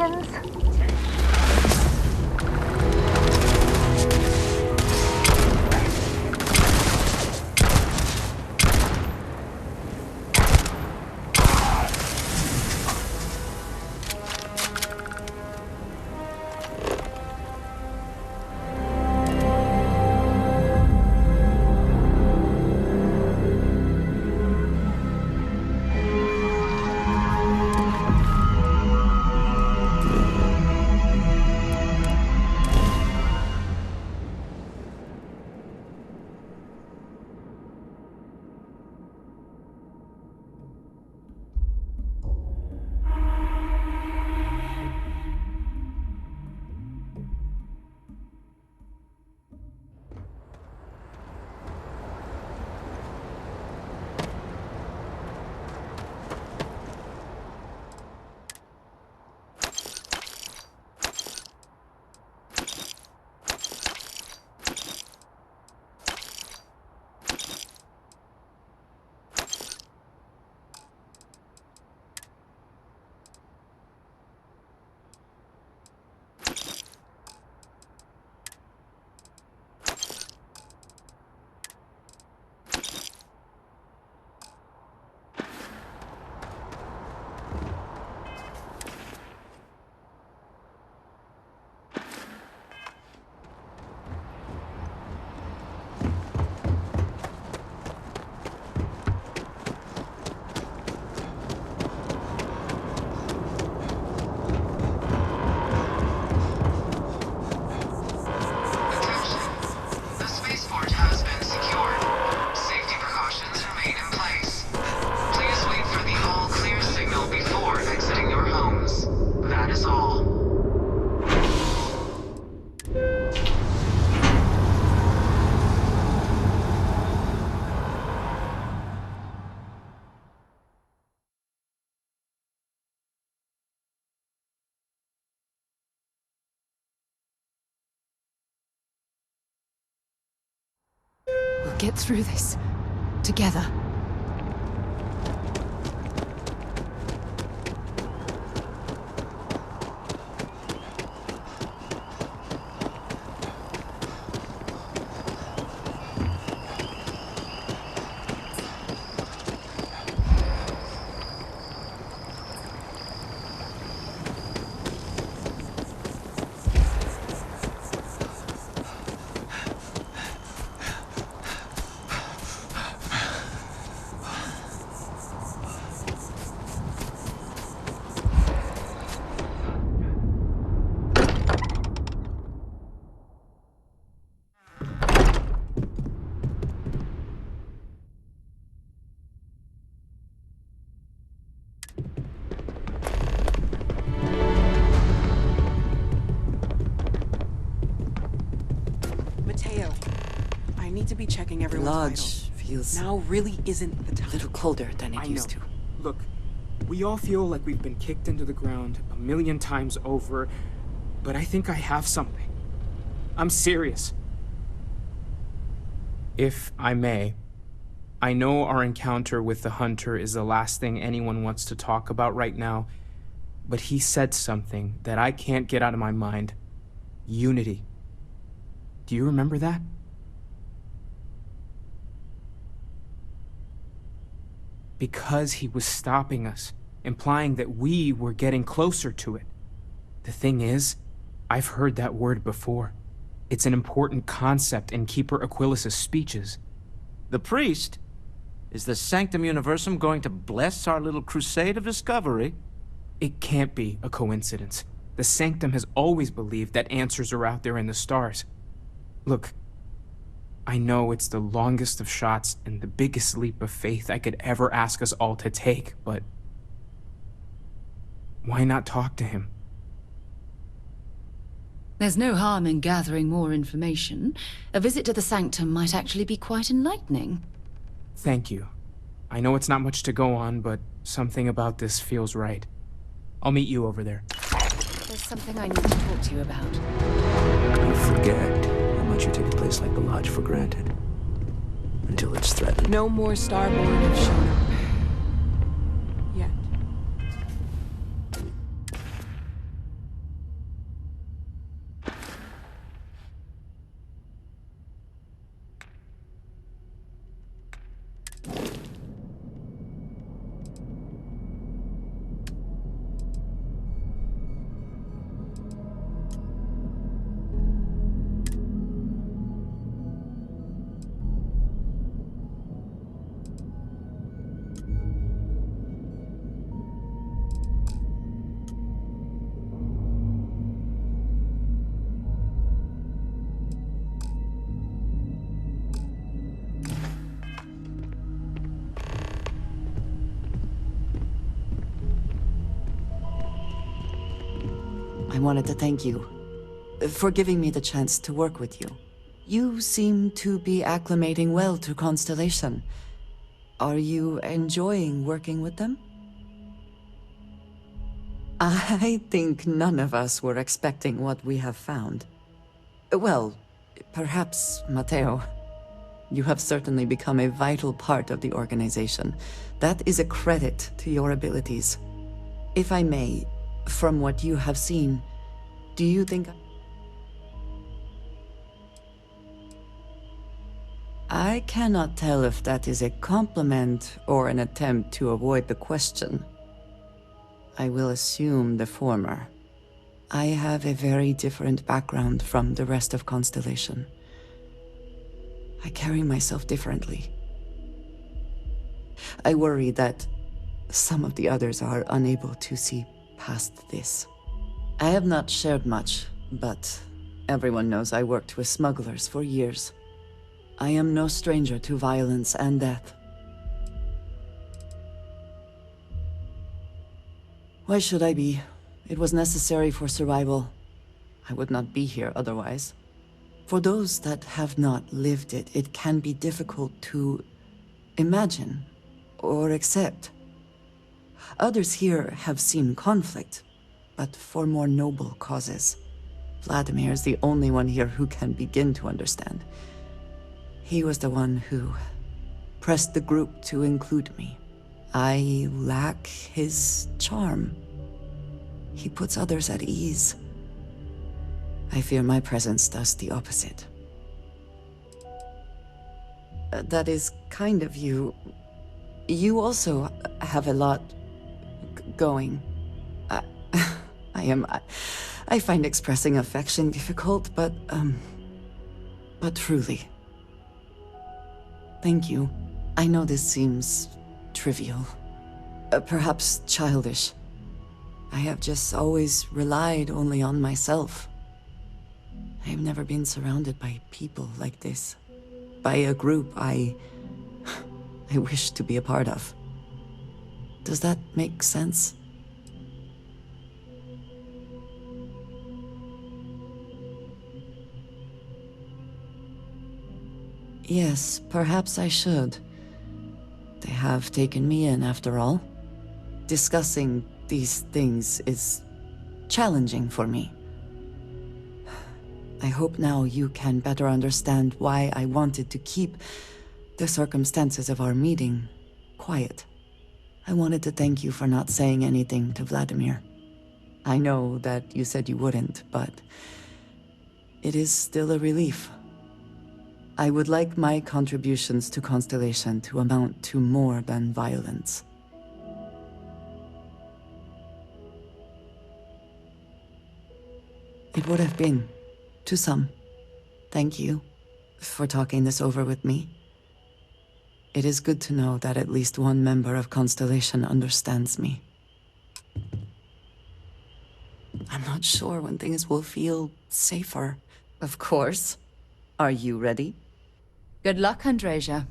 questions? We'll get through this. Together. To be checking everyone's Lodge feels now really isn't the time. A little colder than it used to. Look, we all feel like we've been kicked into the ground 1,000,000 times over, but I think I have something. I'm serious. If I may, I know our encounter with the Hunter is the last thing anyone wants to talk about right now, but he said something that I can't get out of my mind. Unity. Do you remember that? Because he was stopping us, implying that we were getting closer to it. The thing is, I've heard that word before. It's an important concept in Keeper Aquilas's speeches. The priest? Is the Sanctum Universum going to bless our little crusade of discovery? It can't be a coincidence. The Sanctum has always believed that answers are out there in the stars. Look, I know it's the longest of shots and the biggest leap of faith I could ever ask us all to take, but why not talk to him? There's no harm in gathering more information. A visit to the Sanctum might actually be quite enlightening. Thank you. I know it's not much to go on, but something about this feels right. I'll meet you over there. There's something I need to talk to you about. You forget how much you take a place like the Lodge for granted. Until it's threatened. No more Starborn have shown up. Yet. wanted to thank you for giving me the chance to work with you. You seem to be acclimating well to Constellation. Are you enjoying working with them? I think none of us were expecting what we have found. Well, perhaps Matteo. You have certainly become a vital part of the organization. That is a credit to your abilities. If I may, from what you have seen, do you think... I cannot tell if that is a compliment or an attempt to avoid the question. I will assume the former. I have a very different background from the rest of Constellation. I carry myself differently. I worry that some of the others are unable to see past this. I have not shared much, but everyone knows I worked with smugglers for years. I am no stranger to violence and death. Why should I be? It was necessary for survival. I would not be here otherwise. For those that have not lived it, it can be difficult to imagine or accept. Others here have seen conflict, but for more noble causes. Vladimir is the only one here who can begin to understand. He was the one who pressed the group to include me. I lack his charm. He puts others at ease. I fear my presence does the opposite. That is kind of you. You also have a lot going. I find expressing affection difficult, but truly. Thank you. I know this seems trivial, perhaps childish. I have just always relied only on myself. I have never been surrounded by people like this. By a group I wish to be a part of. Does that make sense? Yes, perhaps I should. They have taken me in after all. Discussing these things is challenging for me. I hope now you can better understand why I wanted to keep the circumstances of our meeting quiet. I wanted to thank you for not saying anything to Vladimir. I know that you said you wouldn't, but it is still a relief. I would like my contributions to Constellation to amount to more than violence. It would have been, to some. Thank you for talking this over with me. It is good to know that at least one member of Constellation understands me. I'm not sure when things will feel safer. Of course. Are you ready? Good luck, Andreja.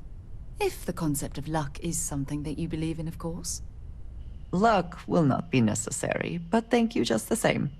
If the concept of luck is something that you believe in, of course. Luck will not be necessary, but thank you just the same.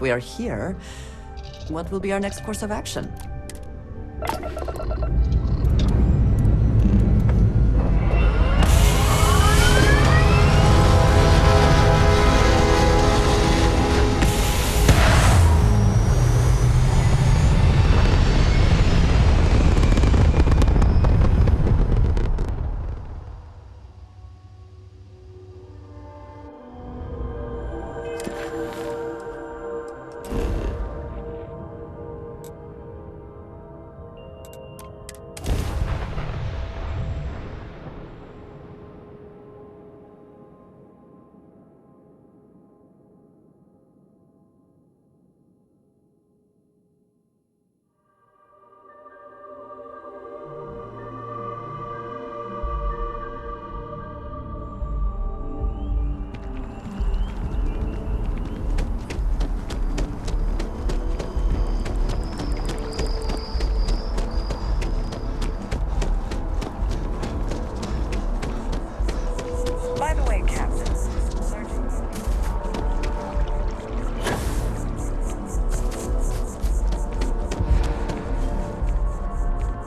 We are here. What will be our next course of action?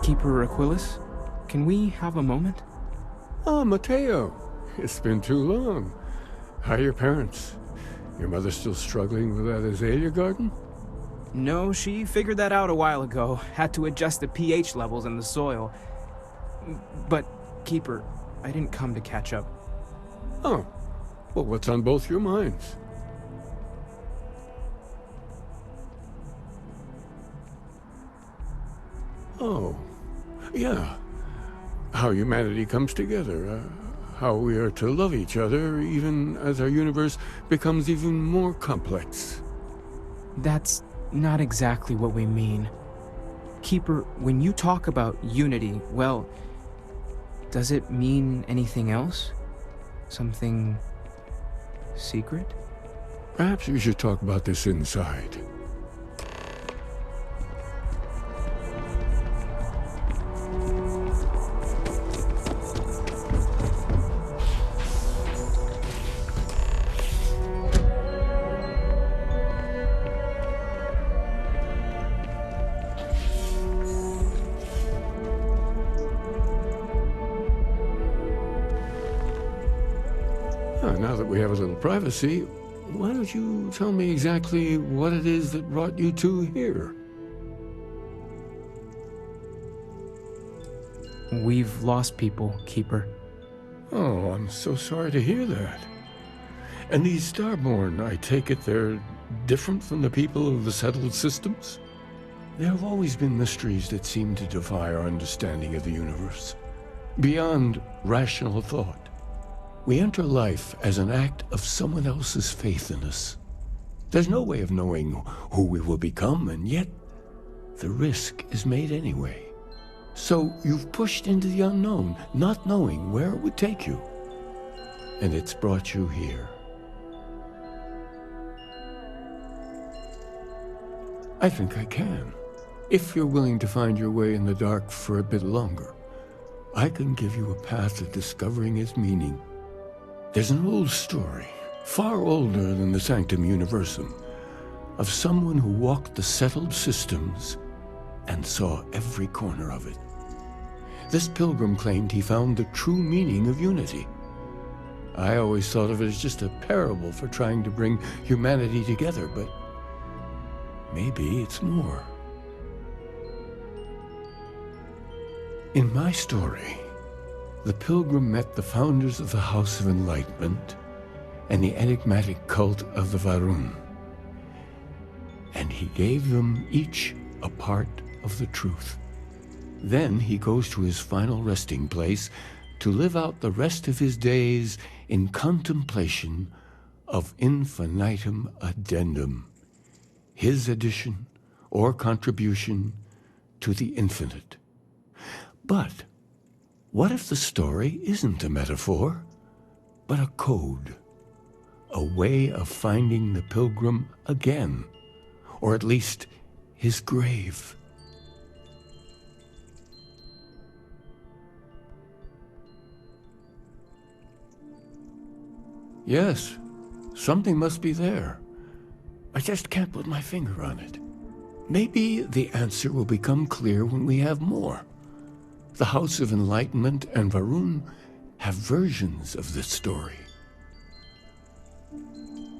Keeper Aquilus, can we have a moment? Ah, Mateo. It's been too long. How are your parents? Your mother still struggling with that azalea garden? No, she figured that out a while ago. Had to adjust the pH levels in the soil. But, Keeper, I didn't come to catch up. Oh. Well, what's on both your minds? Oh. Yeah. How humanity comes together. How we are to love each other, even as our universe becomes even more complex. That's not exactly what we mean. Keeper, when you talk about unity, well, does it mean anything else? Something secret? Perhaps we should talk about this inside. Now that we have a little privacy, why don't you tell me exactly what it is that brought you two here? We've lost people, Keeper. Oh, I'm so sorry to hear that. And these Starborn, I take it they're different from the people of the settled systems? There have always been mysteries that seem to defy our understanding of the universe, beyond rational thought. We enter life as an act of someone else's faith in us. There's no way of knowing who we will become, and yet the risk is made anyway. So you've pushed into the unknown, not knowing where it would take you. And it's brought you here. I think I can. If you're willing to find your way in the dark for a bit longer, I can give you a path to discovering its meaning. There's an old story, far older than the Sanctum Universum, of someone who walked the settled systems and saw every corner of it. This pilgrim claimed he found the true meaning of unity. I always thought of it as just a parable for trying to bring humanity together, but maybe it's more. In my story, the pilgrim met the founders of the House of Enlightenment and the enigmatic cult of the Varun, and he gave them each a part of the truth. Then he goes to his final resting place to live out the rest of his days in contemplation of infinitum addendum, his addition or contribution to the infinite. But what if the story isn't a metaphor, but a code? A way of finding the pilgrim again, or at least his grave. Yes, something must be there. I just can't put my finger on it. Maybe the answer will become clear when we have more. The House of Enlightenment and Varun have versions of this story.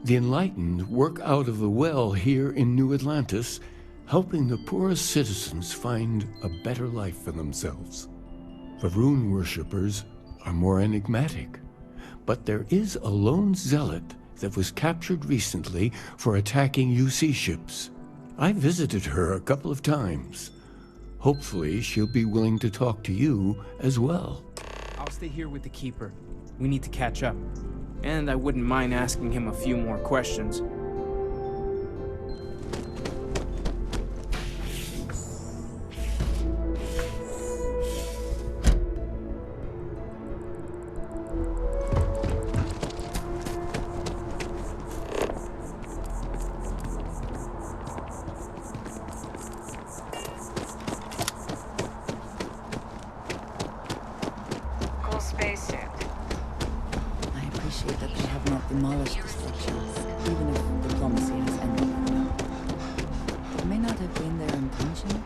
The Enlightened work out of the well here in New Atlantis, helping the poorest citizens find a better life for themselves. Varun worshippers are more enigmatic, but there is a lone zealot that was captured recently for attacking UC ships. I visited her a couple of times. Hopefully, she'll be willing to talk to you as well. I'll stay here with the Keeper. We need to catch up. And I wouldn't mind asking him a few more questions. Demolished the structures, even if diplomacy has ended for now. It may not have been their intention.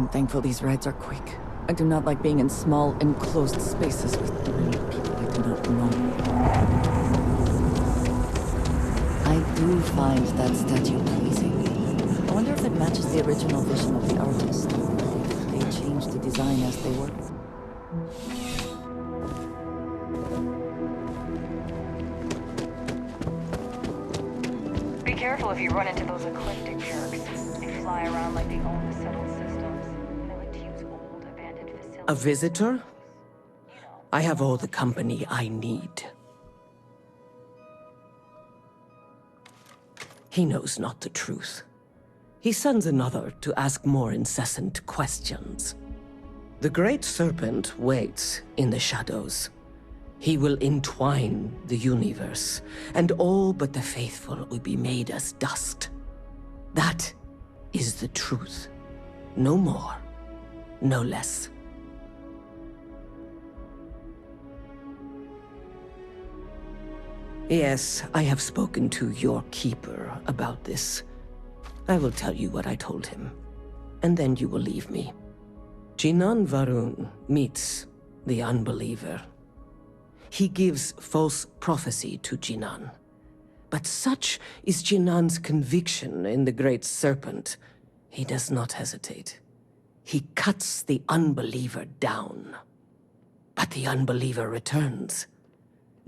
I'm thankful these rides are quick. I do not like being in small, enclosed spaces with many people I do not know. I do find that statue pleasing. I wonder if it matches the original vision of the artist, or if they changed the design as they worked. Be careful if you run into those eclectic jerks. They fly around like they own the settled systems. They like to use old, abandoned facilities. A visitor? I have all the company I need. He knows not the truth. He sends another to ask more incessant questions. The great serpent waits in the shadows. He will entwine the universe, and all but the faithful will be made as dust. That is the truth. No more, no less. Yes, I have spoken to your keeper about this. I will tell you what I told him, and then you will leave me. Jinan Varun meets the unbeliever. He gives false prophecy to Jinan. But such is Jinan's conviction in the Great Serpent, he does not hesitate. He cuts the unbeliever down. But the unbeliever returns.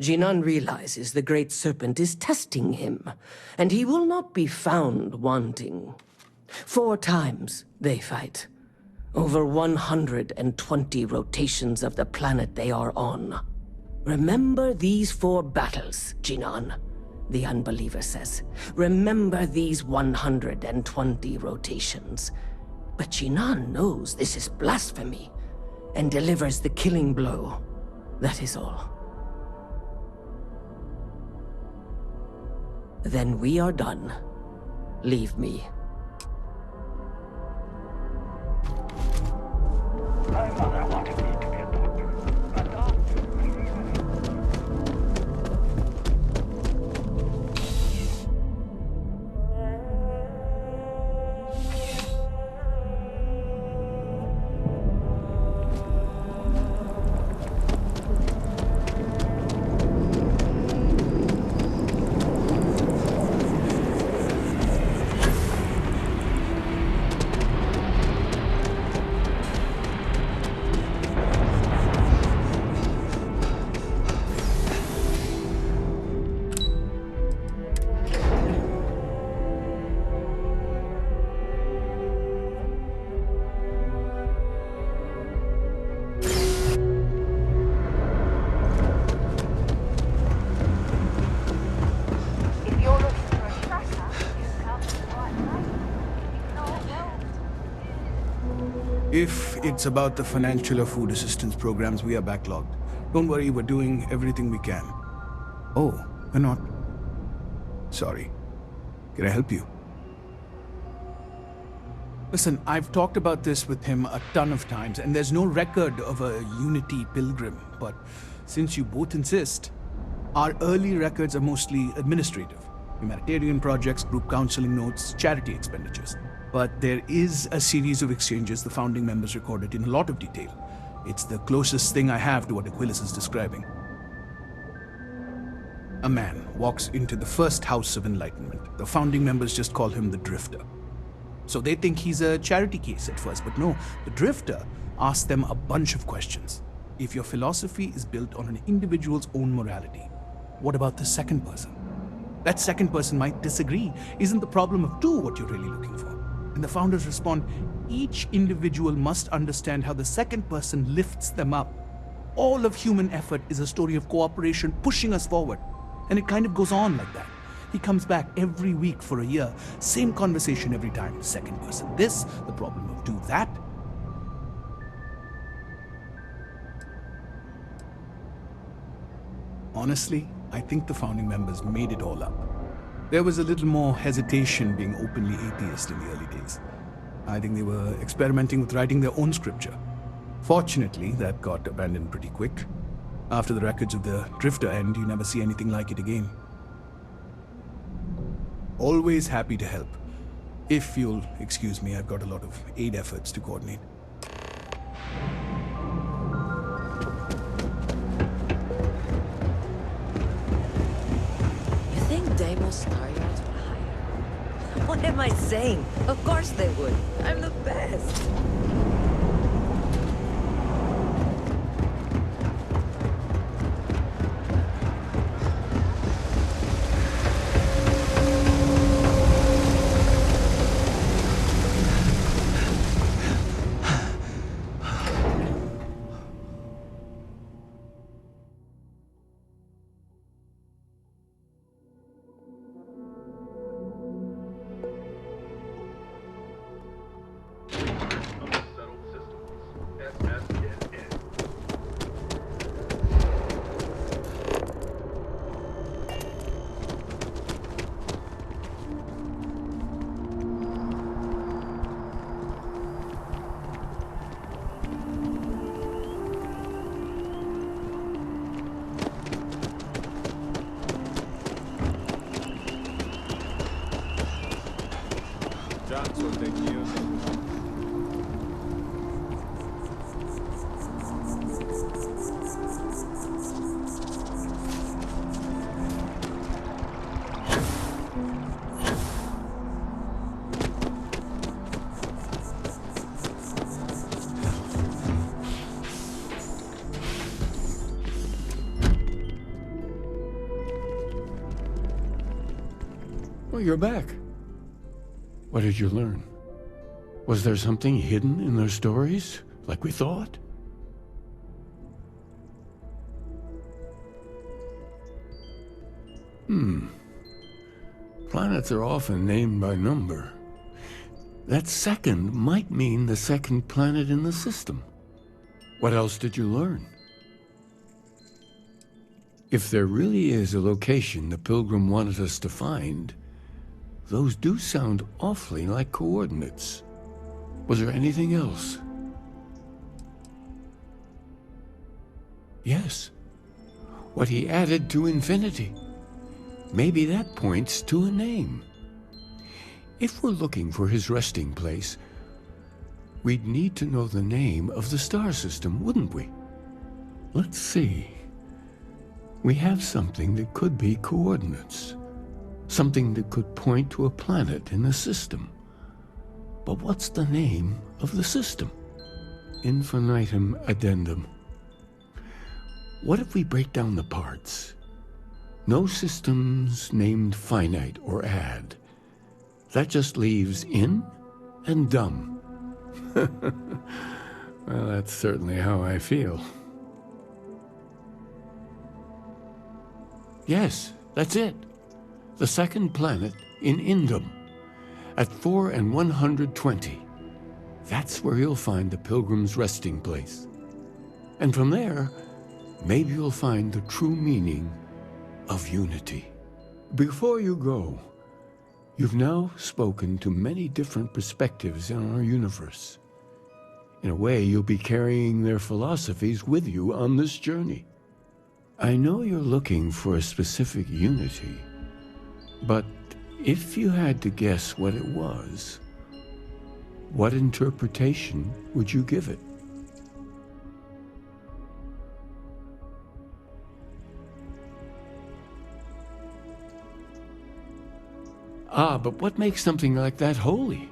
Jinan realizes the Great Serpent is testing him, and he will not be found wanting. 4 times they fight. Over 120 rotations of the planet they are on. Remember these 4 battles, Jinan, the unbeliever says. Remember these 120 rotations. But Jinan knows this is blasphemy, and delivers the killing blow. That is all. Then we are done. Leave me. My mother wanted me to be a doctor. A doctor. If it's about the financial or food assistance programs, we are backlogged. Don't worry, we're doing everything we can. Oh, we're not. Sorry. Can I help you? Listen, I've talked about this with him a ton of times, and there's no record of a Unity pilgrim. But since you both insist, our early records are mostly administrative. Humanitarian projects, group counseling notes, charity expenditures. But there is a series of exchanges the founding members recorded in a lot of detail. It's the closest thing I have to what Aquilus is describing. A man walks into the first house of enlightenment. The founding members just call him the Drifter. So they think he's a charity case at first, but no, the Drifter asks them a bunch of questions. If your philosophy is built on an individual's own morality, what about the second person? That second person might disagree. Isn't the problem of 2 what you're really looking for? And the founders respond, each individual must understand how the second person lifts them up. All of human effort is a story of cooperation pushing us forward. And it kind of goes on like that. He comes back every week for a year. Same conversation every time. Second person this, the problem of 2 that. Honestly, I think the founding members made it all up. There was a little more hesitation being openly atheist in the early days. I think they were experimenting with writing their own scripture. Fortunately, that got abandoned pretty quick. After the records of the Drifter end, you never see anything like it again. Always happy to help. If you'll excuse me, I've got a lot of aid efforts to coordinate. You think Deimos Star Yards would hire? What am I saying? Of course they would. I'm the best. Well, you're back. What did you learn? Was there something hidden in their stories, like we thought? Planets are often named by number. That second might mean the second planet in the system. What else did you learn? If there really is a location the Pilgrim wanted us to find, those do sound awfully like coordinates. Was there anything else? Yes. What he added to infinity. Maybe that points to a name. If we're looking for his resting place, we'd need to know the name of the star system, wouldn't we? Let's see. We have something that could be coordinates. Something that could point to a planet in the system. But what's the name of the system? Infinitum addendum. What if we break down the parts? No systems named finite or add. That just leaves in and dumb. Well, that's certainly how I feel. Yes, that's it. The second planet in Indum, at 4 and 120. That's where you'll find the Pilgrim's resting place. And from there, maybe you'll find the true meaning of unity. Before you go, you've now spoken to many different perspectives in our universe. In a way, you'll be carrying their philosophies with you on this journey. I know you're looking for a specific unity, but if you had to guess what it was, what interpretation would you give it? But what makes something like that holy?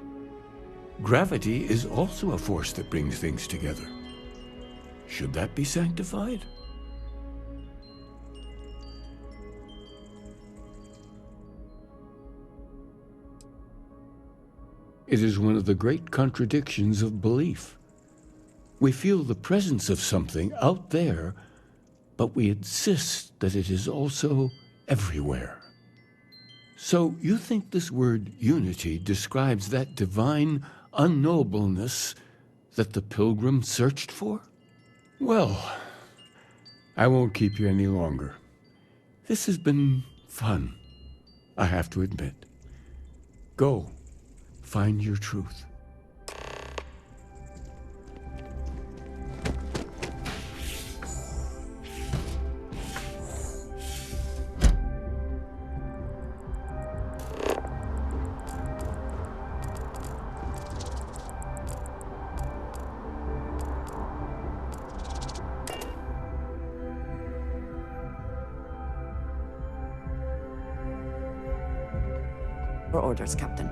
Gravity is also a force that brings things together. Should that be sanctified? It is one of the great contradictions of belief. We feel the presence of something out there, but we insist that it is also everywhere. So you think this word unity describes that divine unknowableness that the Pilgrim searched for? Well, I won't keep you any longer. This has been fun, I have to admit. Go. Find your truth. your orders, Captain.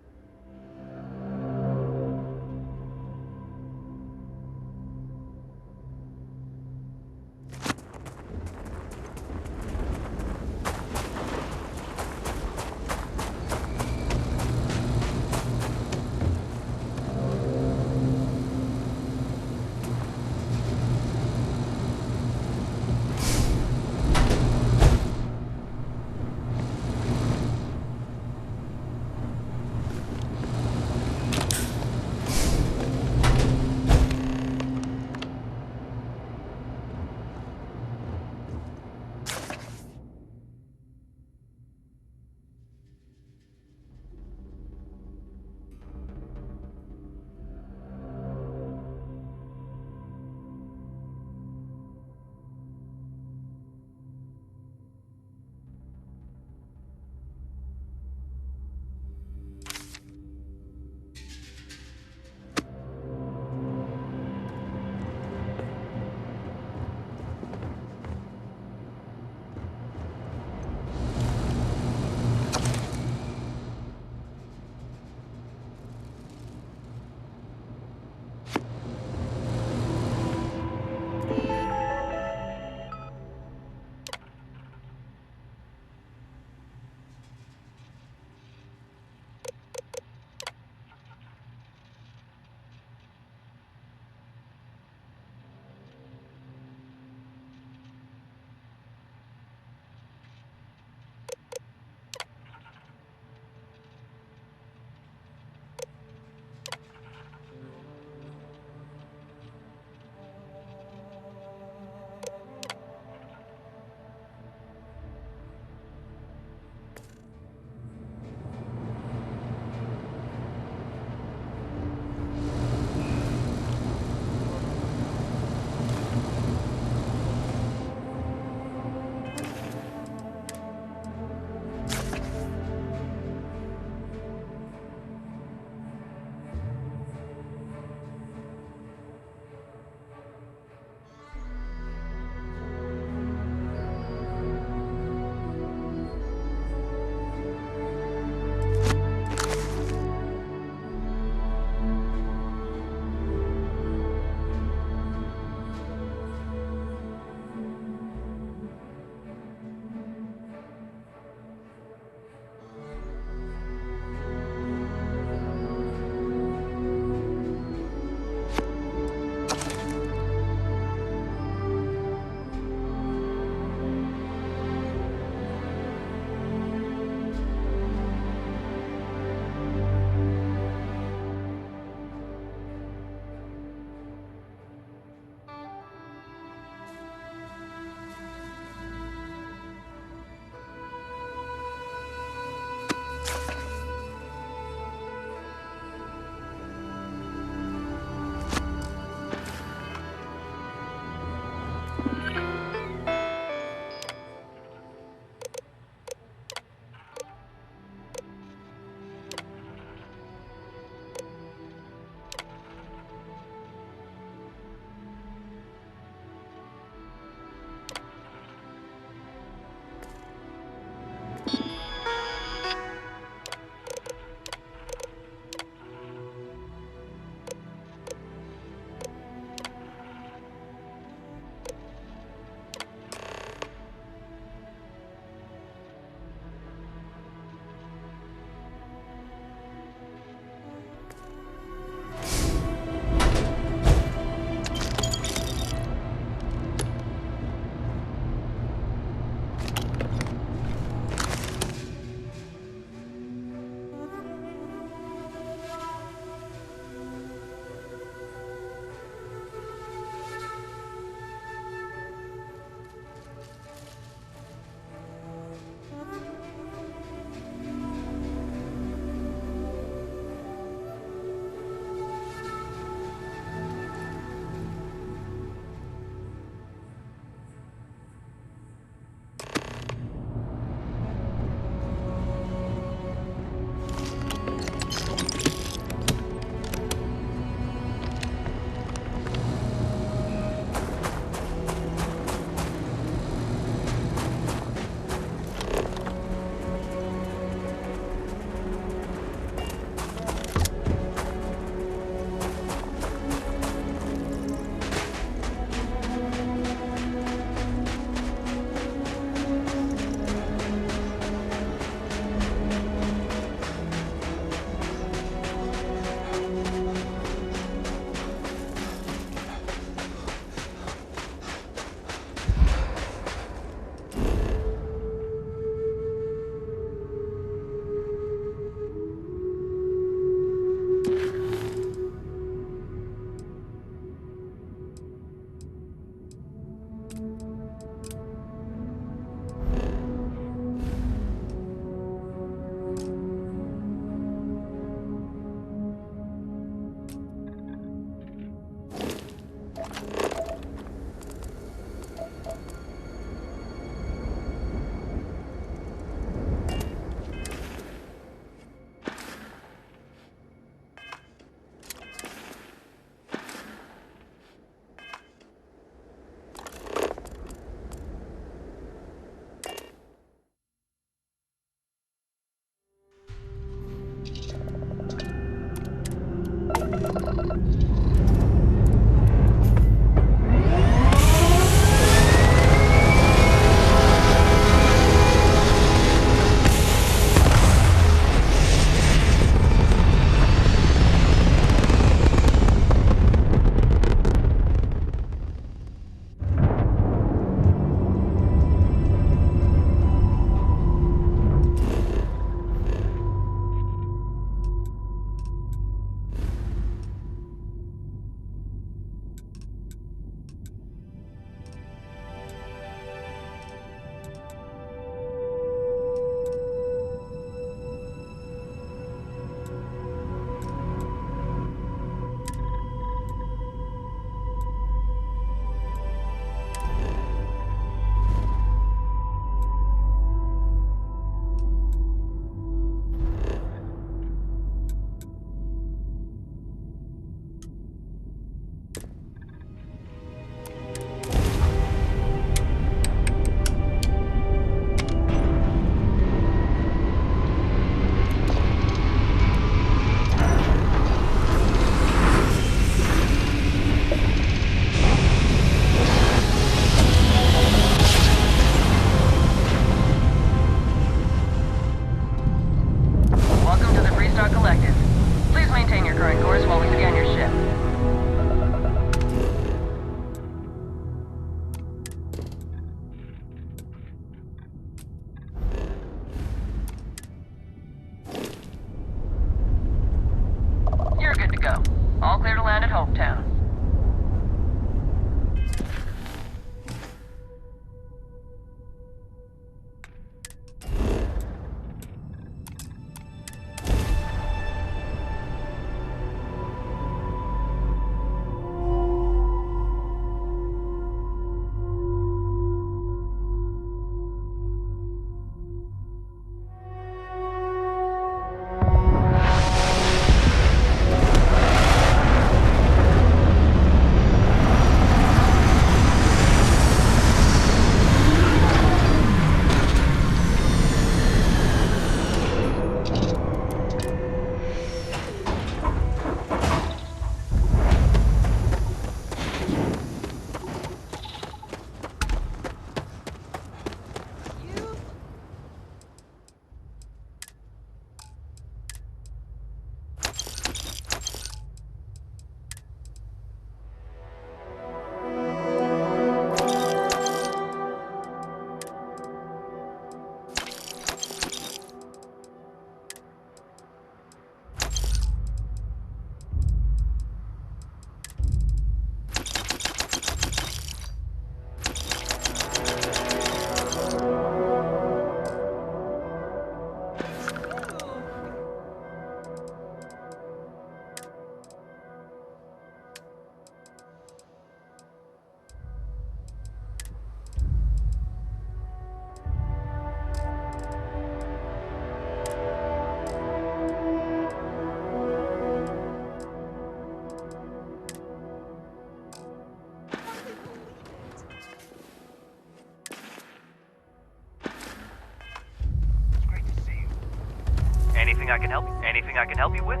I can help you? Anything I can help you with?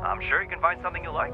I'm sure you can find something you like.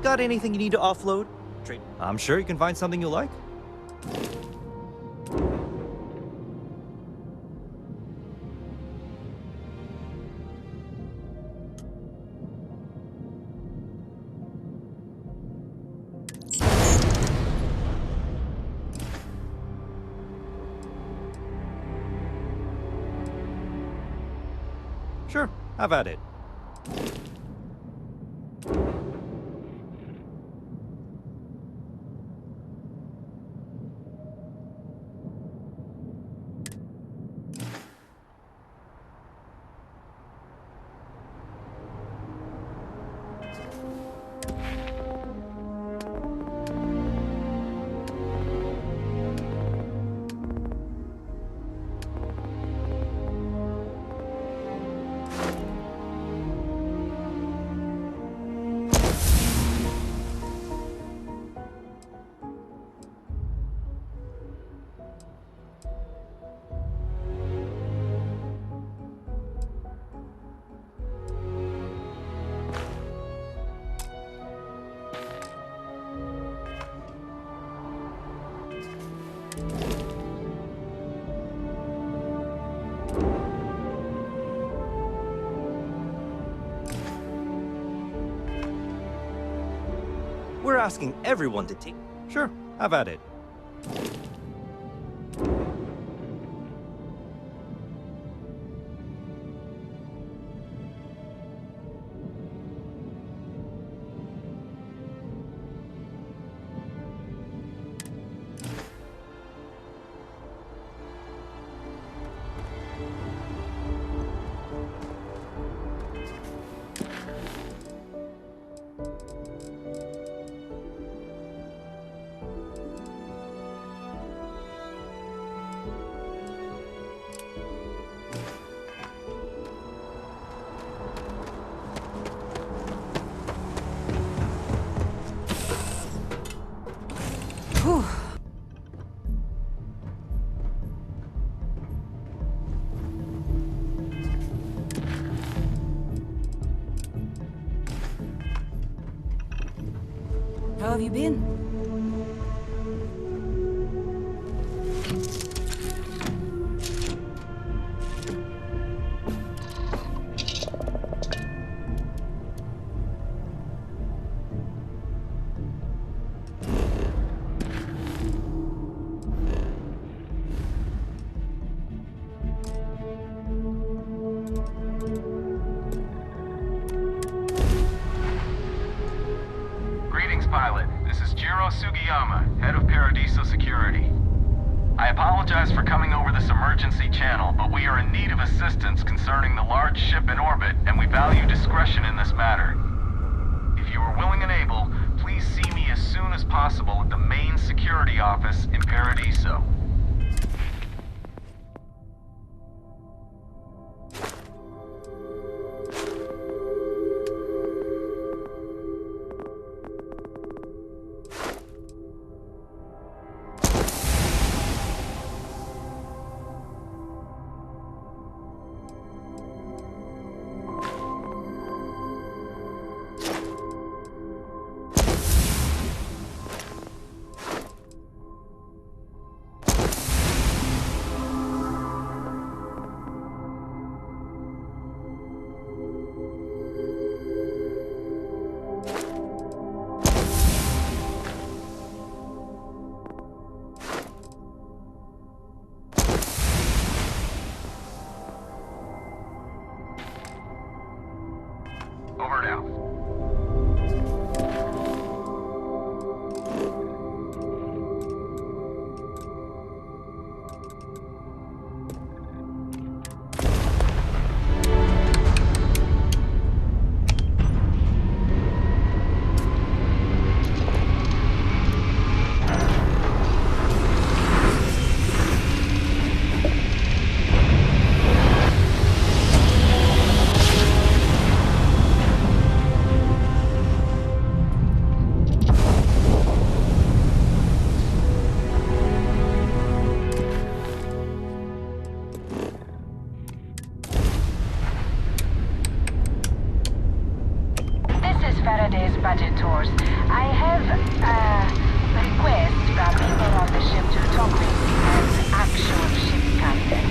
Got anything you need to offload? I'm sure you can find something you like. Sure, have at it. We're asking everyone to take. Sure, have at it. How have you been? Paradiso Security. I apologize for coming over this emergency channel, but we are in need of assistance concerning the large ship in orbit, and we value discretion in this matter. If you are willing and able, please see me as soon as possible at the main security office in Paradiso. Over now. Faraday's budget tours. I have a request from people on the ship to talk with an actual ship captain.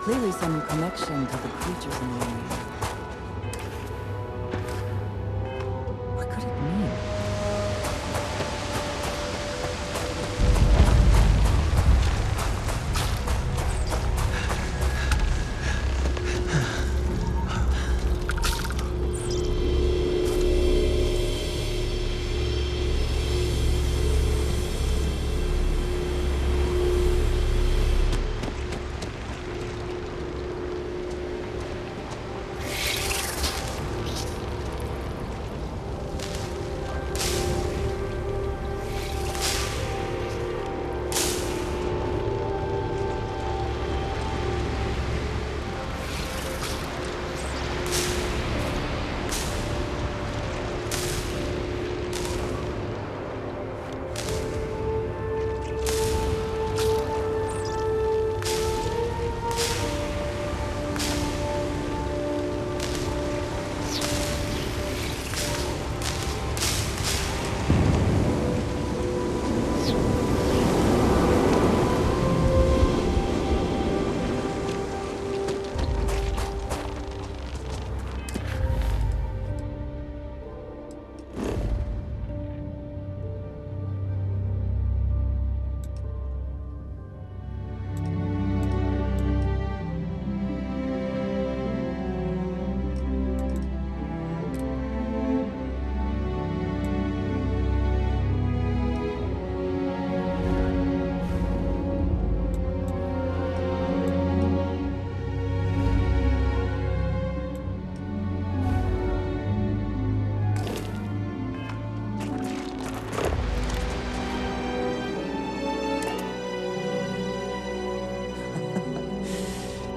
Clearly some connection to the creatures in the area. What could it mean?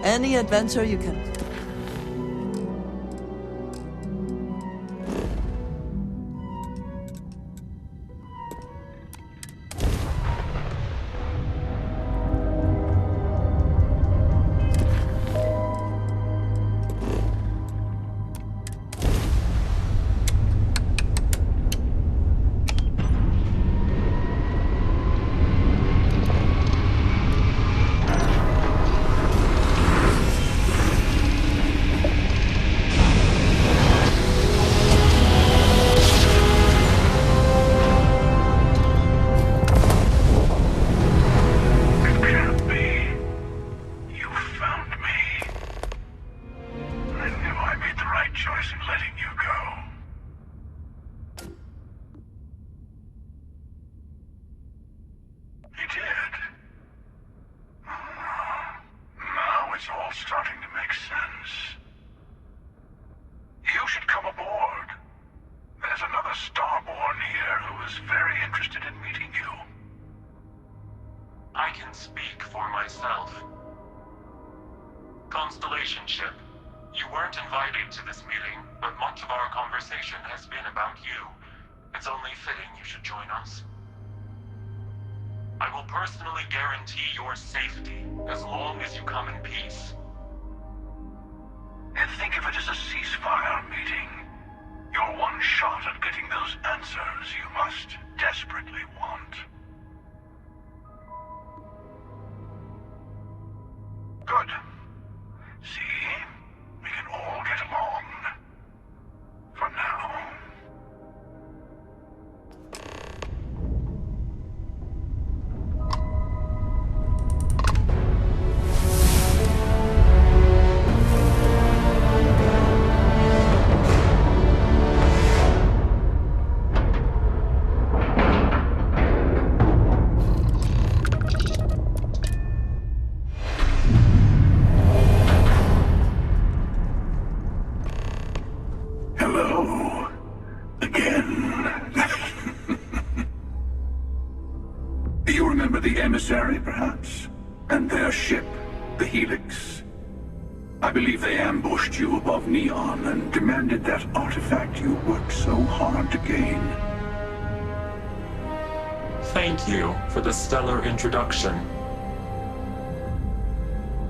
Any adventure you can... Perhaps, and their ship, the Helix. I believe they ambushed you above Neon and demanded that artifact you worked so hard to gain. Thank you for the stellar introduction.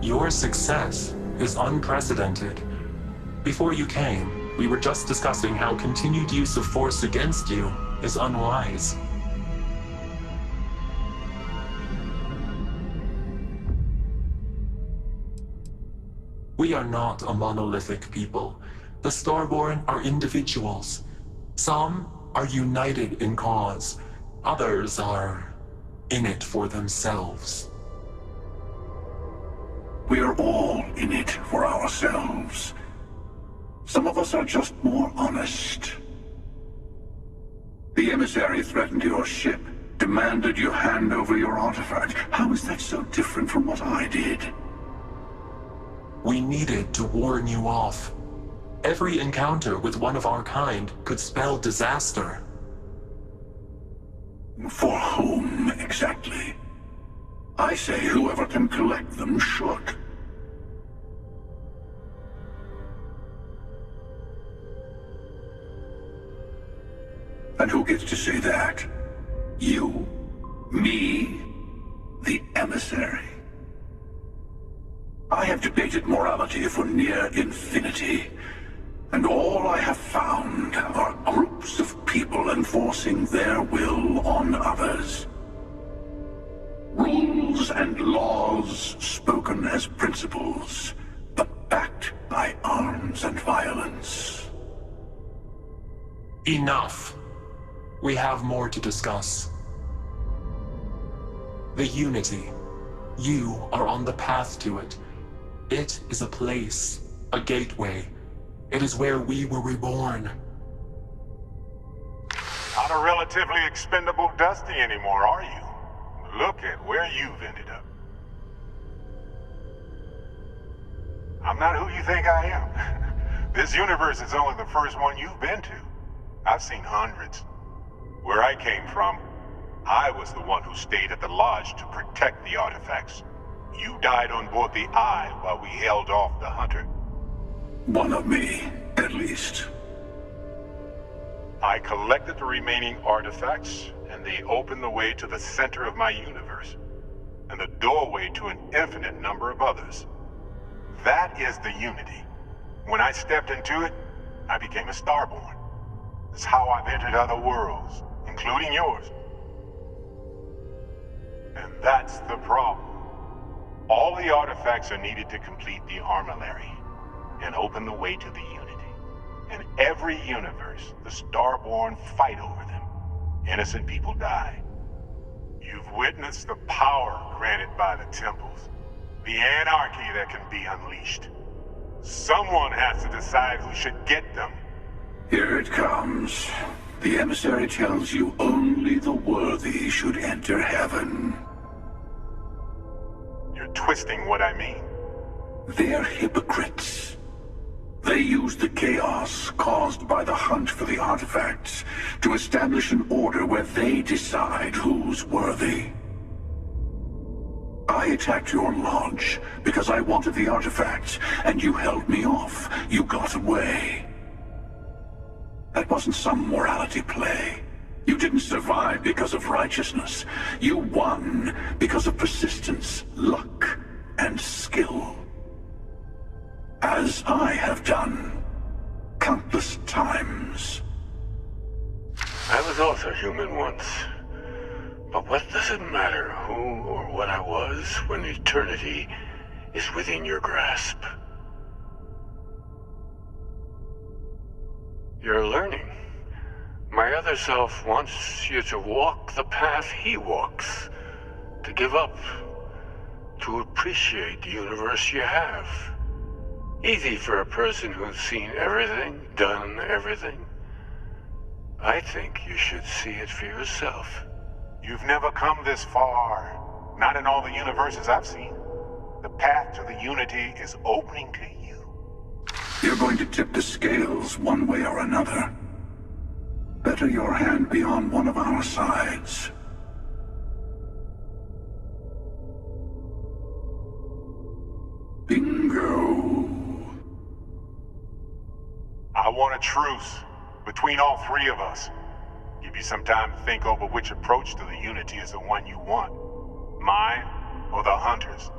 Your success is unprecedented. Before you came, we were just discussing how continued use of force against you is unwise. We are not a monolithic people. The Starborn are individuals. Some are united in cause. Others are in it for themselves. We are all in it for ourselves. Some of us are just more honest. The emissary threatened your ship, demanded you hand over your artifact. How is that so different from what I did? We needed to warn you off. Every encounter with one of our kind could spell disaster. For whom, exactly? I say whoever can collect them should. And who gets to say that? You? Me? The emissary? I have debated morality for near infinity, and all I have found are groups of people enforcing their will on others. Rules and laws spoken as principles, but backed by arms and violence. Enough. We have more to discuss. The Unity. You are on the path to it. It is a place, a gateway. It is where we were reborn. Not a relatively expendable Dusty anymore, are you? Look at where you've ended up. I'm not who you think I am. This universe is only the first one you've been to. I've seen hundreds. Where I came from, I was the one who stayed at the lodge to protect the artifacts. You died on board the Eye while we held off the Hunter. One of me, at least. I collected the remaining artifacts, and they opened the way to the center of my universe, and the doorway to an infinite number of others. That is the Unity. When I stepped into it, I became a Starborn. It's how I've entered other worlds, including yours. And that's the problem. All the artifacts are needed to complete the armillary and open the way to the Unity. In every universe, the Starborn fight over them. Innocent people die. You've witnessed the power granted by the temples, the anarchy that can be unleashed. Someone has to decide who should get them. Here it comes. The emissary tells you only the worthy should enter heaven. You're twisting what I mean. They're hypocrites. They use the chaos caused by the hunt for the artifacts to establish an order where they decide who's worthy. I attacked your lodge because I wanted the artifacts, and you held me off. You got away. That wasn't some morality play. You didn't survive because of righteousness. You won because of persistence, luck, and skill. As I have done countless times. I was also human once. But what does it matter who or what I was when eternity is within your grasp? You're learning. My other self wants you to walk the path he walks, to give up, to appreciate the universe you have. Easy for a person who's seen everything, done everything. I think you should see it for yourself. You've never come this far. Not in all the universes I've seen. The path to the Unity is opening to you. You're going to tip the scales one way or another. Better your hand be on one of our sides. Bingo. I want a truce between all three of us. Give you some time to think over which approach to the Unity is the one you want. Mine or the Hunter's?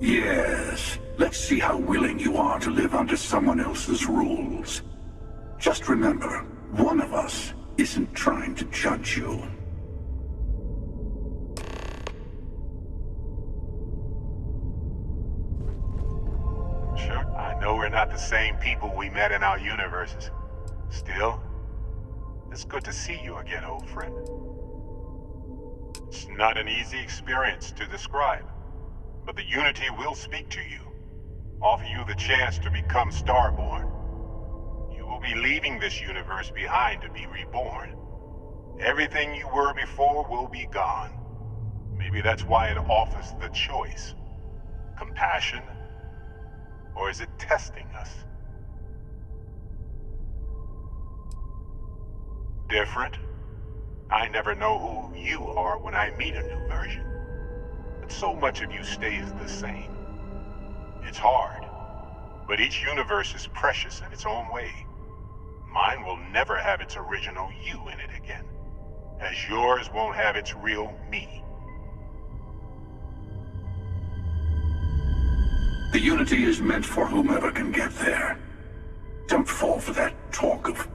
Yes. Let's see how willing you are to live under someone else's rules. Just remember, one of us isn't trying to judge you. Sure, I know we're not the same people we met in our universes. Still, it's good to see you again, old friend. It's not an easy experience to describe, but the Unity will speak to you, offer you the chance to become Starborn. You will be leaving this universe behind to be reborn. Everything you were before will be gone. Maybe that's why it offers the choice. Compassion, or is it testing us? Different? I never know who you are when I meet a new version. But so much of you stays the same. It's hard, but each universe is precious in its own way. Mine will never have its original you in it again, as yours won't have its real me. The Unity is meant for whomever can get there. Don't fall for that talk of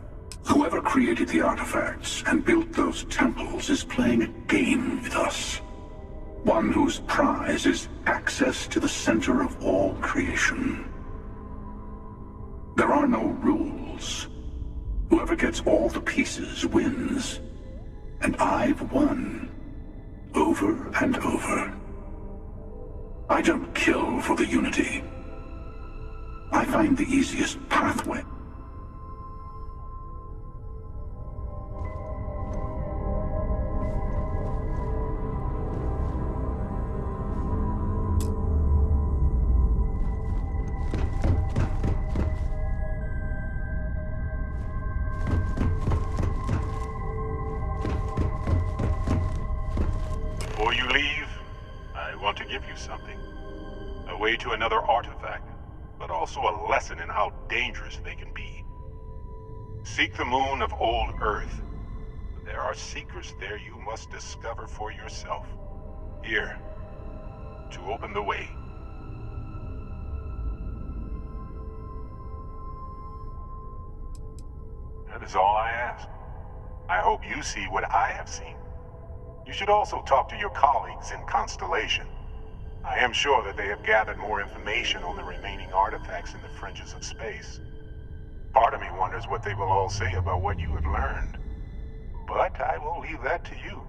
whoever created the artifacts and built those temples is playing a game with us. One whose prize is access to the center of all creation. There are no rules. Whoever gets all the pieces wins. And I've won. Over and over. I don't kill for the Unity. I find the easiest pathway. Before you leave, I want to to give you something. A way to another artifact, but also a lesson in how dangerous they can be. Seek the moon of old Earth. There are secrets there you must discover for yourself. Here, to open the way. That is all I ask. I hope you see what I have seen. You should also talk to your colleagues in Constellation. I am sure that they have gathered more information on the remaining artifacts in the fringes of space. Part of me wonders what they will all say about what you have learned. But I will leave that to you.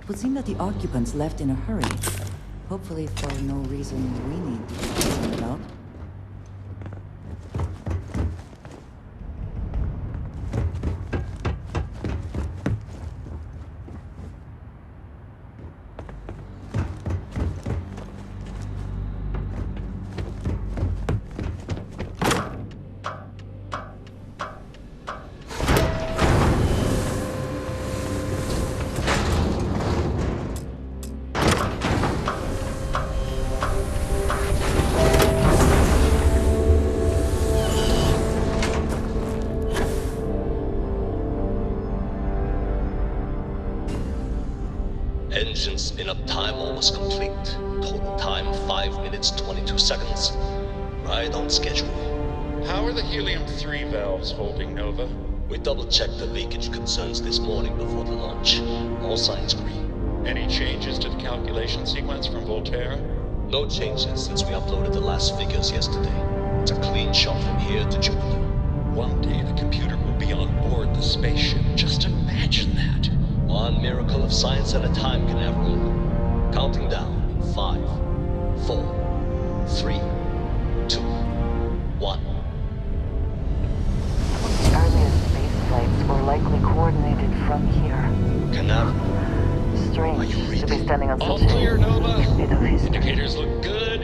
It would seem that the occupants left in a hurry. Hopefully for no reason we need to be concerned about. Engine spin-up time almost complete. Total time 5 minutes 22 seconds. Right on schedule. How are the helium-3 valves holding, Nova? We double-checked the leakage concerns this morning before the launch. All signs green. Any changes to the calculation sequence from Voltaire? No changes since we uploaded the last figures yesterday. It's a clean shot from here to Jupiter. One day the computer will be on board the spaceship. Just imagine that. One miracle of science at a time, Canaveral. Counting down. 5, 4, 3, 2, 1. The earliest space flights were likely coordinated from here. Canaveral. Strange to be standing on All such clear, Nova. a bit of history. Indicators look good.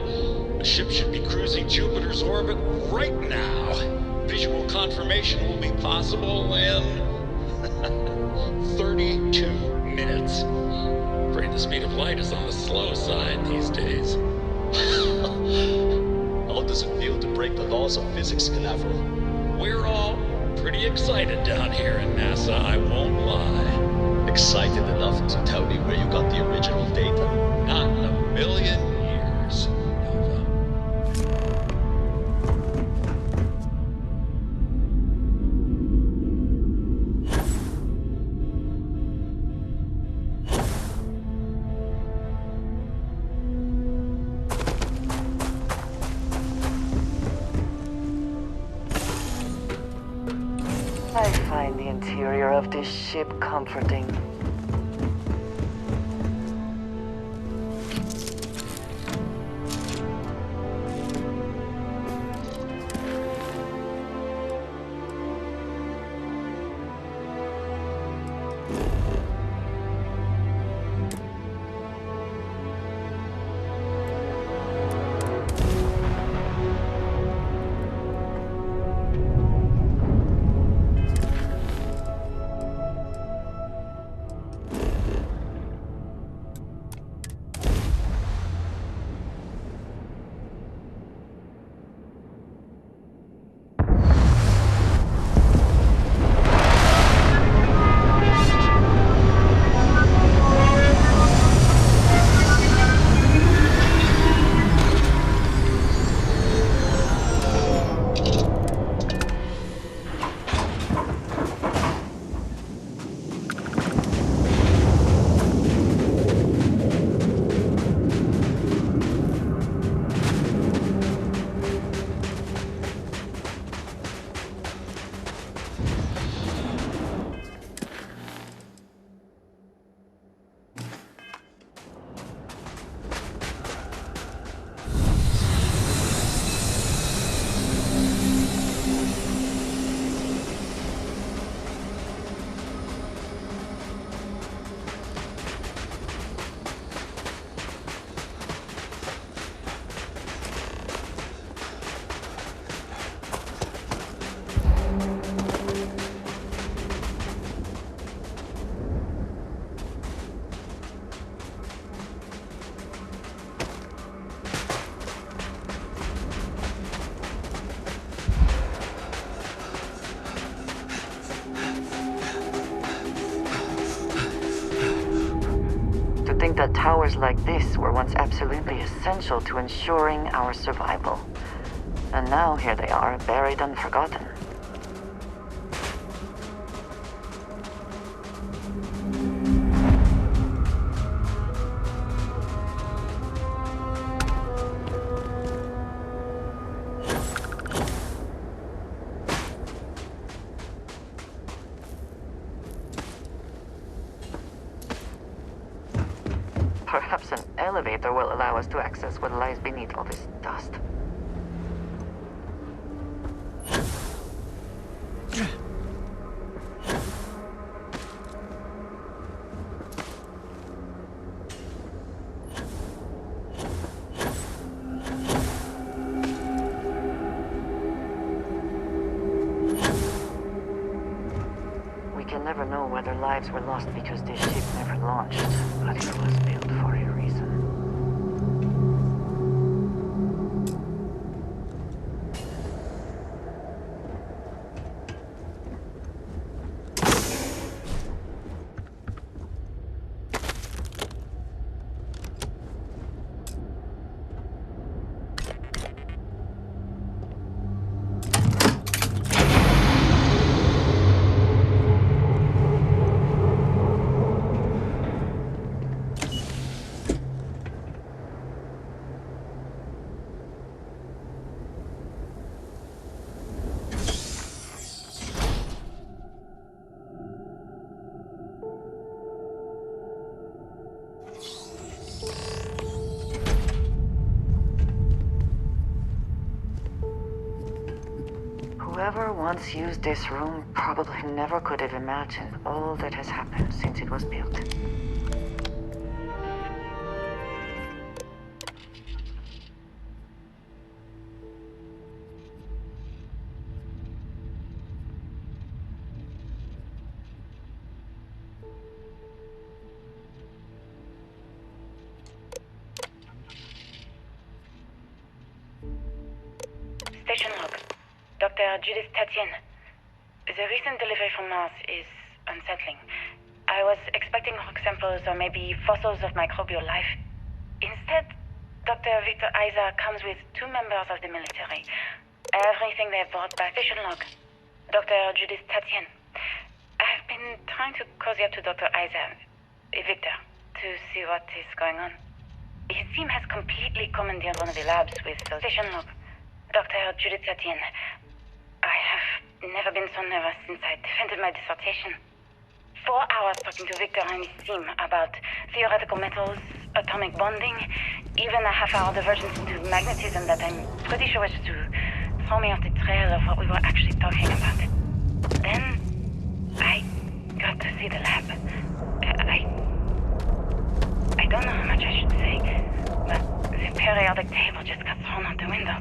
The ship should be cruising Jupiter's orbit right now. Visual confirmation will be possible in 32 minutes. Afraid the speed of light is on the slow side these days. How does it feel to break the laws of physics, Canaveral? We're all pretty excited down here in NASA, I won't lie. Excited enough to tell me where you got the original data? Not in a million years, Nova. I find the interior of this ship comforting. That towers like this were once absolutely essential to ensuring our survival. And now here they are, buried and forgotten. Perhaps an elevator will allow us to access what lies beneath all this dust. We can never know whether lives were lost because this ship never launched, but it was built for a reason. Whoever once used this room probably never could have imagined all that has happened since it was built. Station log. Dr. Judith Tatian. The recent delivery from Mars is unsettling. I was expecting rock samples or maybe fossils of microbial life. Instead, Dr. Victor Isa comes with 2 members of the military. Everything they brought back. Station log. Dr. Judith Tatian. I've been trying to cozy up to Dr. Isa, Victor, to see what is going on. His team has completely commandeered one of the labs with the station log. Dr. Judith Tatian. I have never been so nervous since I defended my dissertation. 4 hours talking to Victor and his team about theoretical metals, atomic bonding, even a half-hour divergence into magnetism that I'm pretty sure was to throw me off the trail of what we were actually talking about. Then, I got to see the lab. I don't know how much I should say, but the periodic table just got thrown out the window.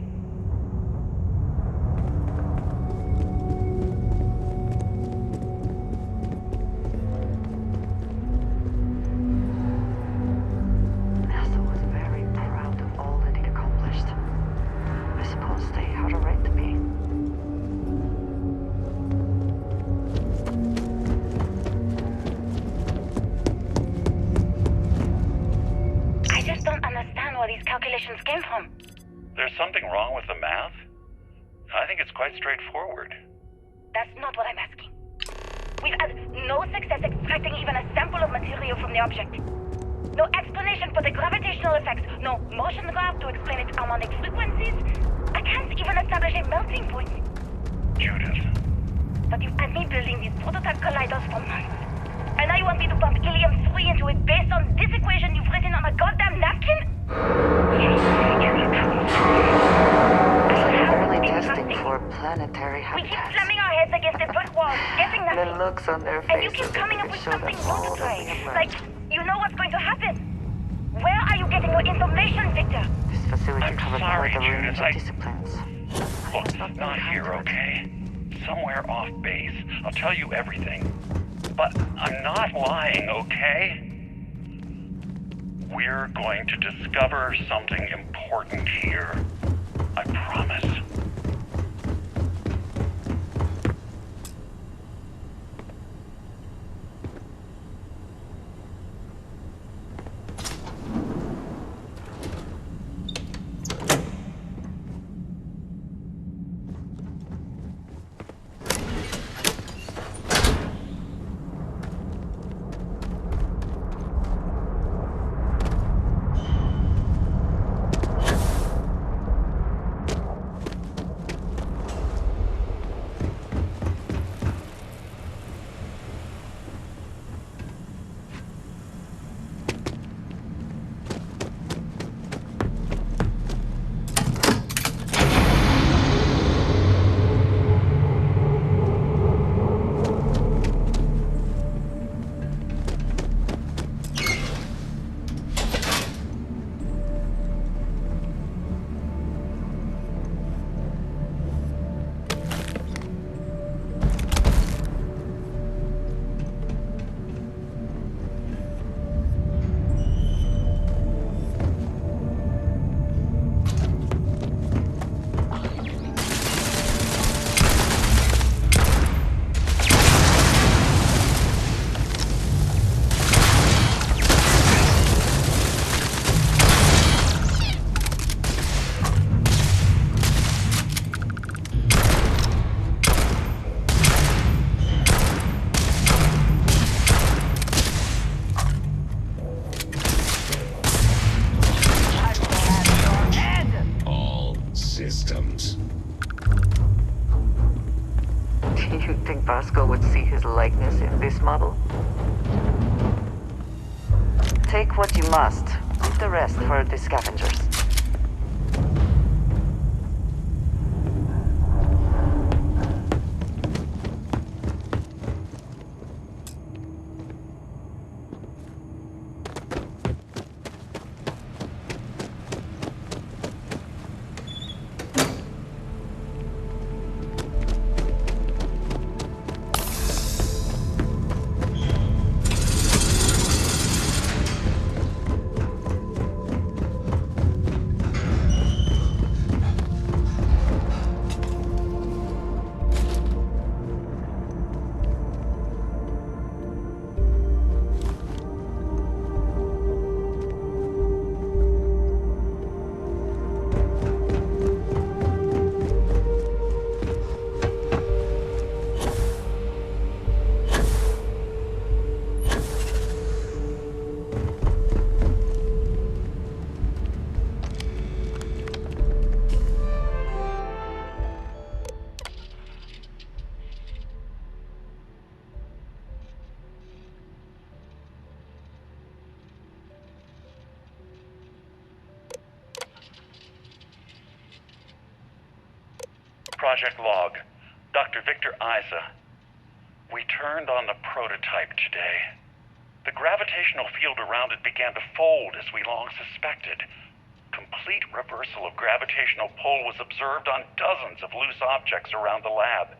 Came from. There's something wrong with the math? I think it's quite straightforward. That's not what I'm asking. We've had no success extracting even a sample of material from the object. No explanation for the gravitational effects, no motion graph to explain its harmonic frequencies. I can't even establish a melting point. Judith. But you've had me building these prototype colliders for months. And now you want me to pump helium-3 into it based on this equation you've written on a goddamn napkin? Apparently testing for planetary habitats. We keep slamming our heads against a brick wall, getting nothing. The looks on their faces. And you keep coming up with something new to try. Like, you know what's going to happen. Where are you getting your information, Victor? This facility covers all the range of Judith, disciplines. Look, not here, okay? Somewhere off base. I'll tell you everything. But I'm not lying, okay? We're going to discover something important here. I promise. Take what you must. Leave the rest for the scavengers. Project log. Dr. Victor Isa. We turned on the prototype today. The gravitational field around it began to fold as we long suspected. Complete reversal of gravitational pull was observed on dozens of loose objects around the lab.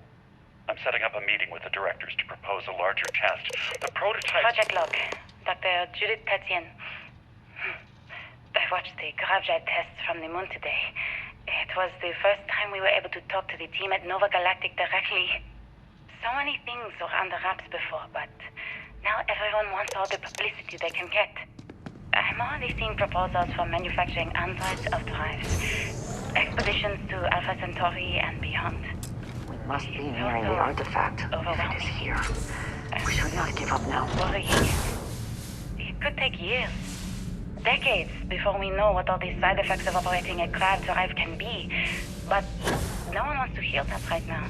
I'm setting up a meeting with the directors to propose a larger test. The prototype... Project log. Dr. Judith Tatian. I watched the gravjet tests from the moon today. It was the first time we were able to talk to the team at Nova Galactic directly. So many things were under wraps before, but now everyone wants all the publicity they can get. I'm already seeing proposals for manufacturing androids of drives, expeditions to Alpha Centauri and beyond. We must be nearing the artifact. If it is here, we should not give up now. Worrying. It could take years, decades, before we know what all the side effects of operating a grav drive can be. But no one wants to hear that right now.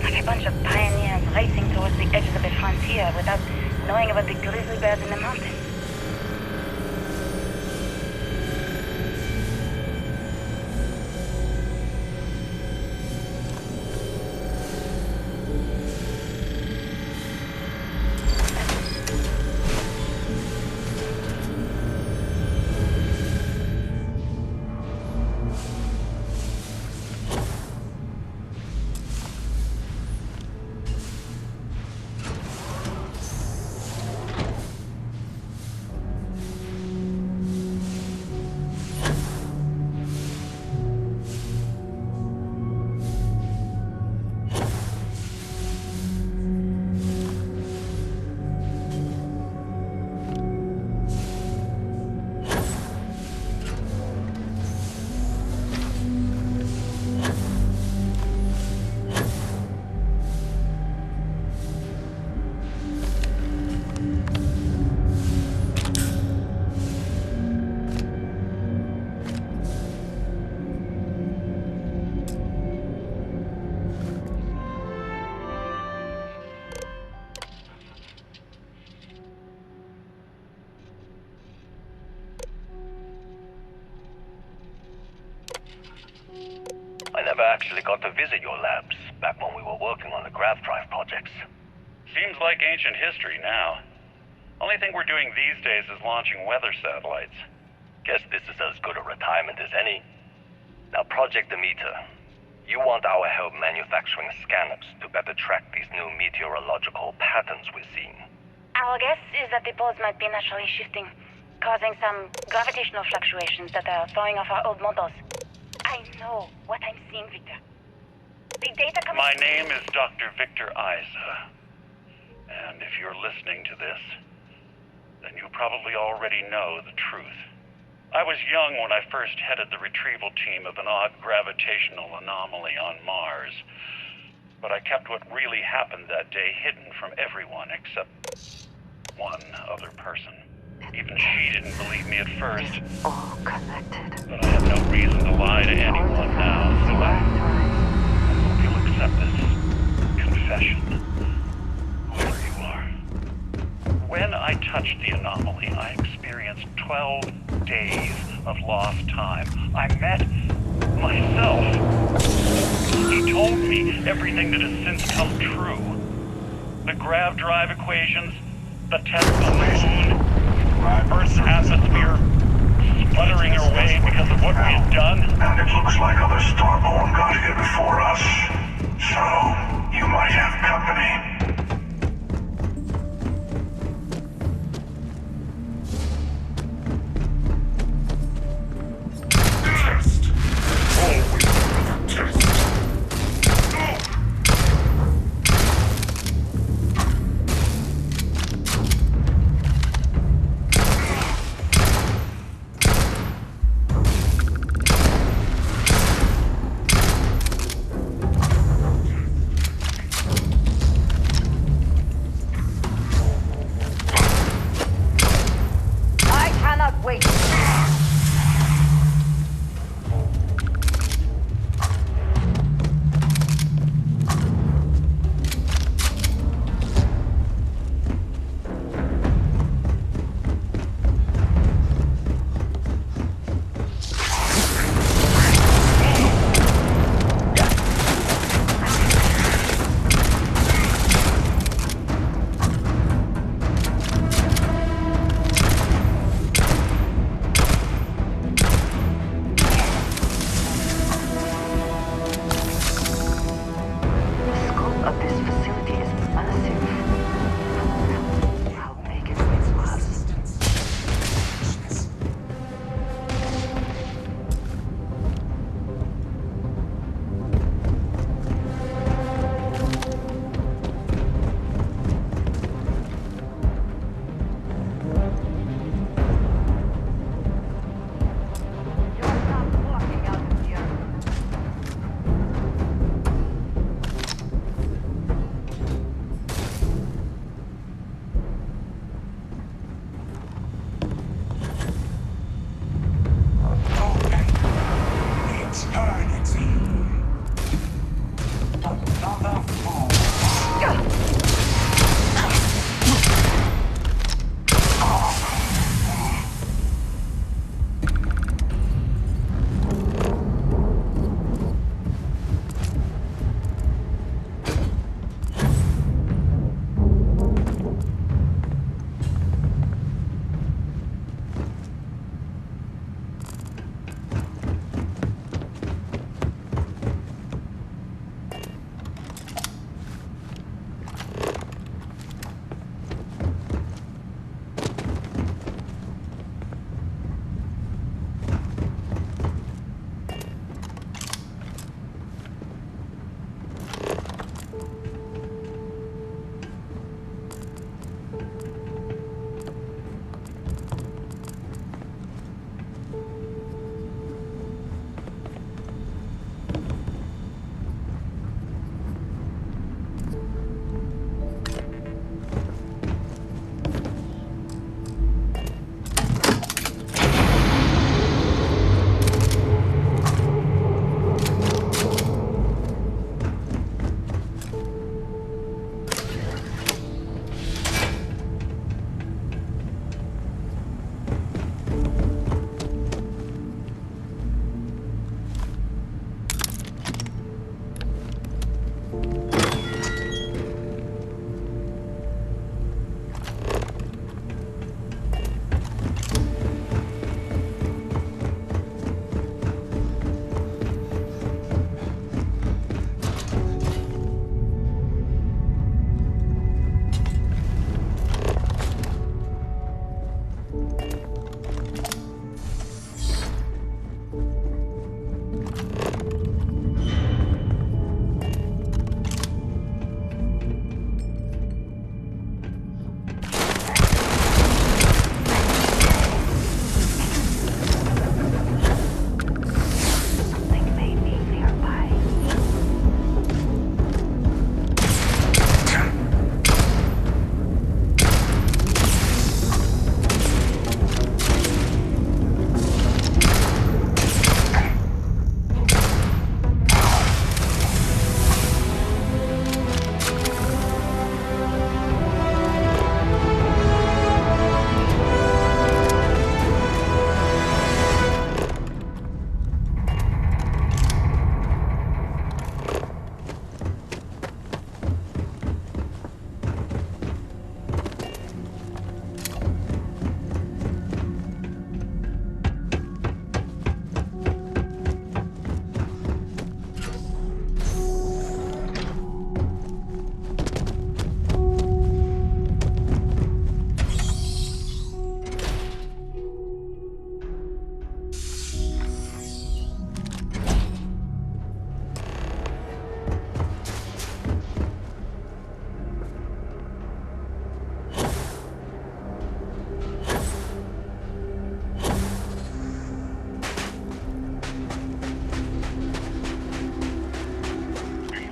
Like a bunch of pioneers racing towards the edges of the frontier without knowing about the grizzly bears in the mountains. I never actually got to visit your labs back when we were working on the grav drive projects. Seems like ancient history now. Only thing we're doing these days is launching weather satellites. Guess this is as good a retirement as any. Now, Project Demeter, you want our help manufacturing scanners to better track these new meteorological patterns we're seeing. Our guess is that the poles might be naturally shifting, causing some gravitational fluctuations that are throwing off our old models. I know what I'm seeing, Victor. The data coming... My name is Dr. Victor Isa. And if you're listening to this, then you probably already know the truth. I was young when I first headed the retrieval team of an odd gravitational anomaly on Mars. But I kept what really happened that day hidden from everyone except one other person. Even she didn't believe me at first. All connected. But I have no reason to lie to anyone now, so I hope you'll accept this confession, whoever you are. When I touched the anomaly, I experienced 12 days of lost time. I met myself. He told me everything that has since come true. The grav drive equations, the test on the moon, Earth's atmosphere sputtering away because of what we had done. And it looks like other Starborn got here before us. So, you might have company. Test. Always test.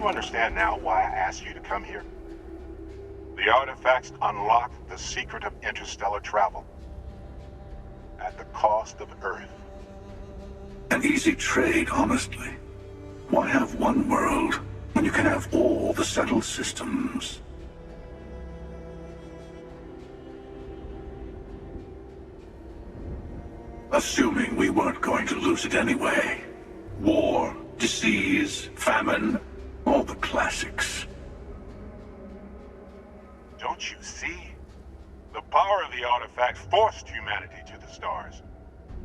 you understand now why I asked you to come here? The artifacts unlock the secret of interstellar travel at the cost of Earth. An easy trade, honestly. Why have one world when you can have all the settled systems? Assuming we weren't going to lose it anyway. War, disease, famine, all the classics. Don't you see? The power of the artifacts forced humanity to the stars.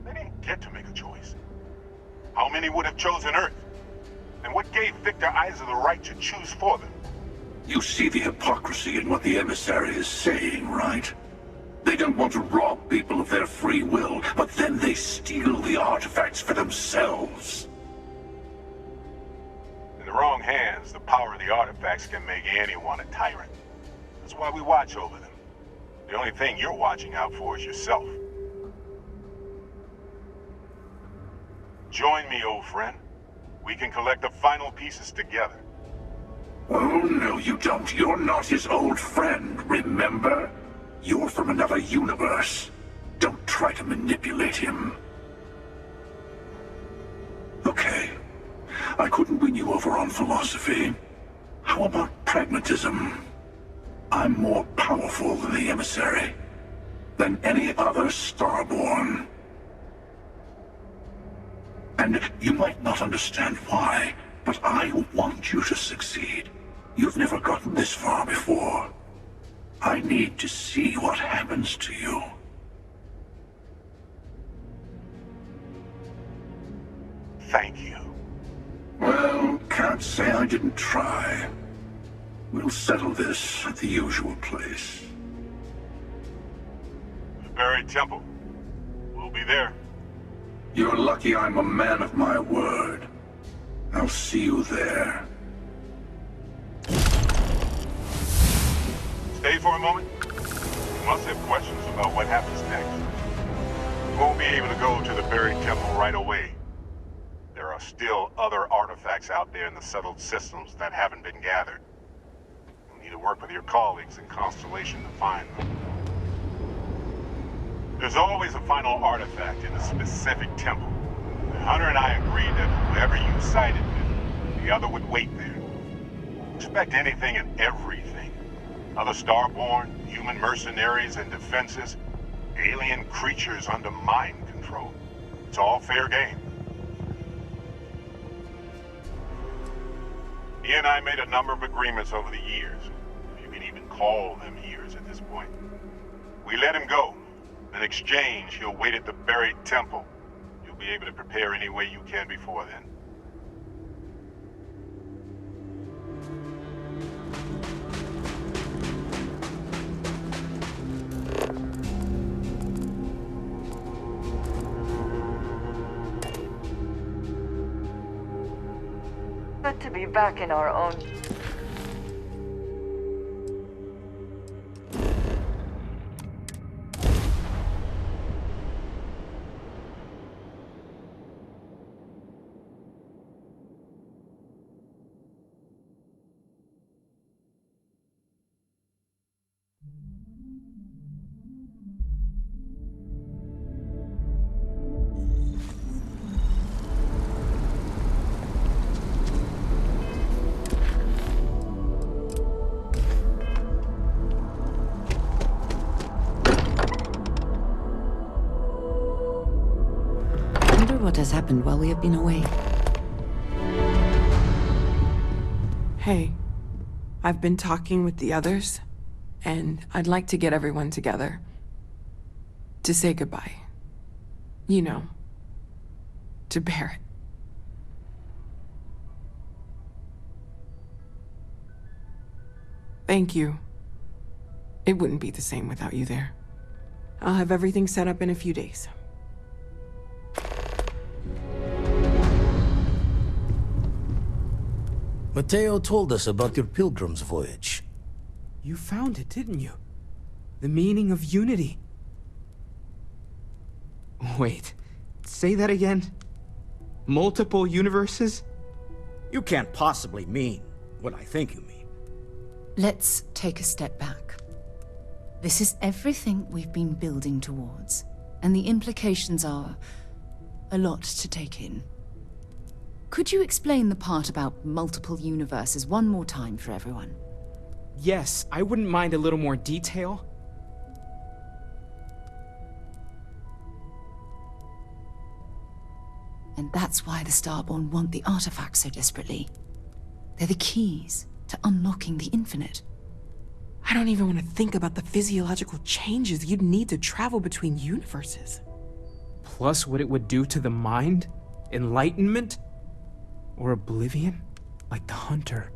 They didn't get to make a choice. How many would have chosen Earth? And what gave Victor Isa the right to choose for them? You see the hypocrisy in what the emissary is saying, right? They don't want to rob people of their free will, but then they steal the artifacts for themselves. In the wrong hands, the power of the artifacts can make anyone a tyrant. That's why we watch over them. The only thing you're watching out for is yourself. Join me, old friend. We can collect the final pieces together. Oh, no, you don't. You're not his old friend, remember? You're from another universe. Don't try to manipulate him. Okay. I couldn't win you over on philosophy. How about pragmatism? I'm more powerful than the emissary. Than any other Starborn. And you might not understand why, but I want you to succeed. You've never gotten this far before. I need to see what happens to you. Thank you. Well, can't say I didn't try. We'll settle this at the usual place. The buried temple. We'll be there. You're lucky I'm a man of my word. I'll see you there. Stay for a moment. You must have questions about what happens next. We won't be able to go to the buried temple right away. There are still other artifacts out there in the settled systems that haven't been gathered. You'll need to work with your colleagues in Constellation to find them. There's always a final artifact in a specific temple. The Hunter and I agreed that whoever you sided with, the other would wait there. Expect anything and everything. Other Starborn, human mercenaries and defenses, alien creatures under mind control. It's all fair game. He and I made a number of agreements over the years, if you can even call them years at this point. We let him go. In exchange, he'll wait at the buried temple. You'll be able to prepare any way you can before then. Good to be back in our own. What has happened while we have been away? Hey, I've been talking with the others, and I'd like to get everyone together. To say goodbye. You know, to Barrett. Thank you. It wouldn't be the same without you there. I'll have everything set up in a few days. Mateo told us about your pilgrim's voyage. You found it, didn't you? The meaning of unity. Wait, say that again? Multiple universes? You can't possibly mean what I think you mean. Let's take a step back. This is everything we've been building towards, and the implications are a lot to take in. Could you explain the part about multiple universes one more time for everyone? Yes, I wouldn't mind a little more detail. And that's why the Starborn want the artifacts so desperately. They're the keys to unlocking the infinite. I don't even want to think about the physiological changes you'd need to travel between universes. Plus what it would do to the mind? Enlightenment? Or oblivion? Like the Hunter.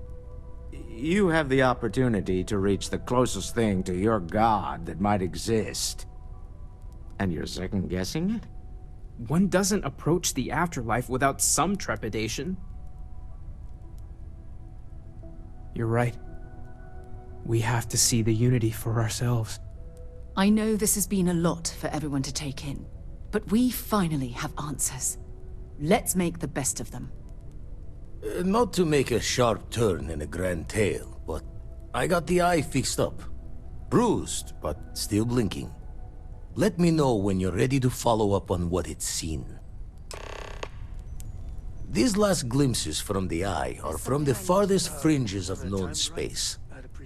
You have the opportunity to reach the closest thing to your god that might exist. And you're second-guessing it? One doesn't approach the afterlife without some trepidation. You're right. We have to see the unity for ourselves. I know this has been a lot for everyone to take in, but we finally have answers. Let's make the best of them. Not to make a sharp turn in a grand tale, but I got the eye fixed up. Bruised, but still blinking. Let me know when you're ready to follow up on what it's seen. These last glimpses from the eye are from the farthest fringes of known space.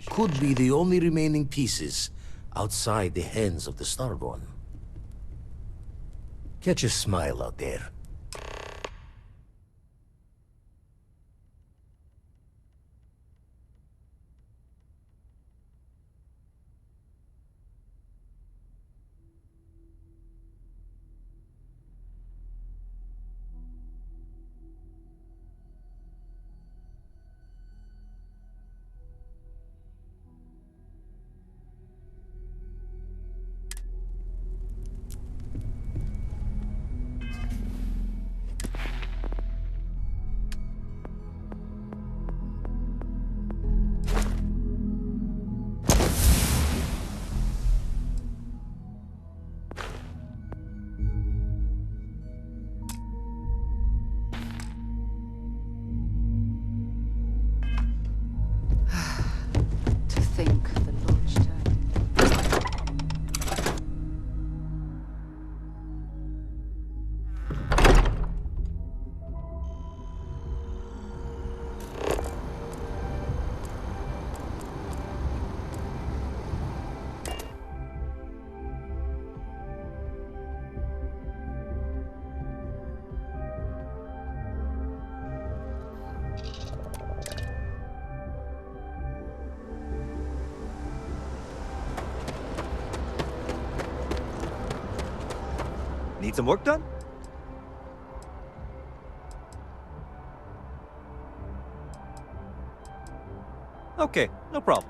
Could be the only remaining pieces outside the hands of the Starborn. Catch a smile out there. Need some work done? Okay, no problem.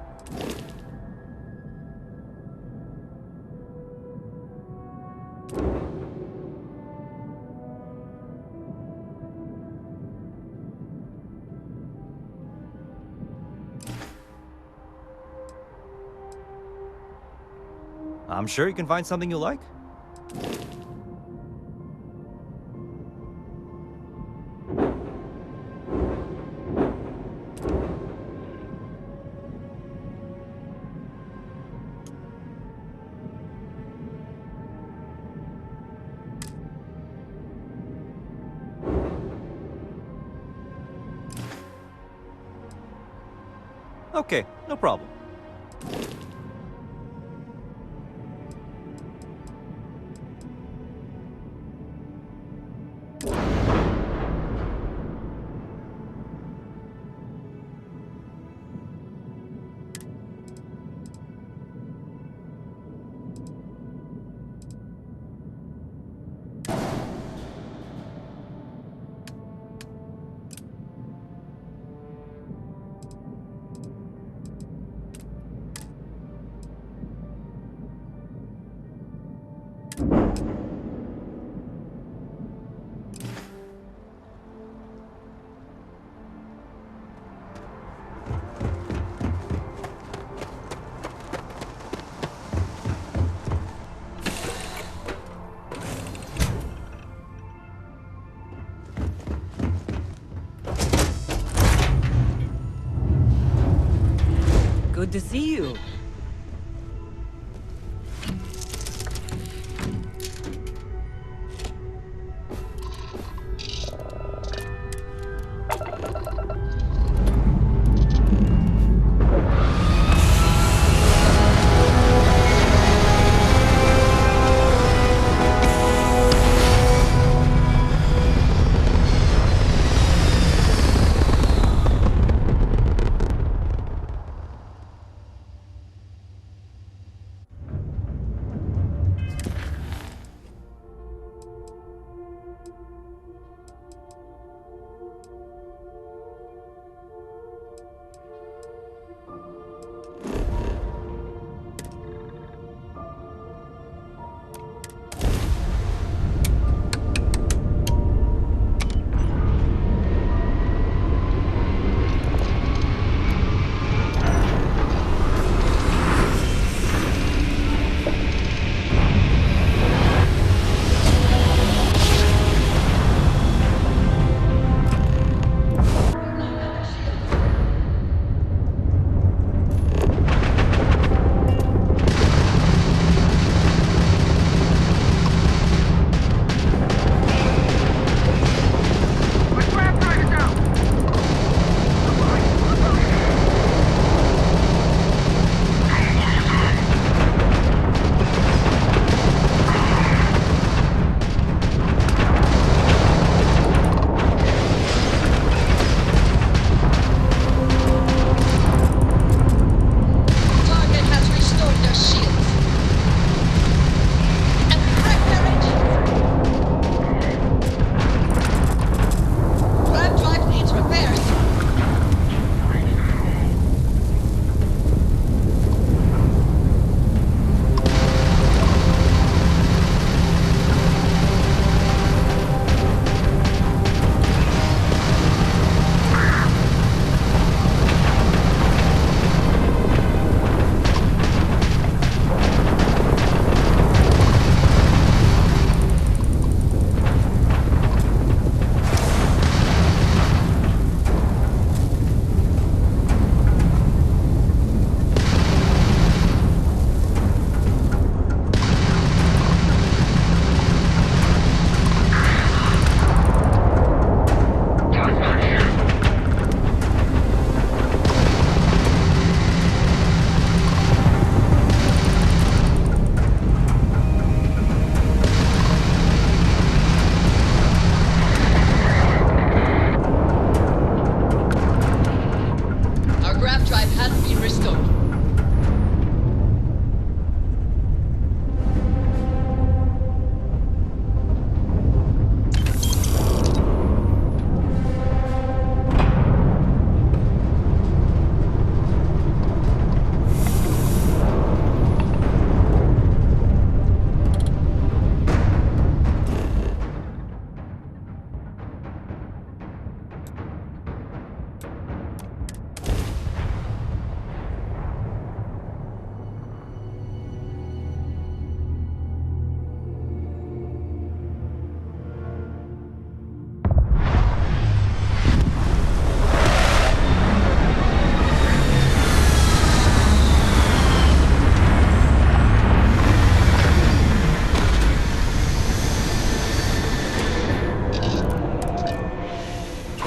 I'm sure you can find something you like. Okay, no problem. to see you.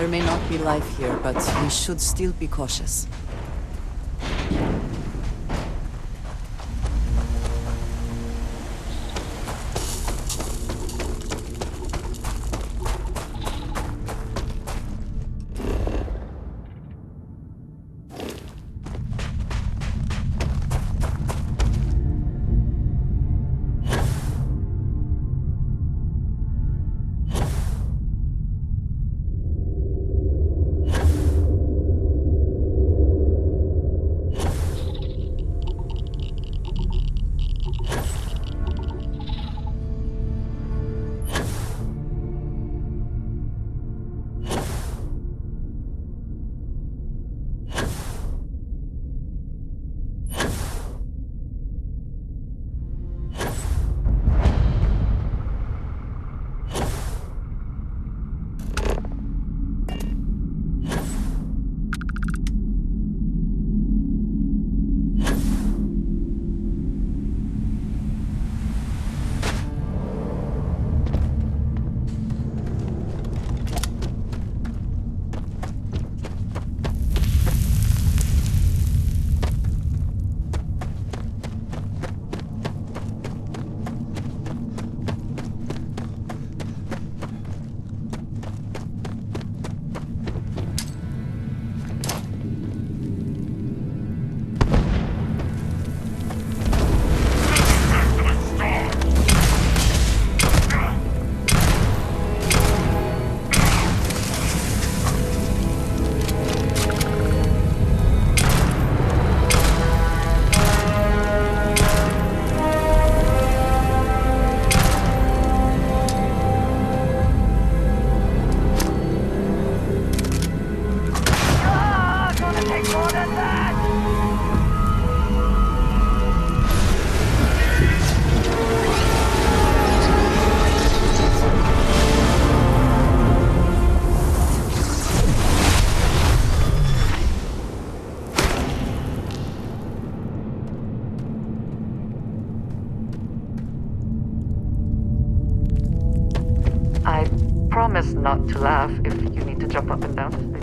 There may not be life here, but we should still be cautious. I promise not to laugh if you need to jump up and down.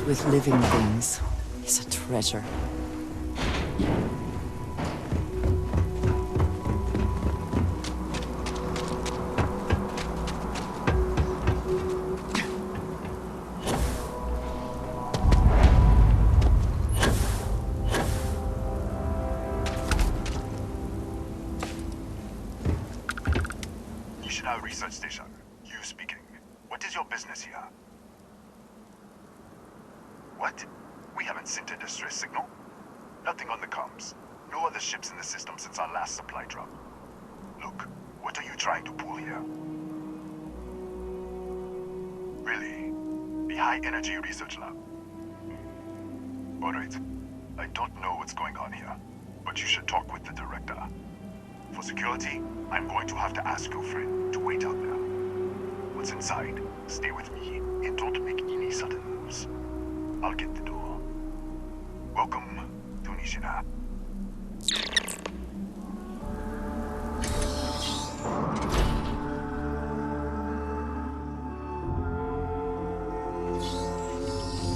With living things is a treasure. National Research Station. You speaking. What is your business here? What? We haven't sent a distress signal? Nothing on the comms. No other ships in the system since our last supply drop. Look, what are you trying to pull here? Really? The High Energy Research Lab? Alright. I don't know what's going on here, but you should talk with the director. For security, I'm going to have to ask your friend to wait out there. What's inside, stay with me and don't make any sudden moves. I'll get the door. Welcome to Nishina.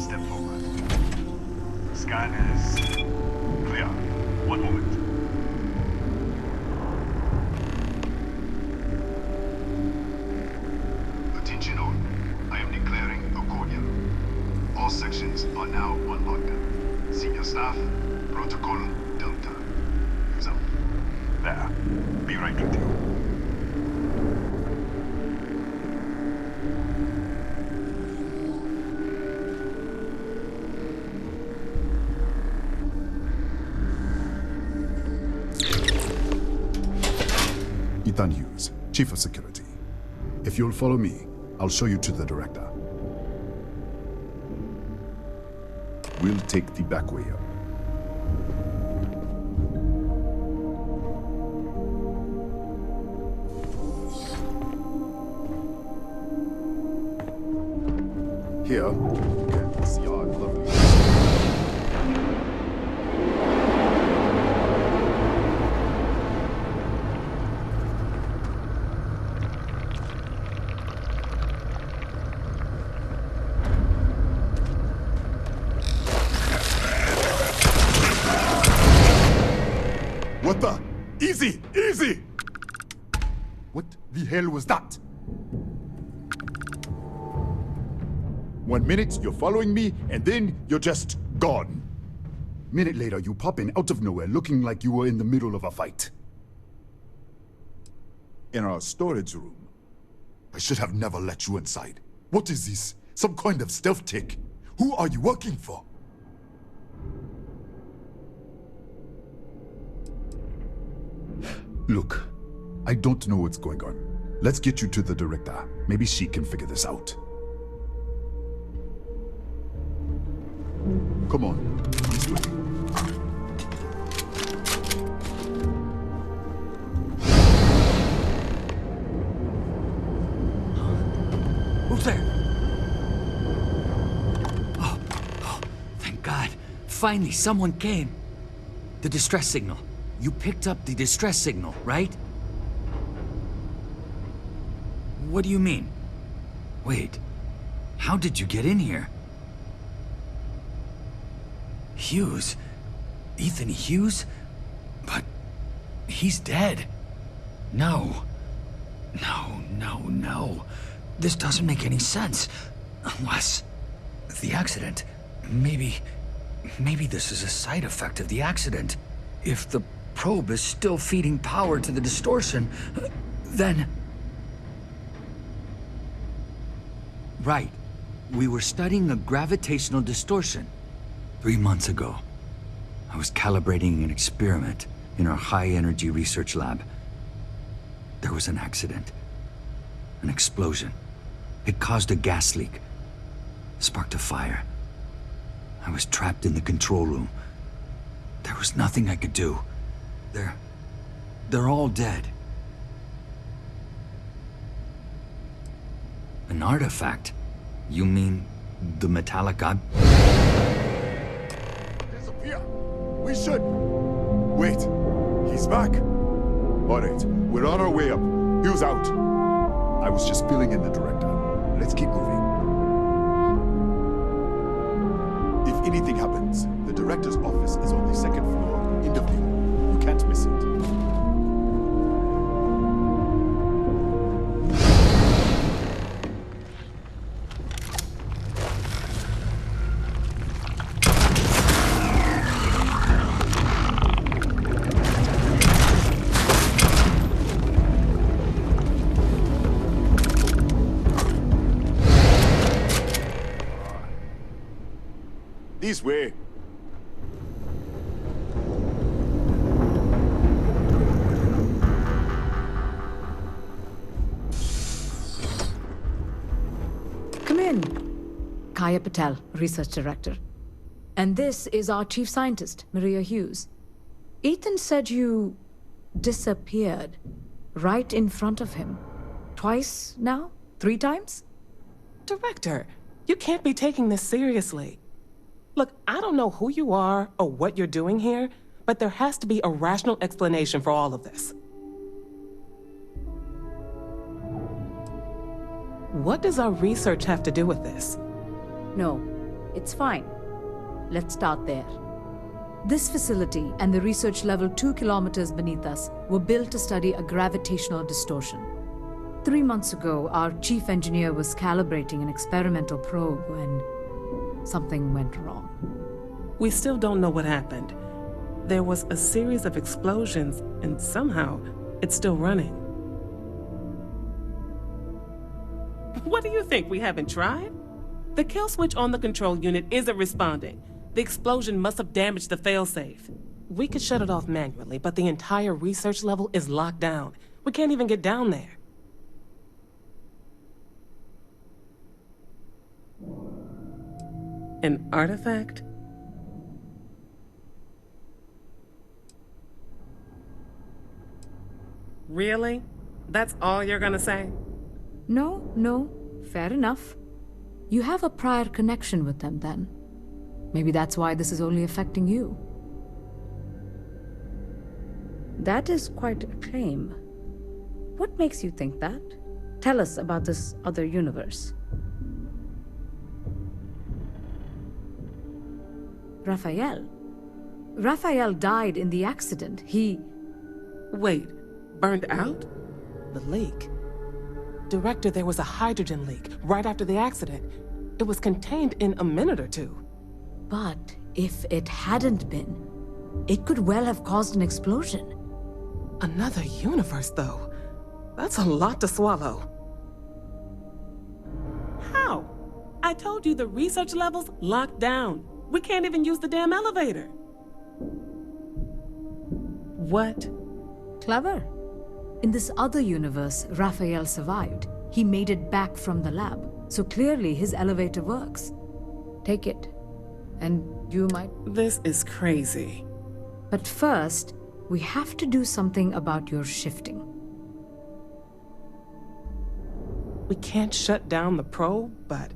Step forward. Scan is clear. One moment. Attention all. I am declaring accordion. All sections are now on lockdown. Senior staff, protocol Delta. Use out. There. Be right with you. Ethan Hughes, Chief of Security. If you'll follow me, I'll show you to the director. We'll take the back way up. Here, you can see our lovely... What the? Easy! Easy! What the hell was that? 1 minute, you're following me, and then you're just gone. Minute later, you pop in out of nowhere looking like you were in the middle of a fight. In our storage room. I should have never let you inside. What is this? Some kind of stealth tick? Who are you working for? Look, I don't know what's going on. Let's get you to the director. Maybe she can figure this out. Come on, this way. Who's there? Oh, thank God. Finally, someone came. The distress signal. You picked up the distress signal, right? What do you mean? Wait, how did you get in here? Hughes? Ethan Hughes? But he's dead. No. No. This doesn't make any sense. Unless the accident. Maybe this is a side effect of the accident. If the probe is still feeding power to the distortion, then... Right. We were studying a gravitational distortion. 3 months ago, I was calibrating an experiment in our high-energy research lab. There was an accident. An explosion. It caused a gas leak. Sparked a fire. I was trapped in the control room. There was nothing I could do. They're all dead. An artifact? You mean the metallic ob... Disappear! We should... Wait, he's back. Alright, we're on our way up. Hughes out. I was just filling in the director. Let's keep moving. If anything happens, the director's office is on the 2nd floor, in the view. You can't miss it. this way. Come in. Kaya Patel, Research Director. And this is our Chief Scientist, Maria Hughes. Ethan said you disappeared right in front of him. Twice now? 3 times? Director, you can't be taking this seriously. Look, I don't know who you are or what you're doing here, but there has to be a rational explanation for all of this. What does our research have to do with this? No, it's fine. Let's start there. This facility and the research level 2 kilometers beneath us were built to study a gravitational distortion. 3 months ago, our chief engineer was calibrating an experimental probe when something went wrong. We still don't know what happened. There was a series of explosions, and somehow it's still running. What do you think, we haven't tried? The kill switch on the control unit isn't responding. The explosion must have damaged the failsafe. We could shut it off manually, but the entire research level is locked down. We can't even get down there. An artifact? Really? That's all you're gonna say? No, fair enough. You have a prior connection with them then. Maybe that's why this is only affecting you. That is quite a claim. What makes you think that? Tell us about this other universe. Raphael. Raphael died in the accident. He... Wait, burned out? The leak. Director, there was a hydrogen leak right after the accident. It was contained in a minute or two. But if it hadn't been, it could well have caused an explosion. Another universe, though. That's a lot to swallow. How? I told you the research level's locked down. We can't even use the damn elevator. What? Clever. In this other universe, Raphael survived. He made it back from the lab, so clearly his elevator works. Take it, and you might... This is crazy. But first, we have to do something about your shifting. We can't shut down the probe, but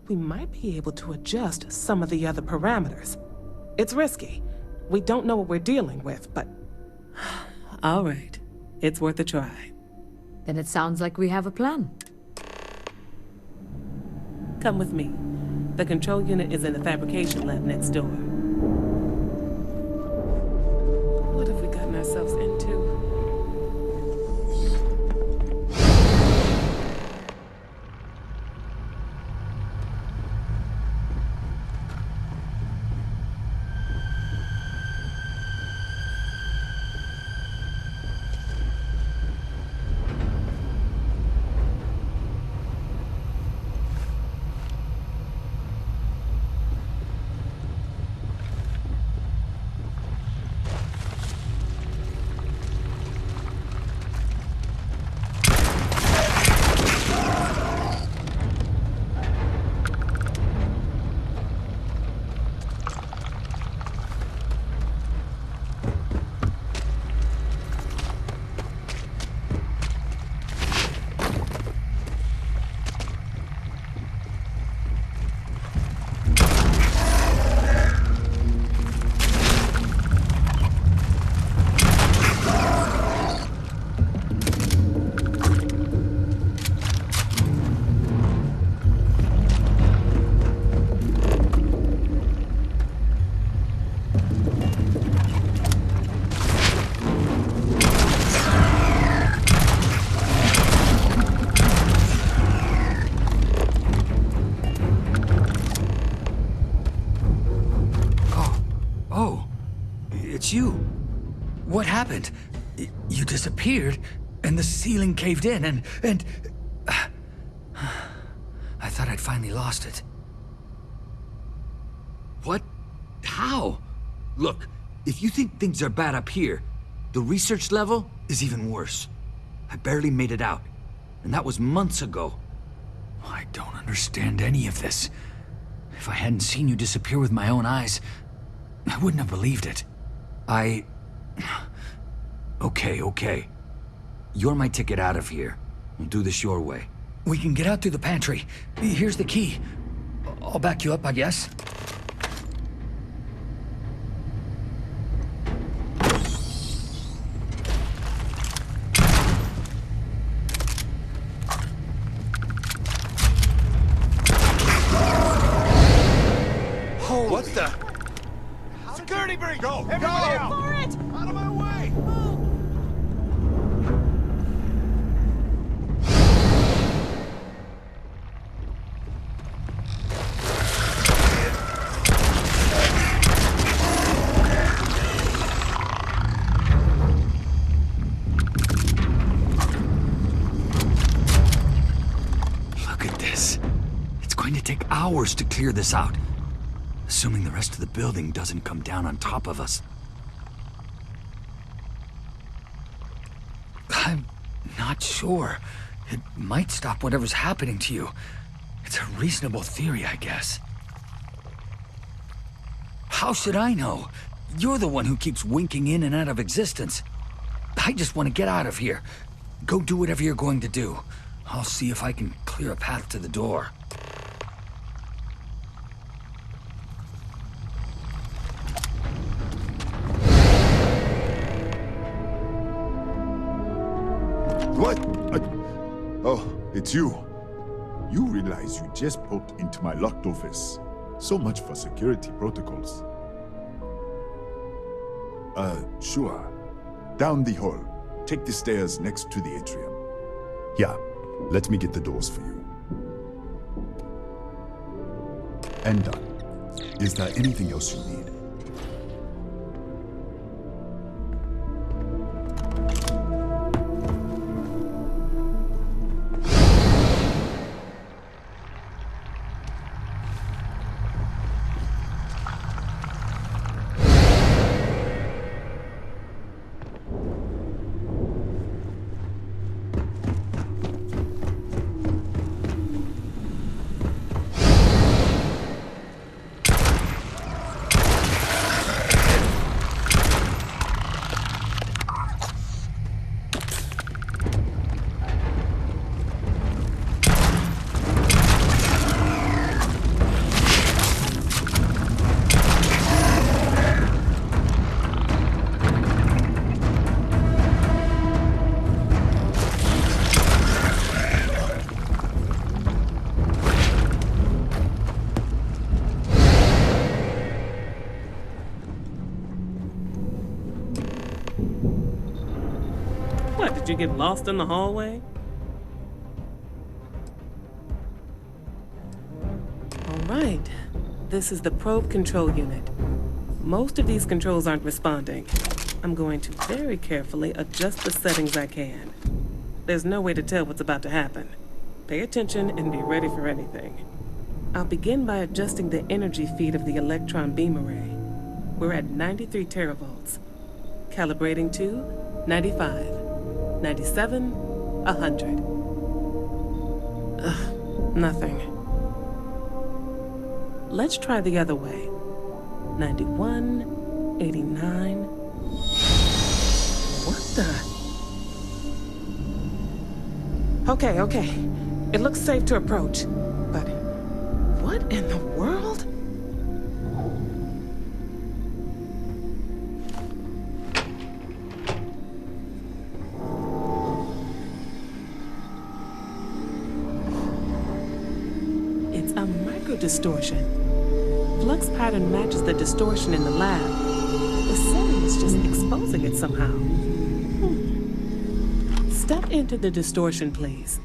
we might be able to adjust some of the other parameters. It's risky. We don't know what we're dealing with, but... All right. It's worth a try. Then it sounds like we have a plan. Come with me. The control unit is in the fabrication lab next door. What have we gotten ourselves into? It's you. What happened? You disappeared, and the ceiling caved in, and... I thought I'd finally lost it. What How? Look, if you think things are bad up here, the research level is even worse. I barely made it out, and that was months ago. I don't understand any of this. If I hadn't seen you disappear with my own eyes, I wouldn't have believed it. Okay. You're my ticket out of here. We'll do this your way. We can get out through the pantry. Here's the key. I'll back you up, I guess. What the? Security breach! Go! Everybody out! For it! Out of my way! Look at this. It's going to take hours to clear this out. Assuming the rest of the building doesn't come down on top of us. I'm not sure. It might stop whatever's happening to you. It's a reasonable theory, I guess. How should I know? You're the one who keeps winking in and out of existence. I just want to get out of here. Go do whatever you're going to do. I'll see if I can clear a path to the door. What? Oh, it's you. You realize you just poked into my locked office. So much for security protocols. Sure. Down the hall. Take the stairs next to the atrium. Yeah, let me get the doors for you. And done. Is there anything else you need? Did you get lost in the hallway? All right. This is the probe control unit. Most of these controls aren't responding. I'm going to very carefully adjust the settings I can. There's no way to tell what's about to happen. Pay attention and be ready for anything. I'll begin by adjusting the energy feed of the electron beam array. We're at 93 teravolts. Calibrating to 95. 97, 100. Nothing. Let's try the other way. 91, 89. What the? Okay. It looks safe to approach. But what in the world? Distortion. Flux pattern matches the distortion in the lab. The setting is just exposing it somehow. Step into the distortion, please.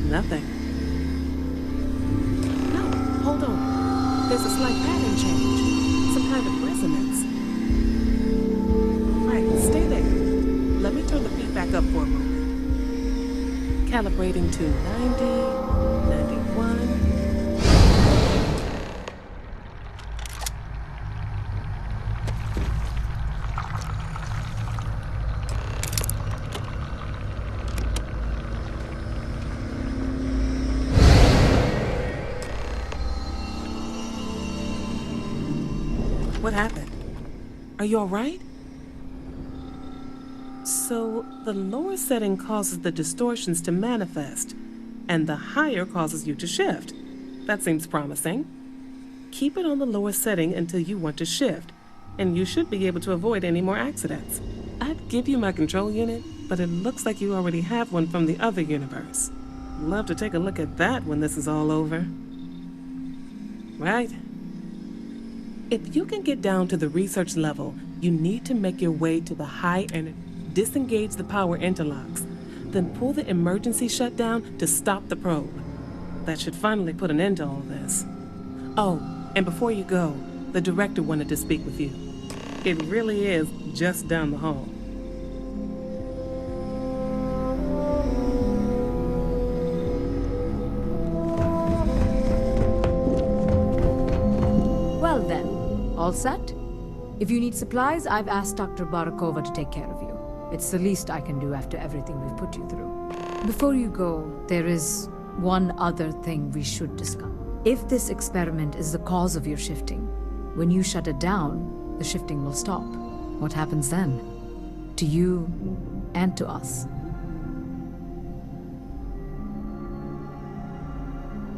Nothing. No, hold on. There's a slight pattern change. Some kind of resonance. Right, stay there. Let me turn the feed back up for a moment. Calibrating to 90, 91. What happened? Are you all right? So, the lower setting causes the distortions to manifest, and the higher causes you to shift. That seems promising. Keep it on the lower setting until you want to shift, and you should be able to avoid any more accidents. I'd give you my control unit, but it looks like you already have one from the other universe. Love to take a look at that when this is all over. Right? If you can get down to the research level, you need to make your way to the high energy. Disengage the power interlocks, then pull the emergency shutdown to stop the probe. That should finally put an end to all this. Oh, and before you go, the director wanted to speak with you. It really is just down the hall. Well then, all set? If you need supplies, I've asked Dr. Barakova to take care of you. It's the least I can do after everything we've put you through. Before you go, there is one other thing we should discuss. If this experiment is the cause of your shifting, when you shut it down, the shifting will stop. What happens then? To you and to us.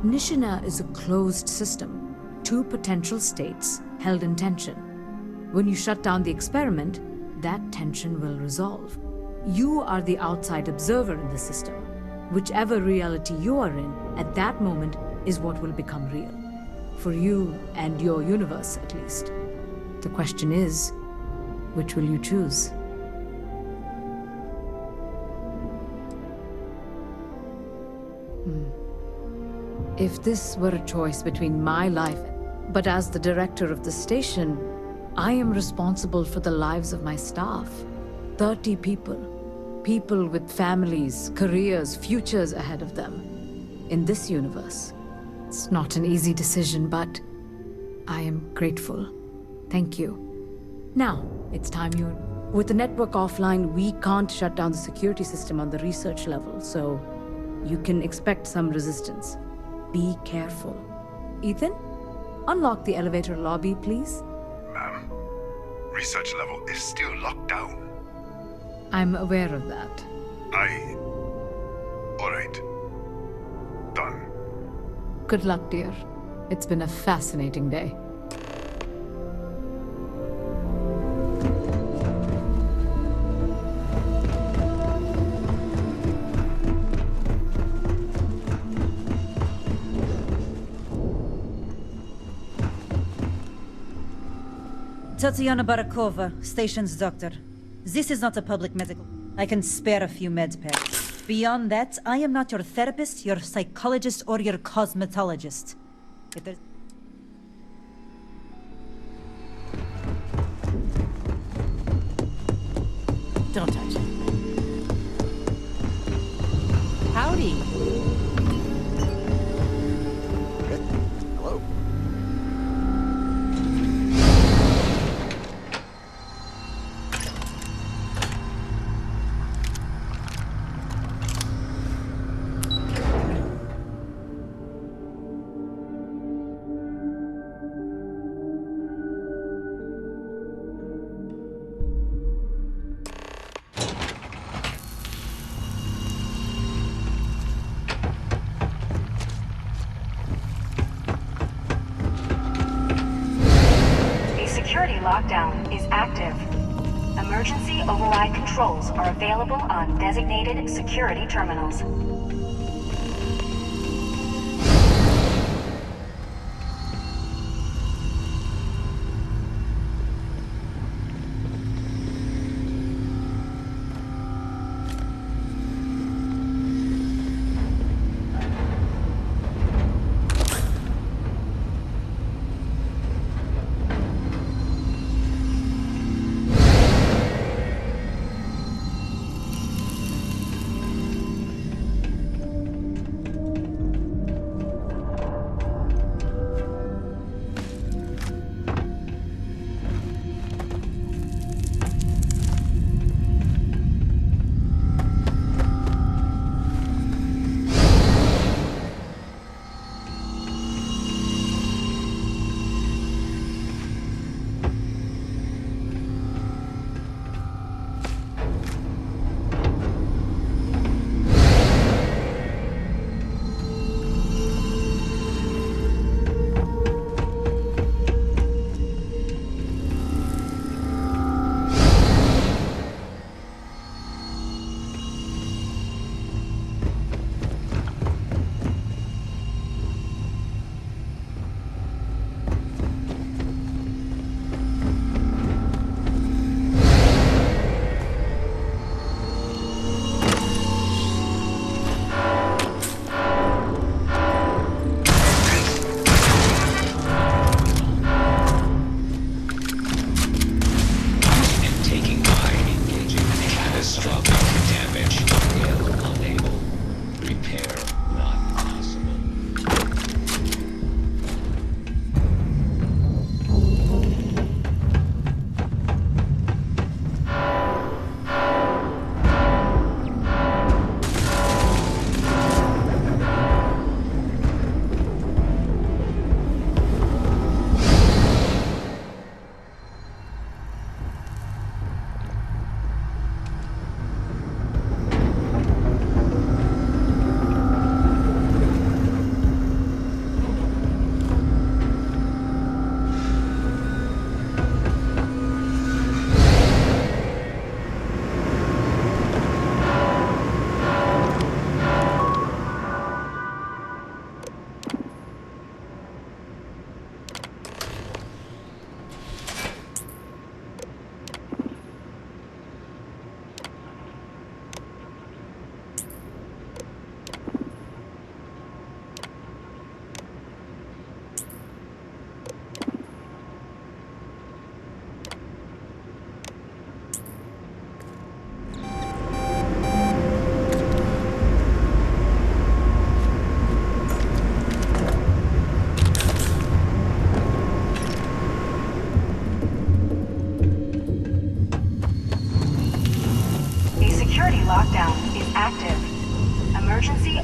Nishina is a closed system, 2 potential states held in tension. When you shut down the experiment, that tension will resolve. You are the outside observer in the system. Whichever reality you are in, at that moment, is what will become real. For you and your universe, at least. The question is, which will you choose? If this were a choice between my life, but as the director of the station, I am responsible for the lives of my staff. 30 people. People with families, careers, futures ahead of them. In this universe. It's not an easy decision, but I am grateful. Thank you. Now, it's time you... With the network offline, we can't shut down the security system on the research level, so you can expect some resistance. Be careful. Ethan, unlock the elevator lobby, please. Ma'am, research level is still locked down. I'm aware of that. All right. Done. Good luck, dear. It's been a fascinating day. Tatiana Barakova, station's doctor. This is not a public medical. I can spare a few med packs. Beyond that, I am not your therapist, your psychologist, or your cosmetologist. If there's... Don't touch it. Howdy. Hello. Lockdown is active. Emergency override controls are available on designated security terminals.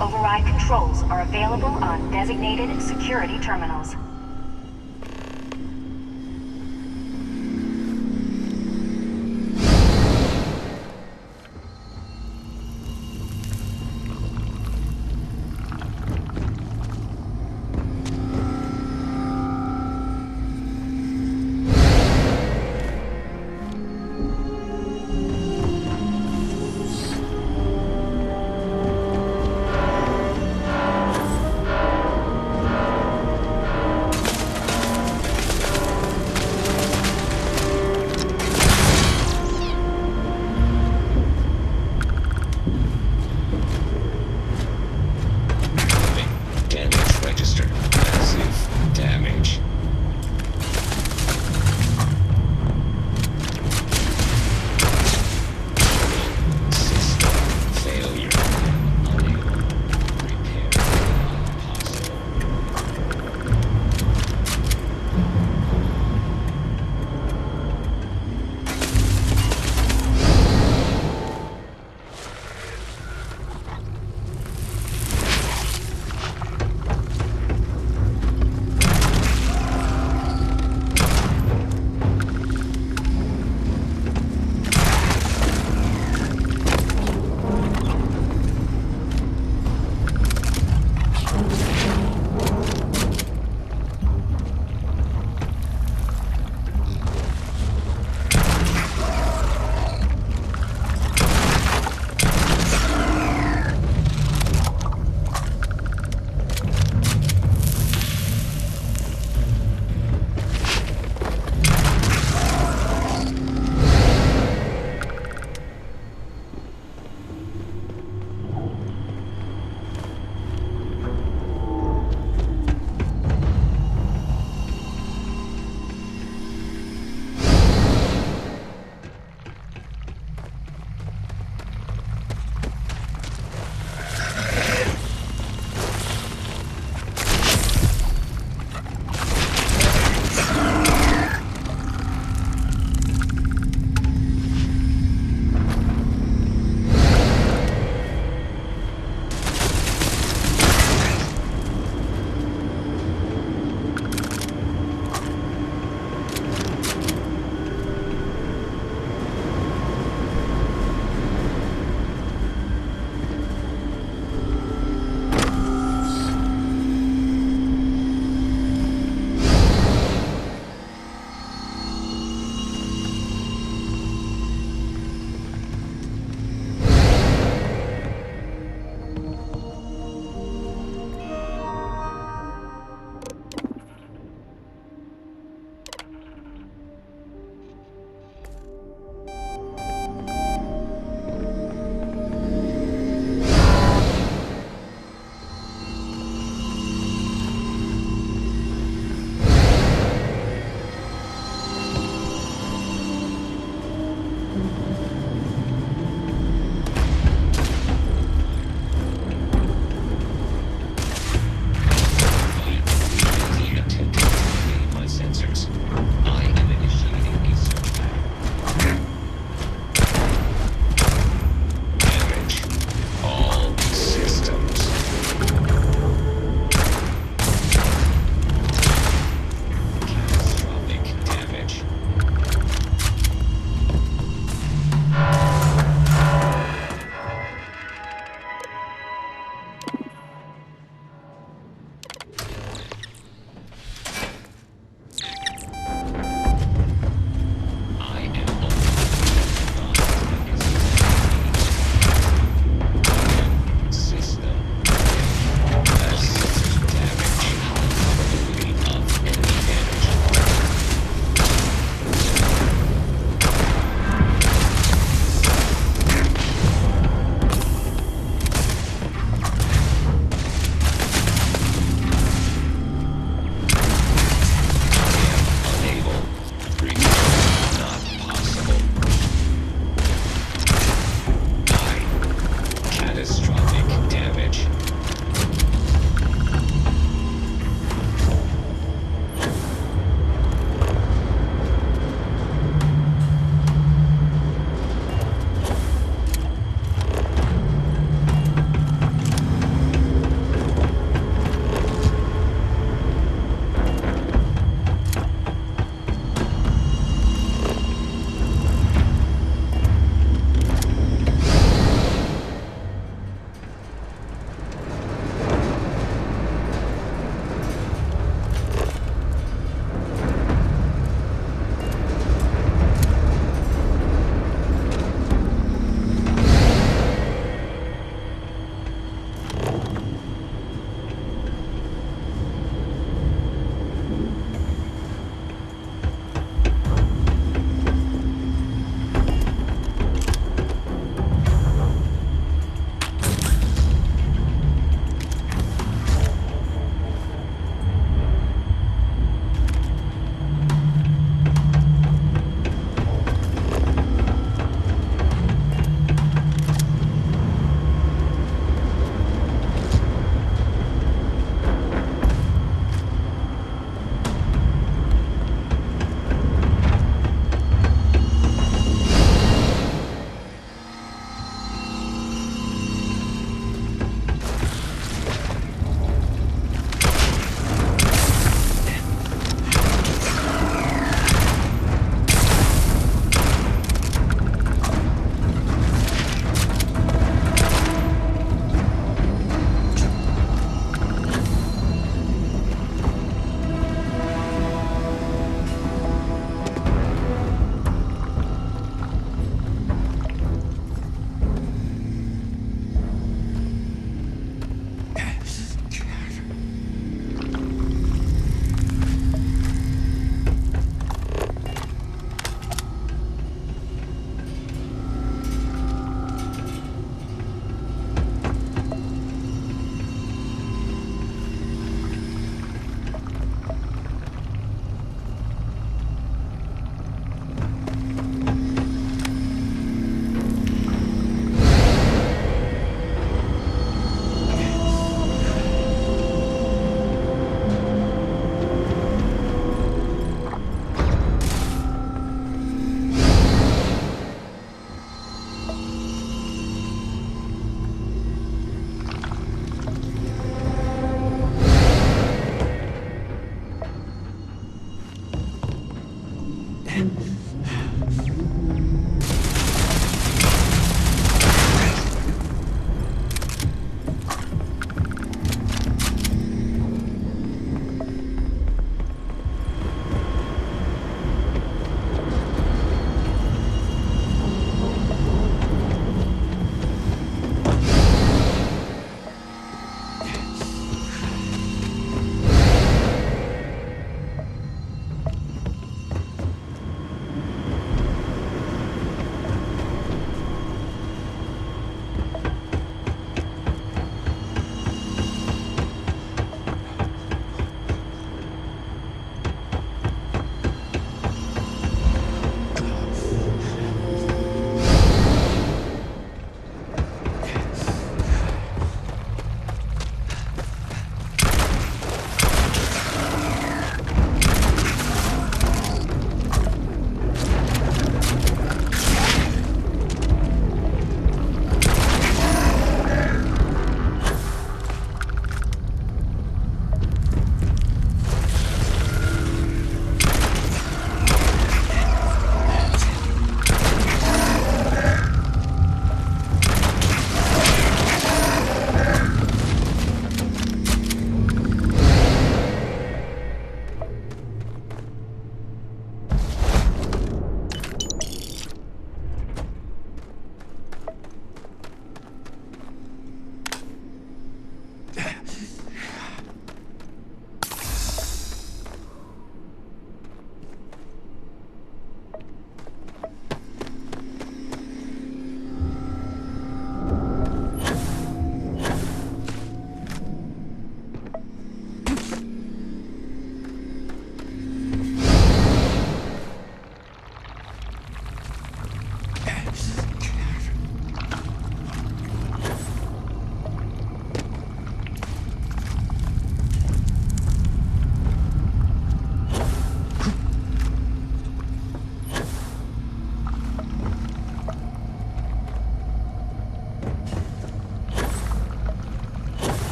override controls are available on designated security terminals.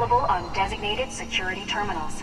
available on designated security terminals.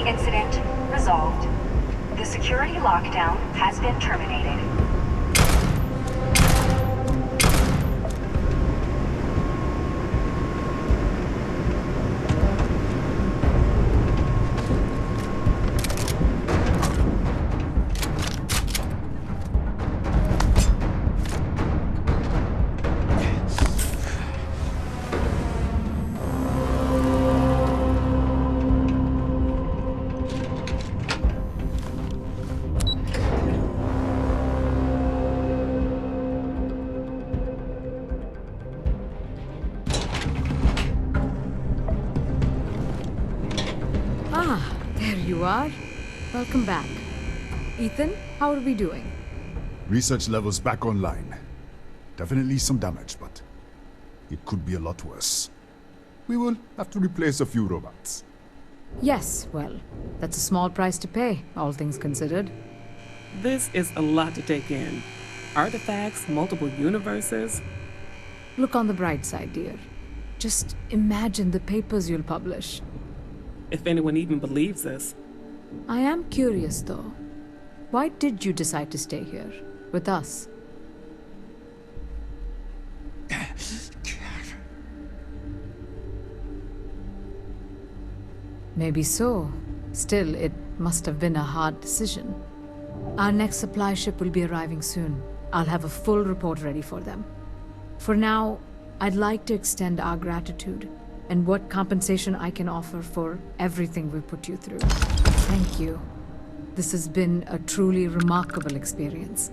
Security incident resolved. The security lockdown has been terminated. Welcome back. Ethan, how are we doing? Research levels back online. Definitely some damage, but it could be a lot worse. We will have to replace a few robots. Yes, well, that's a small price to pay, all things considered. This is a lot to take in. Artifacts, multiple universes. Look on the bright side, dear. Just imagine the papers you'll publish. If anyone even believes this. I am curious, though. Why did you decide to stay here, with us? Maybe so. Still, it must have been a hard decision. Our next supply ship will be arriving soon. I'll have a full report ready for them. For now, I'd like to extend our gratitude and what compensation I can offer for everything we put you through. Thank you. This has been a truly remarkable experience.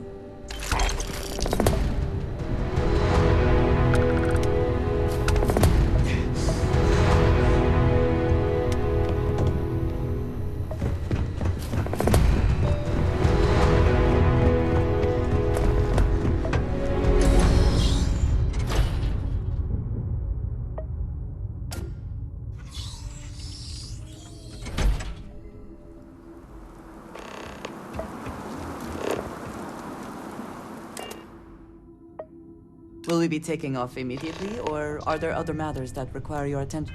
Will we be taking off immediately, or are there other matters that require your attention?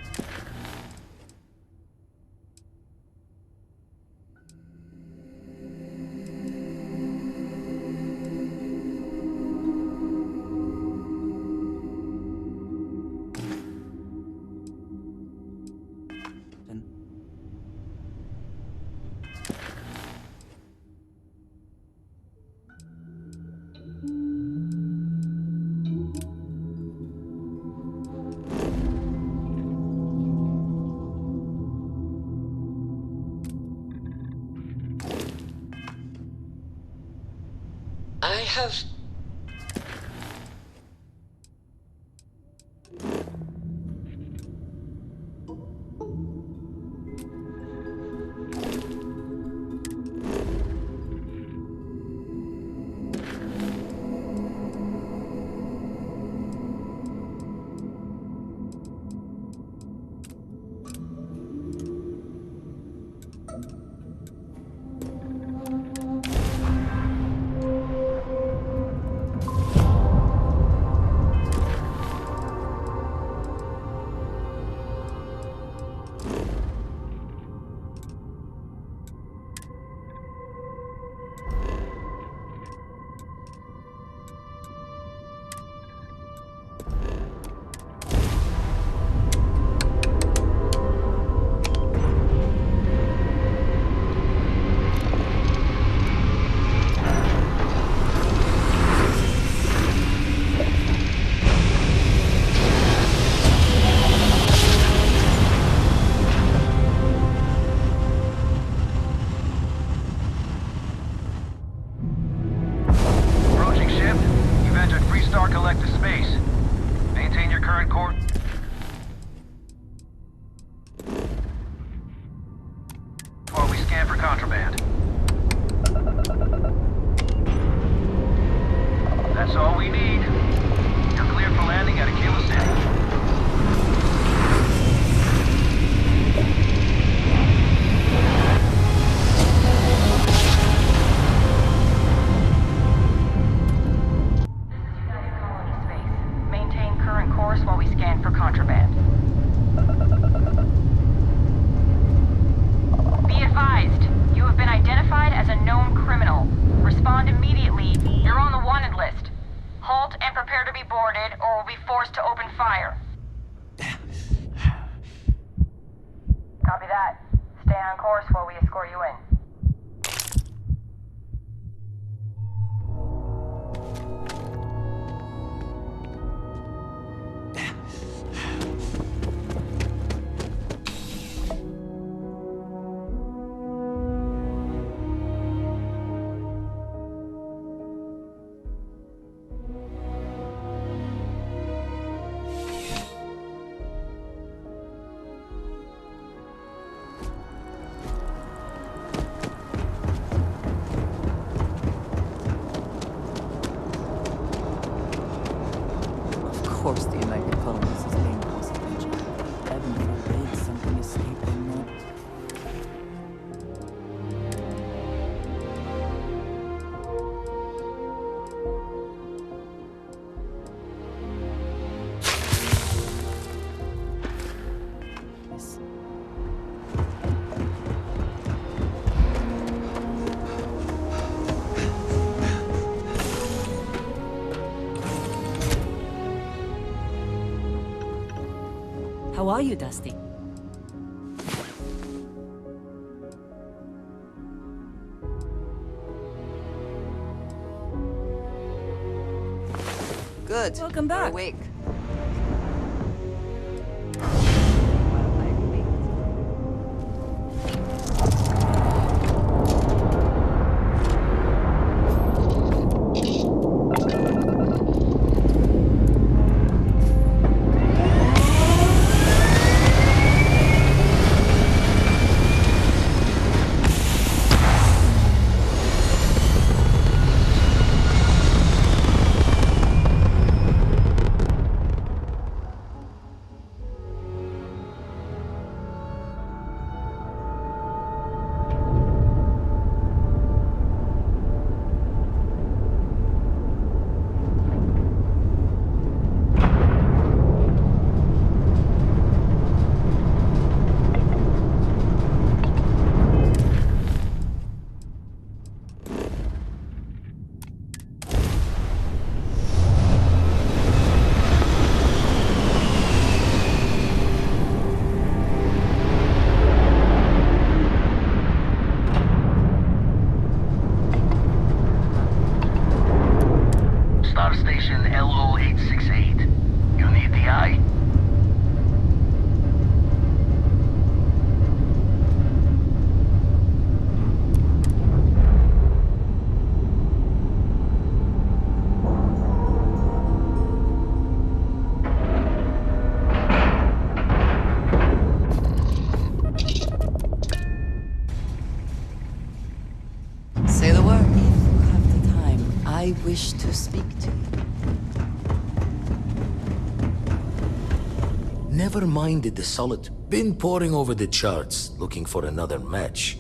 Be on course while we escort you in. Of course the United Colonies is paying close attention. Heaven forbid something escaped them not. Yes. How are you, Dusty? Good. Welcome back. You're awake. Star Station LO868. You need the eye? Say the word. If you have the time, I wish to speak to you. Never minded the solid. Been poring over the charts, looking for another match.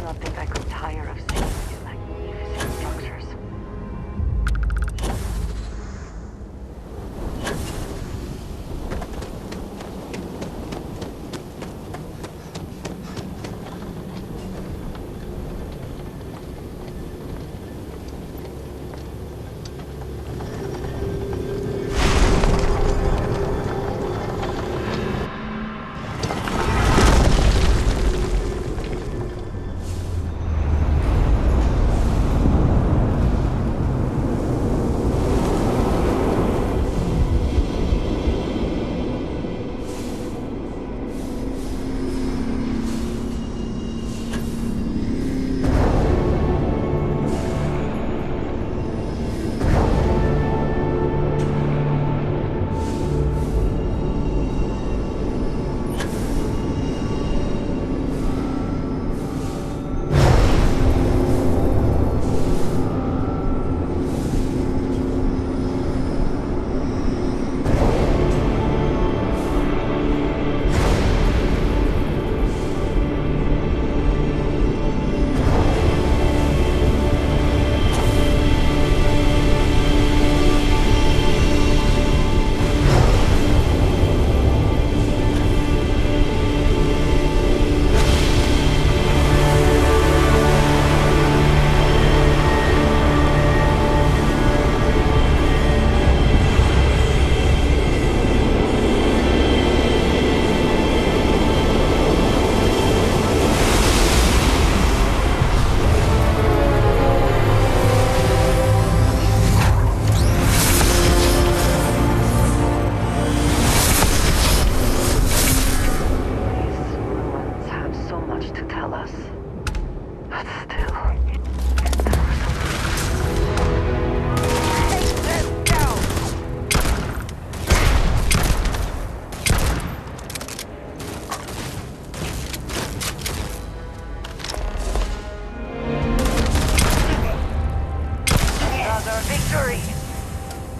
not think I could tire of seeing these magnificent structures.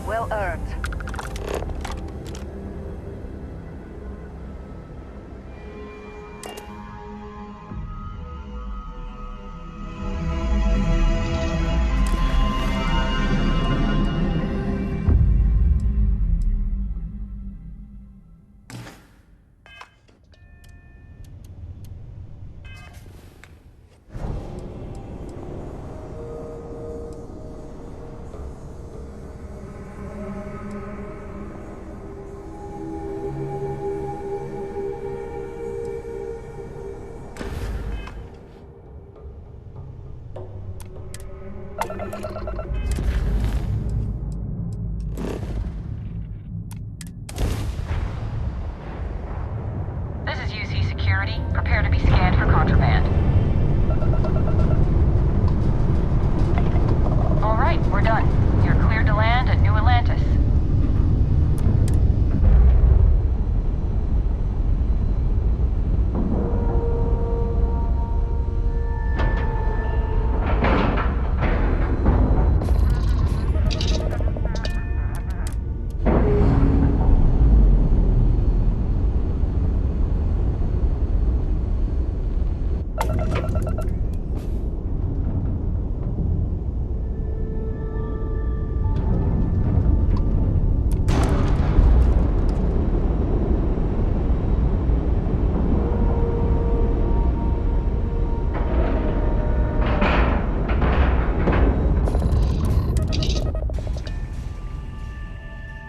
Well earned. This is UC Security. Prepare to be scanned for contraband. All right, we're done. You're cleared to land at New Atlantis.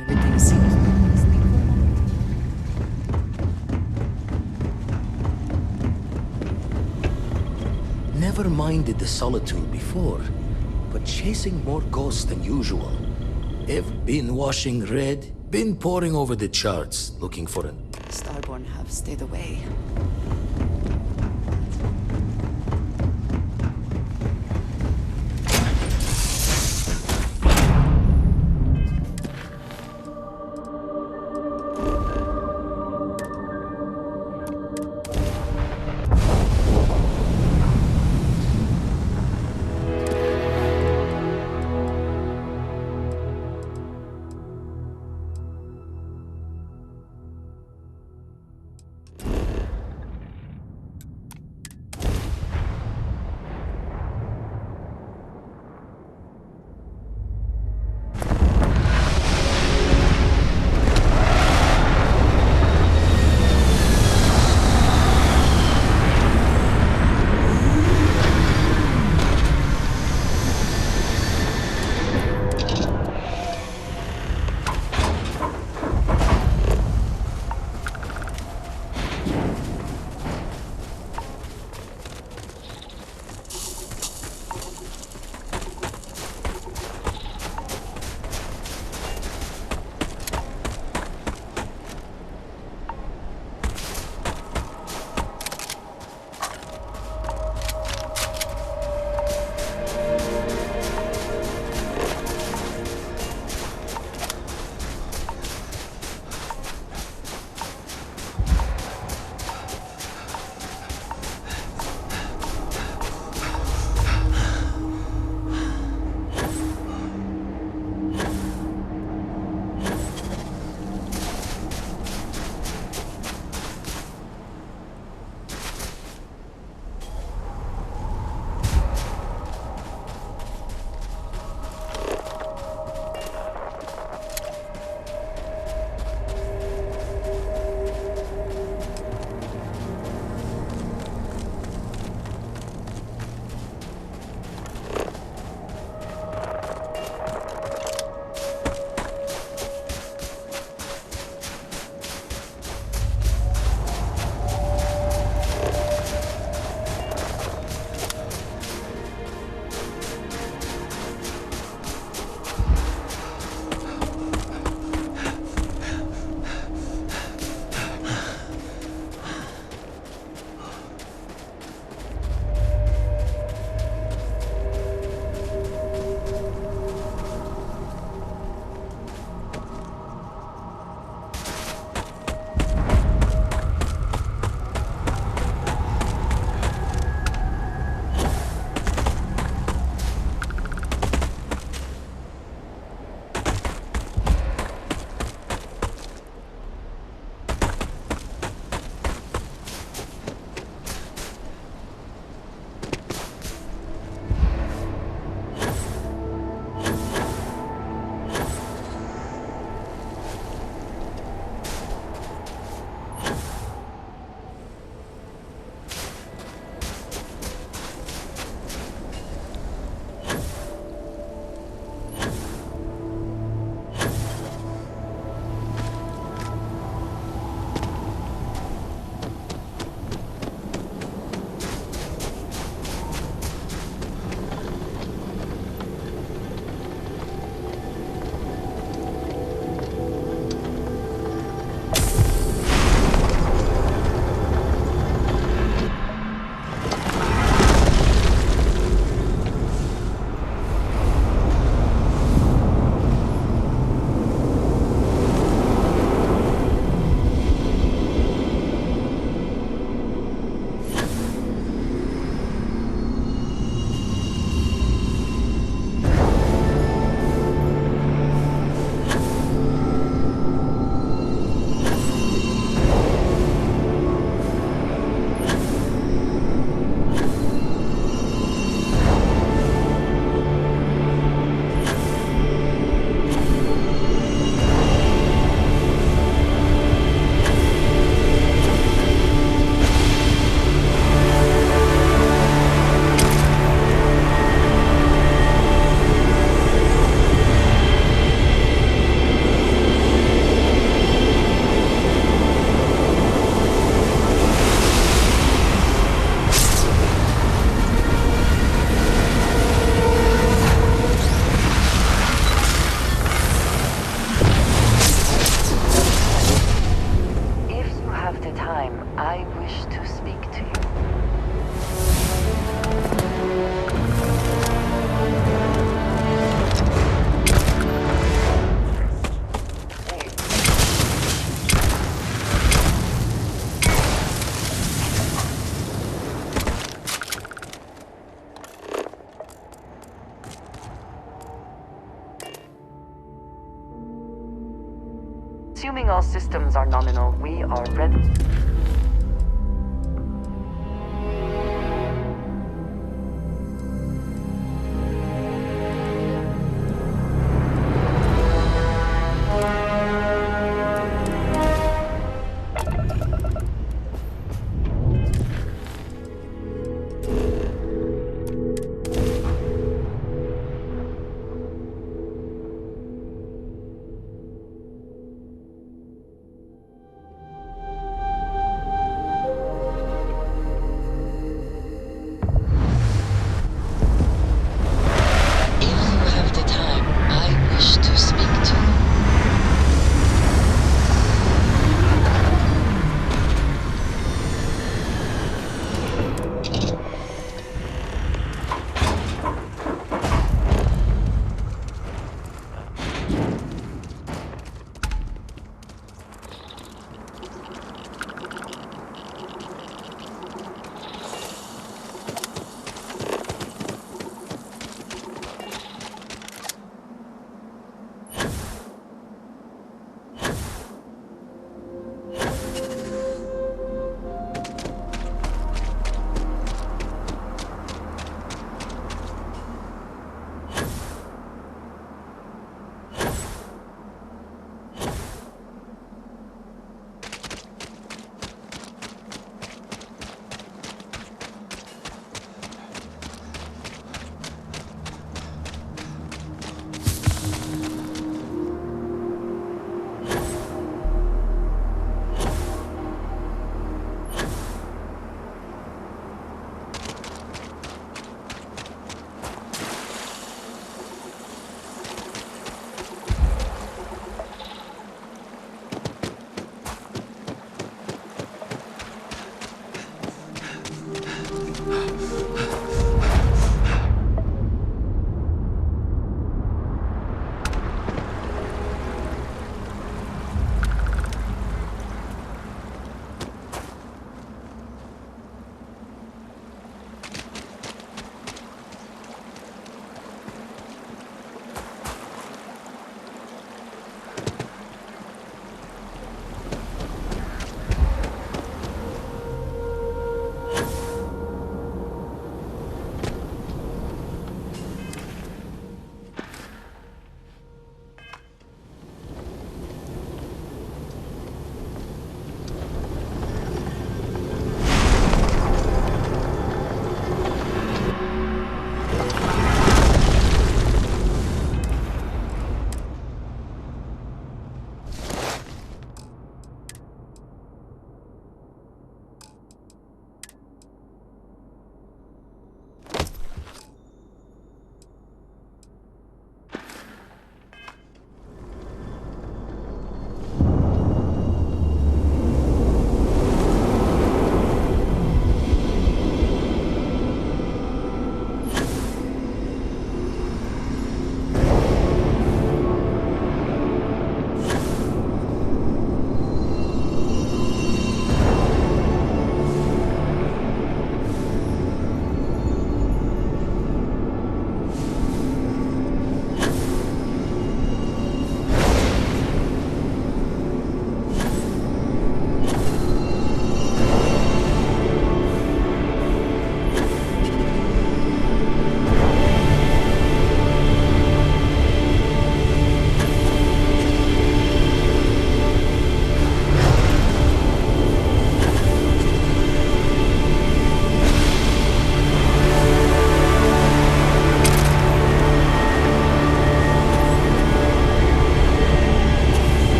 Everything seems listening for a moment. Never minded the solitude before, but chasing more ghosts than usual. Have been washing red, been poring over the charts, looking for an... Starborn have stayed away. Assuming all systems are nominal, we are ready.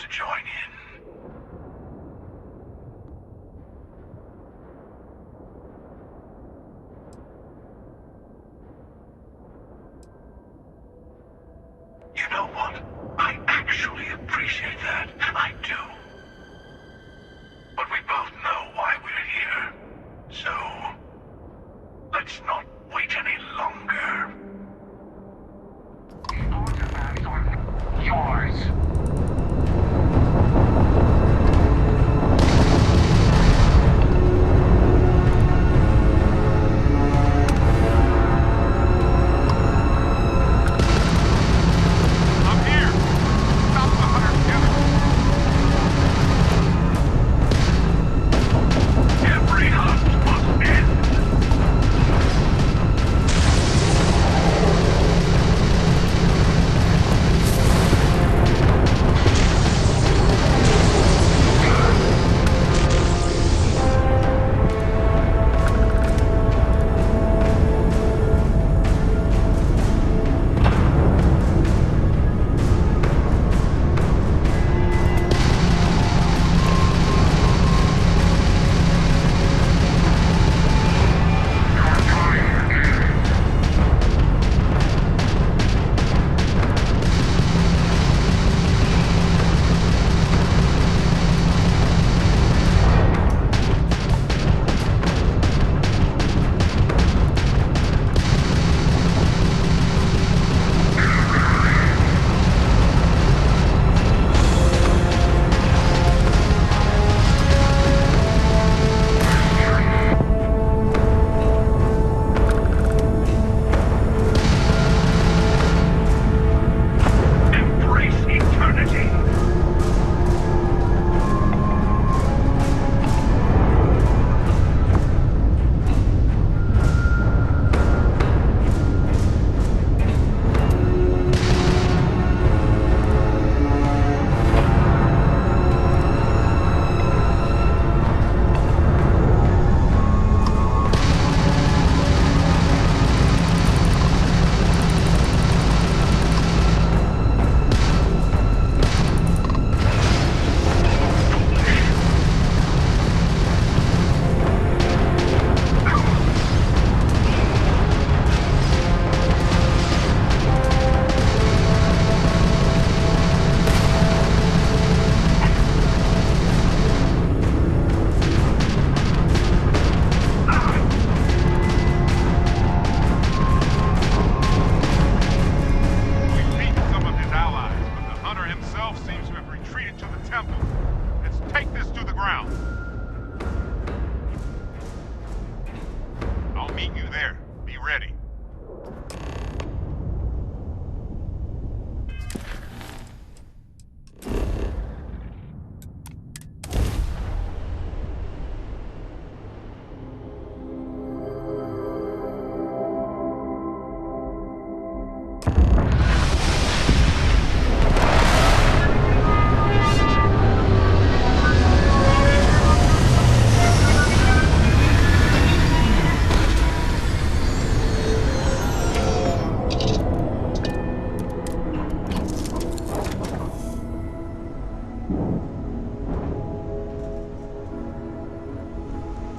to join in. You know what? I actually appreciate that. I do. But we both know why we're here. So, let's not wait any longer. The artifacts are yours.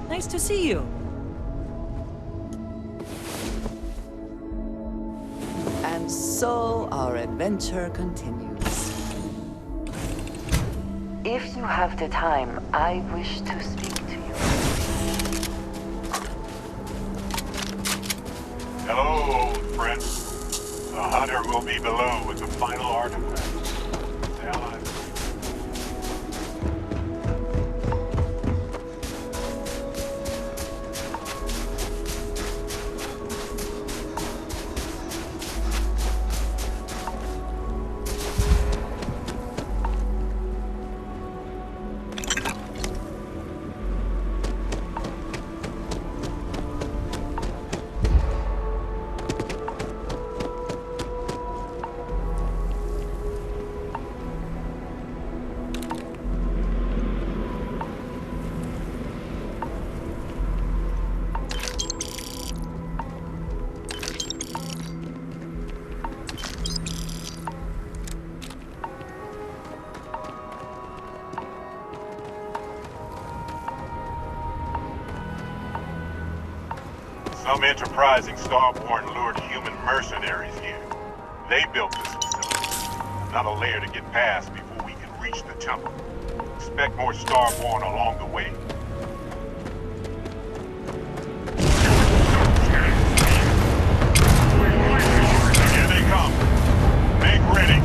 Nice to see you. And so our adventure continues. If you have the time, I wish to speak to you. Hello, old friend. The hunter will be below with the final artifact. The Allies. Some enterprising Starborn lured human mercenaries here. They built this facility. Not a layer to get past before we can reach the temple. Expect more Starborn along the way. Here they come. Make ready.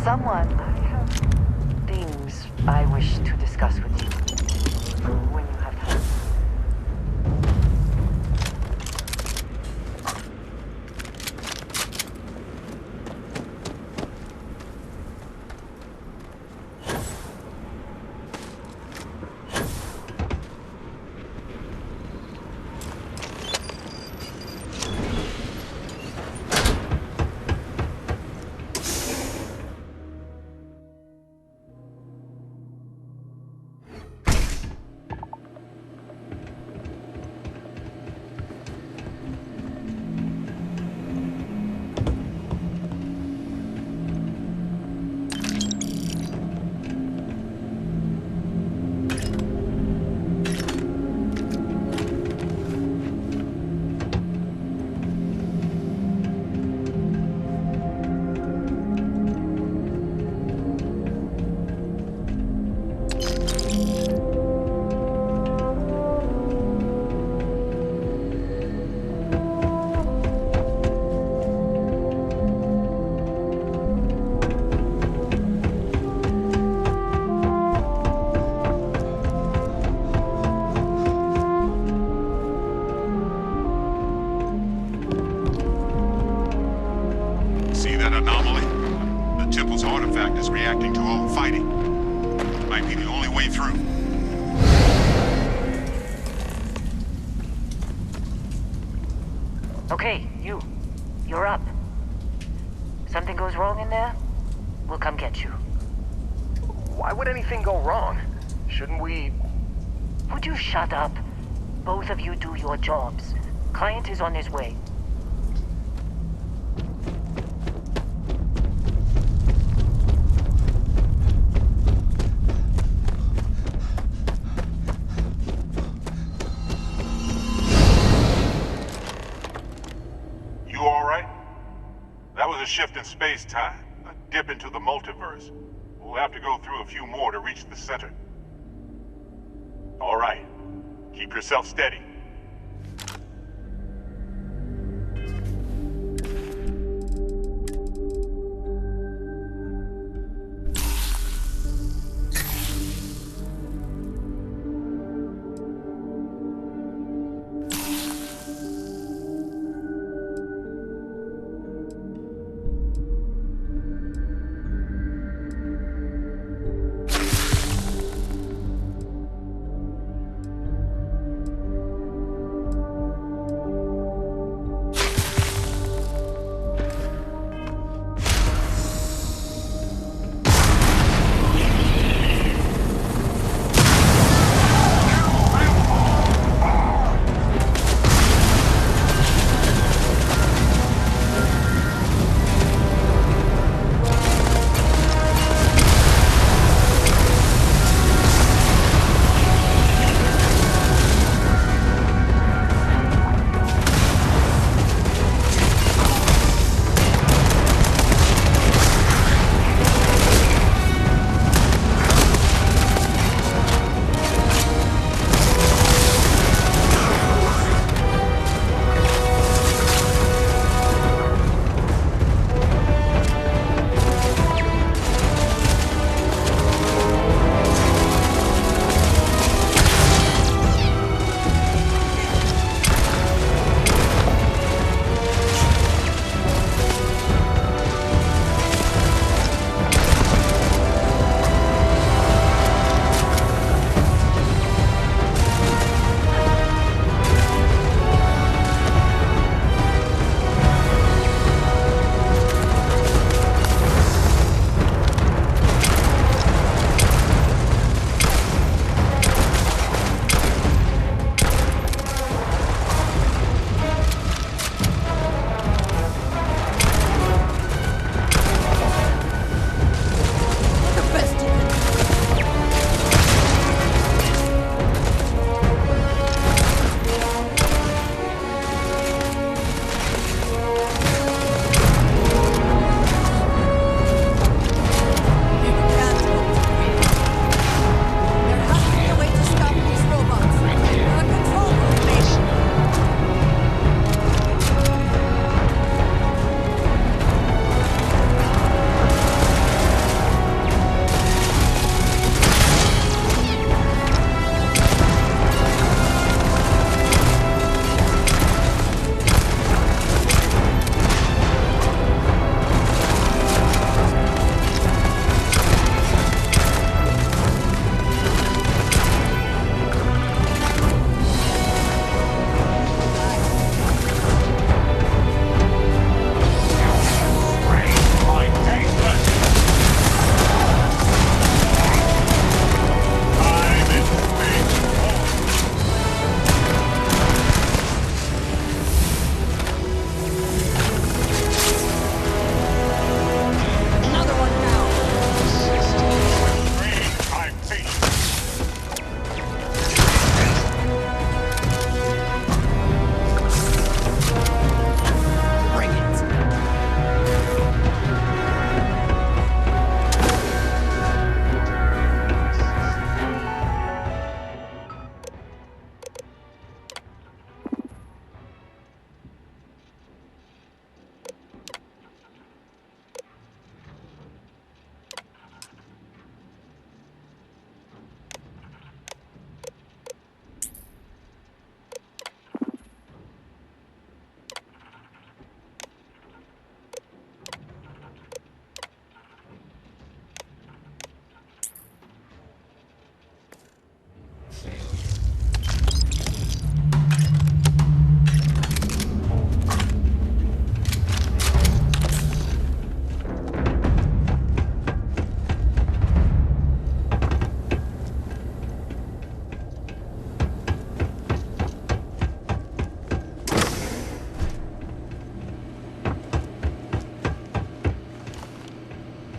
someone, I have things I wish to discuss with you. When you have time. Reacting to all the fighting. Might be the only way through. Okay, you're up. Something goes wrong in there, we'll come get you. Why would anything go wrong? Shouldn't we... Would you shut up? Both of you do your jobs. Client is on his way. Shift in space-time, a dip into the multiverse. We'll have to go through a few more to reach the center. All right. Keep yourself steady.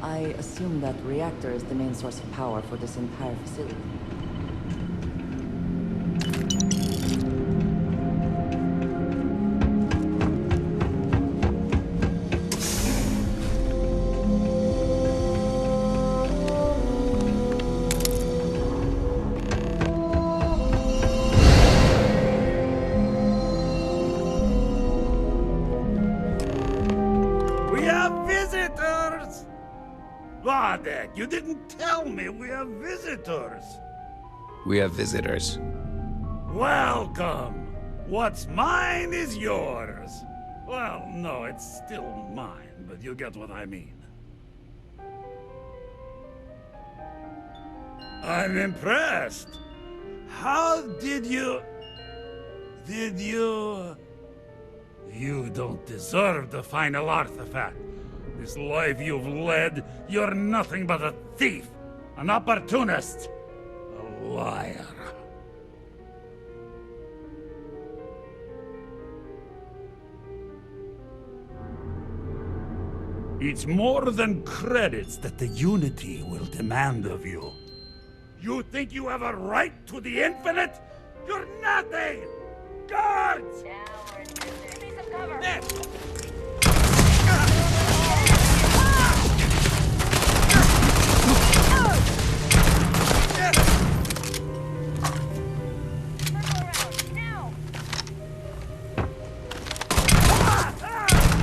I assume that reactor is the main source of power for this entire facility. Vardek, you didn't tell me we have visitors. We have visitors. Welcome. What's mine is yours. Well, no, it's still mine, but you get what I mean. I'm impressed. How did you... You don't deserve the final artifact. This life you've led, you're nothing but a thief, an opportunist, a liar. It's more than credits that the Unity will demand of you. You think you have a right to the infinite? You're nothing! Guards! Give me some cover!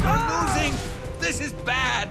I'm losing! This is bad!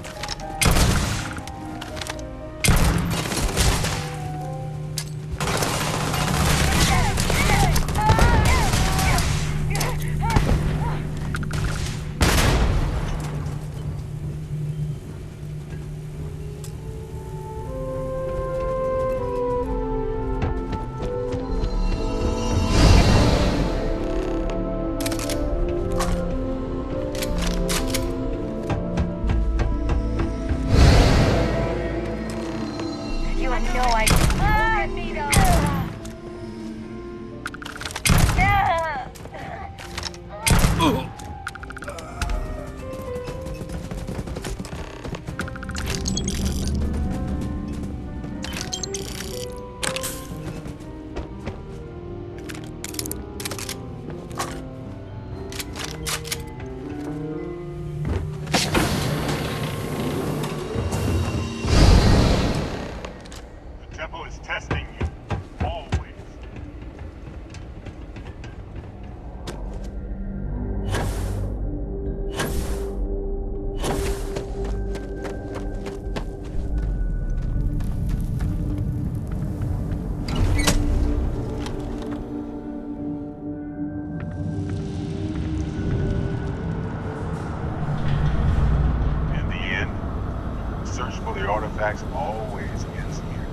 Artifacts always ends here.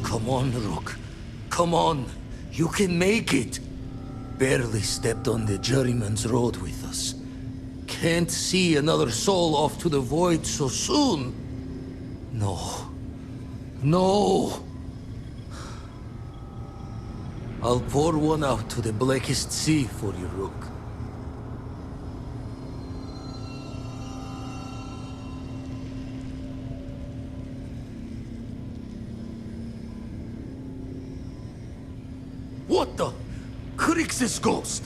Come on, Rook. Come on. You can make it. Barely stepped on the juryman's road with us. Can't see another soul off to the void so soon. No. No. I'll pour one out to the blackest sea for you, Rook. What the? Crix's ghost?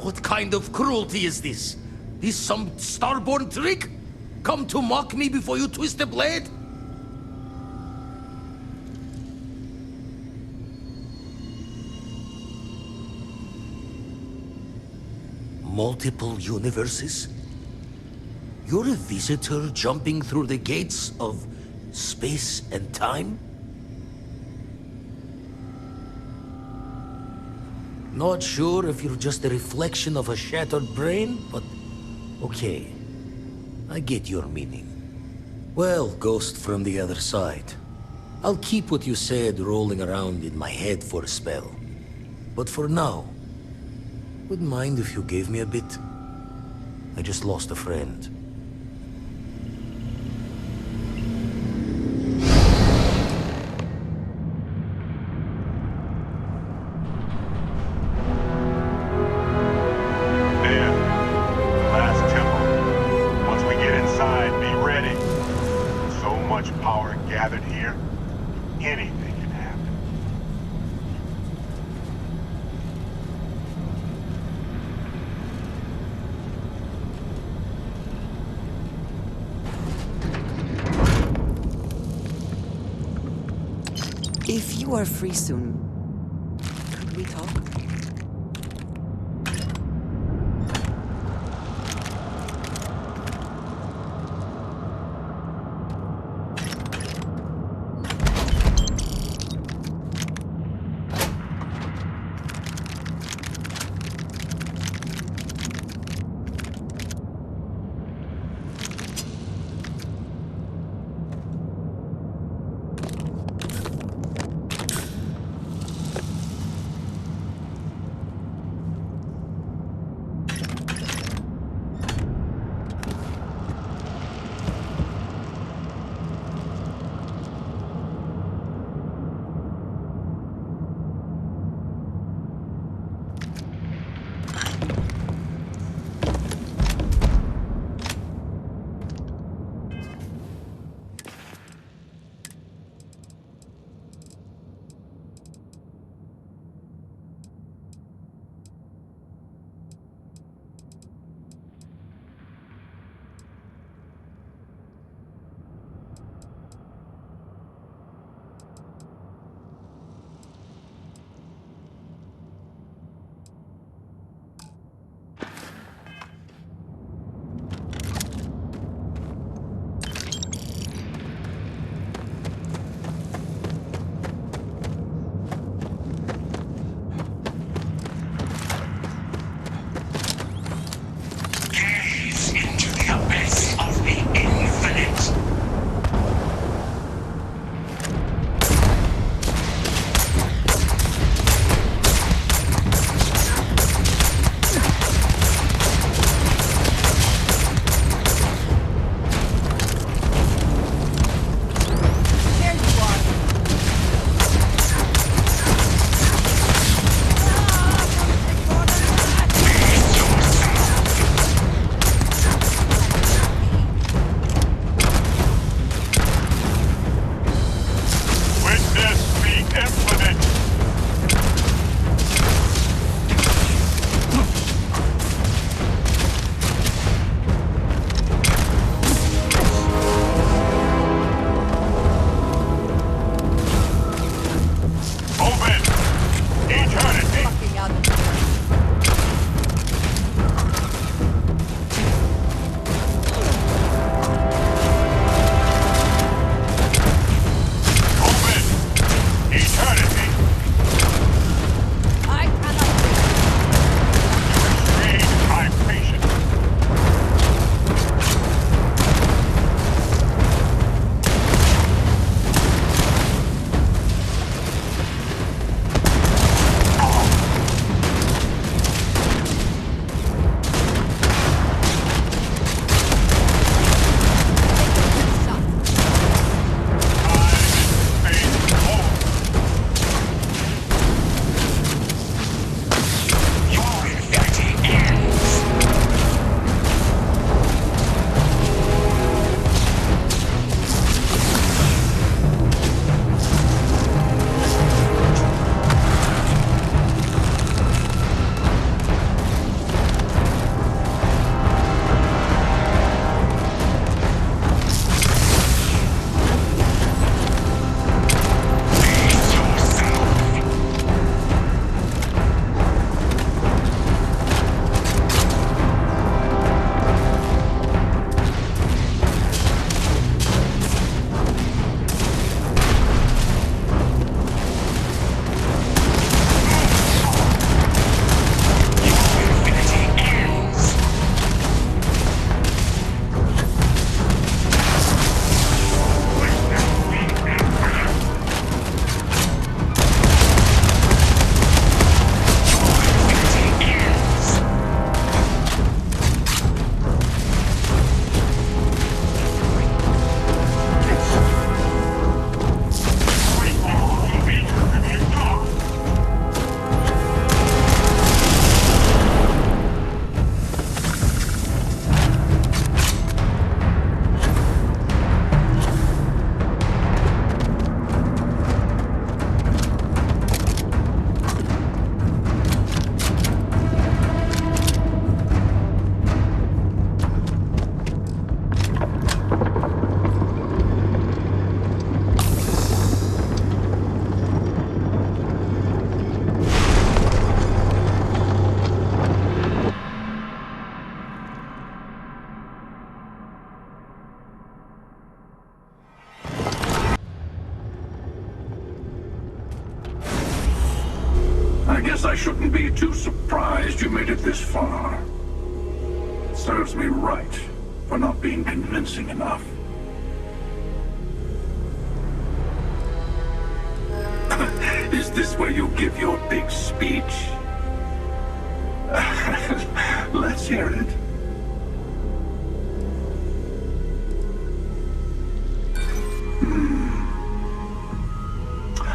What kind of cruelty is this? Is some starborn trick? Come to mock me before you twist the blade? Multiple universes? You're a visitor jumping through the gates of space and time? Not sure if you're just a reflection of a shattered brain, but okay. I get your meaning. Well, ghost from the other side. I'll keep what you said rolling around in my head for a spell. But for now, wouldn't mind if you gave me a bit. I just lost a friend. you are free soon, could we talk? I guess I shouldn't be too surprised you made it this far. It serves me right for not being convincing enough. Is this where you give your big speech? Let's hear it.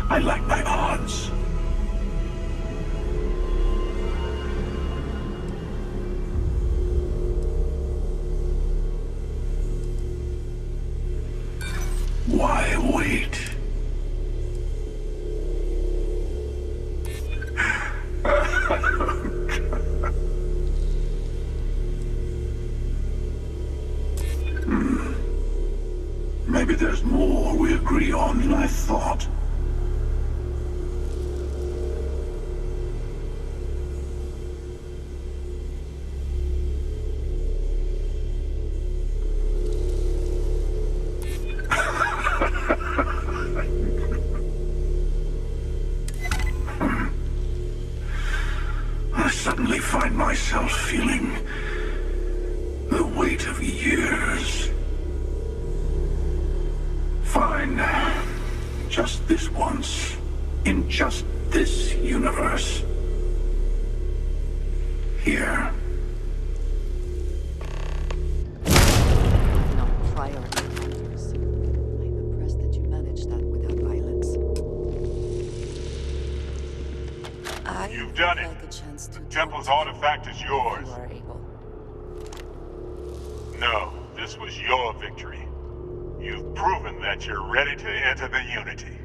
I like my odds. Why wait? Maybe there's more we agree on than I thought. I suddenly find myself feeling the weight of years. Fine. Just this once. In just this universe. Here. No prior encounters. I'm impressed that you managed that without violence. You've done it. The temple's artifact is yours. No, this was your victory. You've proven that you're ready to enter the Unity.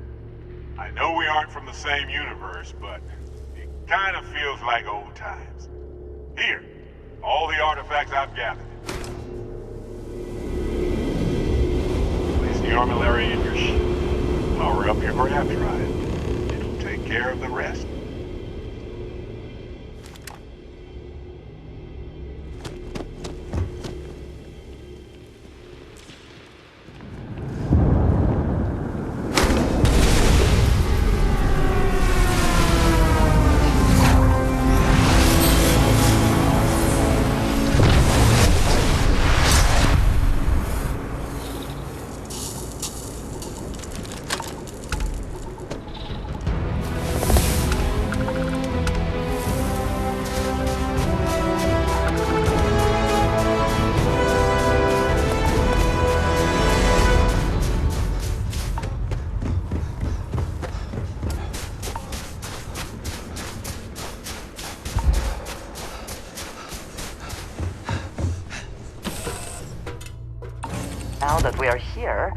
I know we aren't from the same universe, but it kind of feels like old times. Here, all the artifacts I've gathered. Place the armillary in your ship. Power up your grab drive. It'll take care of the rest. Now that we are here,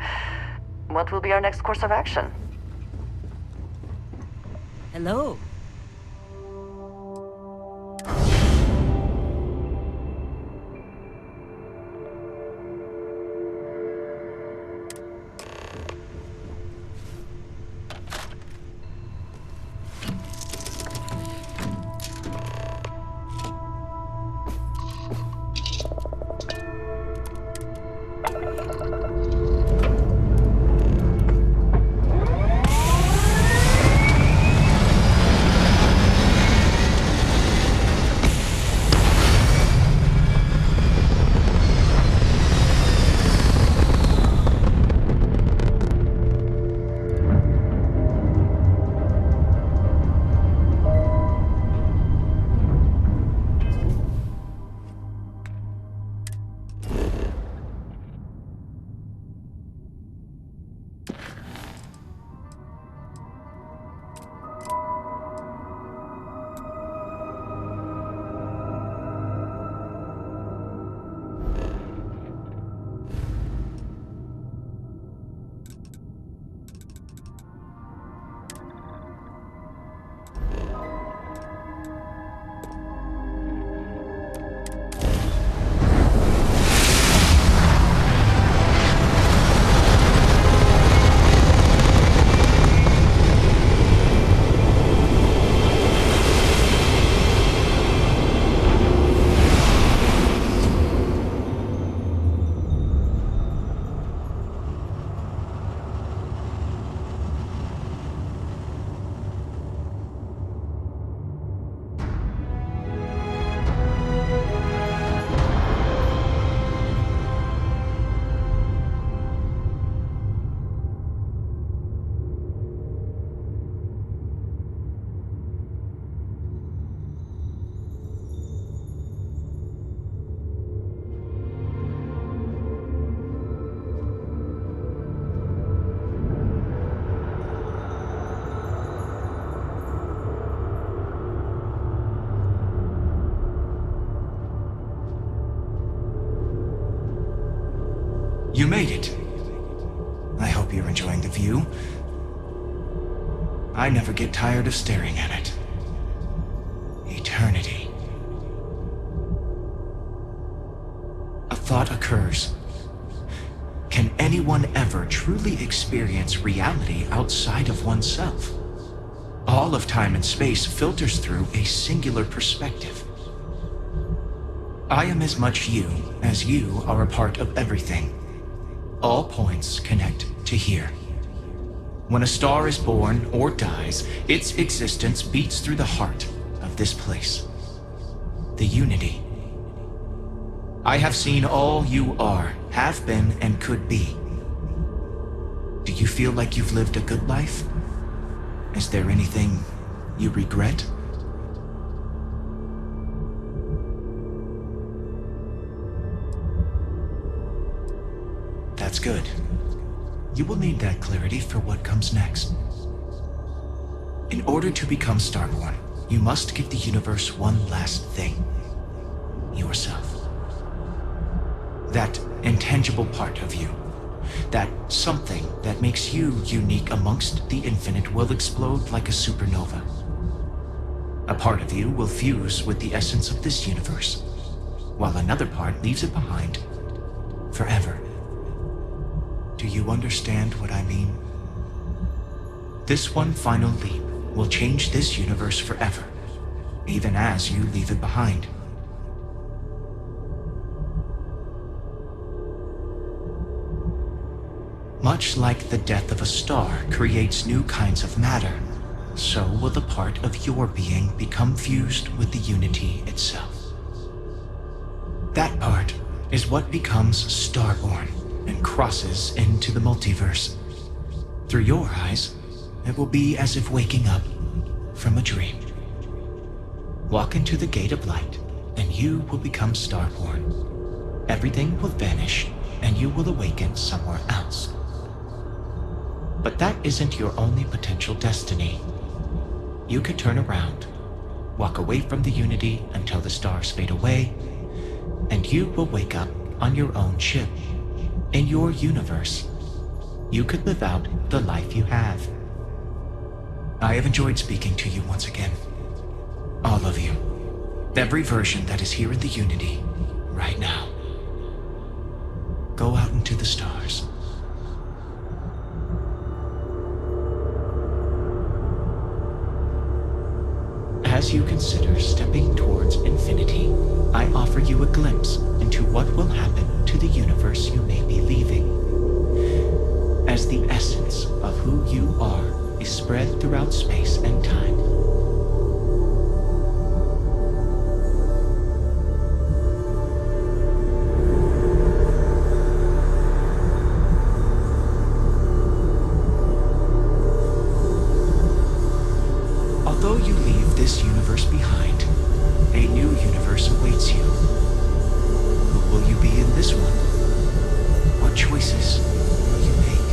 what will be our next course of action? Hello. You made it. I hope you're enjoying the view. I never get tired of staring at it. Eternity. A thought occurs. Can anyone ever truly experience reality outside of oneself? All of time and space filters through a singular perspective. I am as much you as you are a part of everything. All points connect to here. When a star is born or dies, its existence beats through the heart of this place. The unity. I have seen all you are, have been, and could be. Do you feel like you've lived a good life? Is there anything you regret? That's good. You will need that clarity for what comes next. In order to become Starborn, you must give the universe one last thing. Yourself. That intangible part of you. That something that makes you unique amongst the infinite will explode like a supernova. A part of you will fuse with the essence of this universe, while another part leaves it behind forever. Do you understand what I mean? This one final leap will change this universe forever, even as you leave it behind. Much like the death of a star creates new kinds of matter, so will the part of your being become fused with the unity itself. That part is what becomes Starborn and crosses into the multiverse. Through your eyes, it will be as if waking up from a dream. Walk into the gate of light, and you will become Starborn. Everything will vanish, and you will awaken somewhere else. But that isn't your only potential destiny. You could turn around, walk away from the unity until the stars fade away, and you will wake up on your own ship, in your universe. You could live out the life you have. I have enjoyed speaking to you once again. All of you. Every version that is here in the unity, right now. Go out into the stars. As you consider stepping towards infinity, I offer you a glimpse into what will happen to the universe you may be leaving. As the essence of who you are is spread throughout space and time. Although you leave this universe behind, a new universe awaits you. Who will you be in this one? What choices will you make?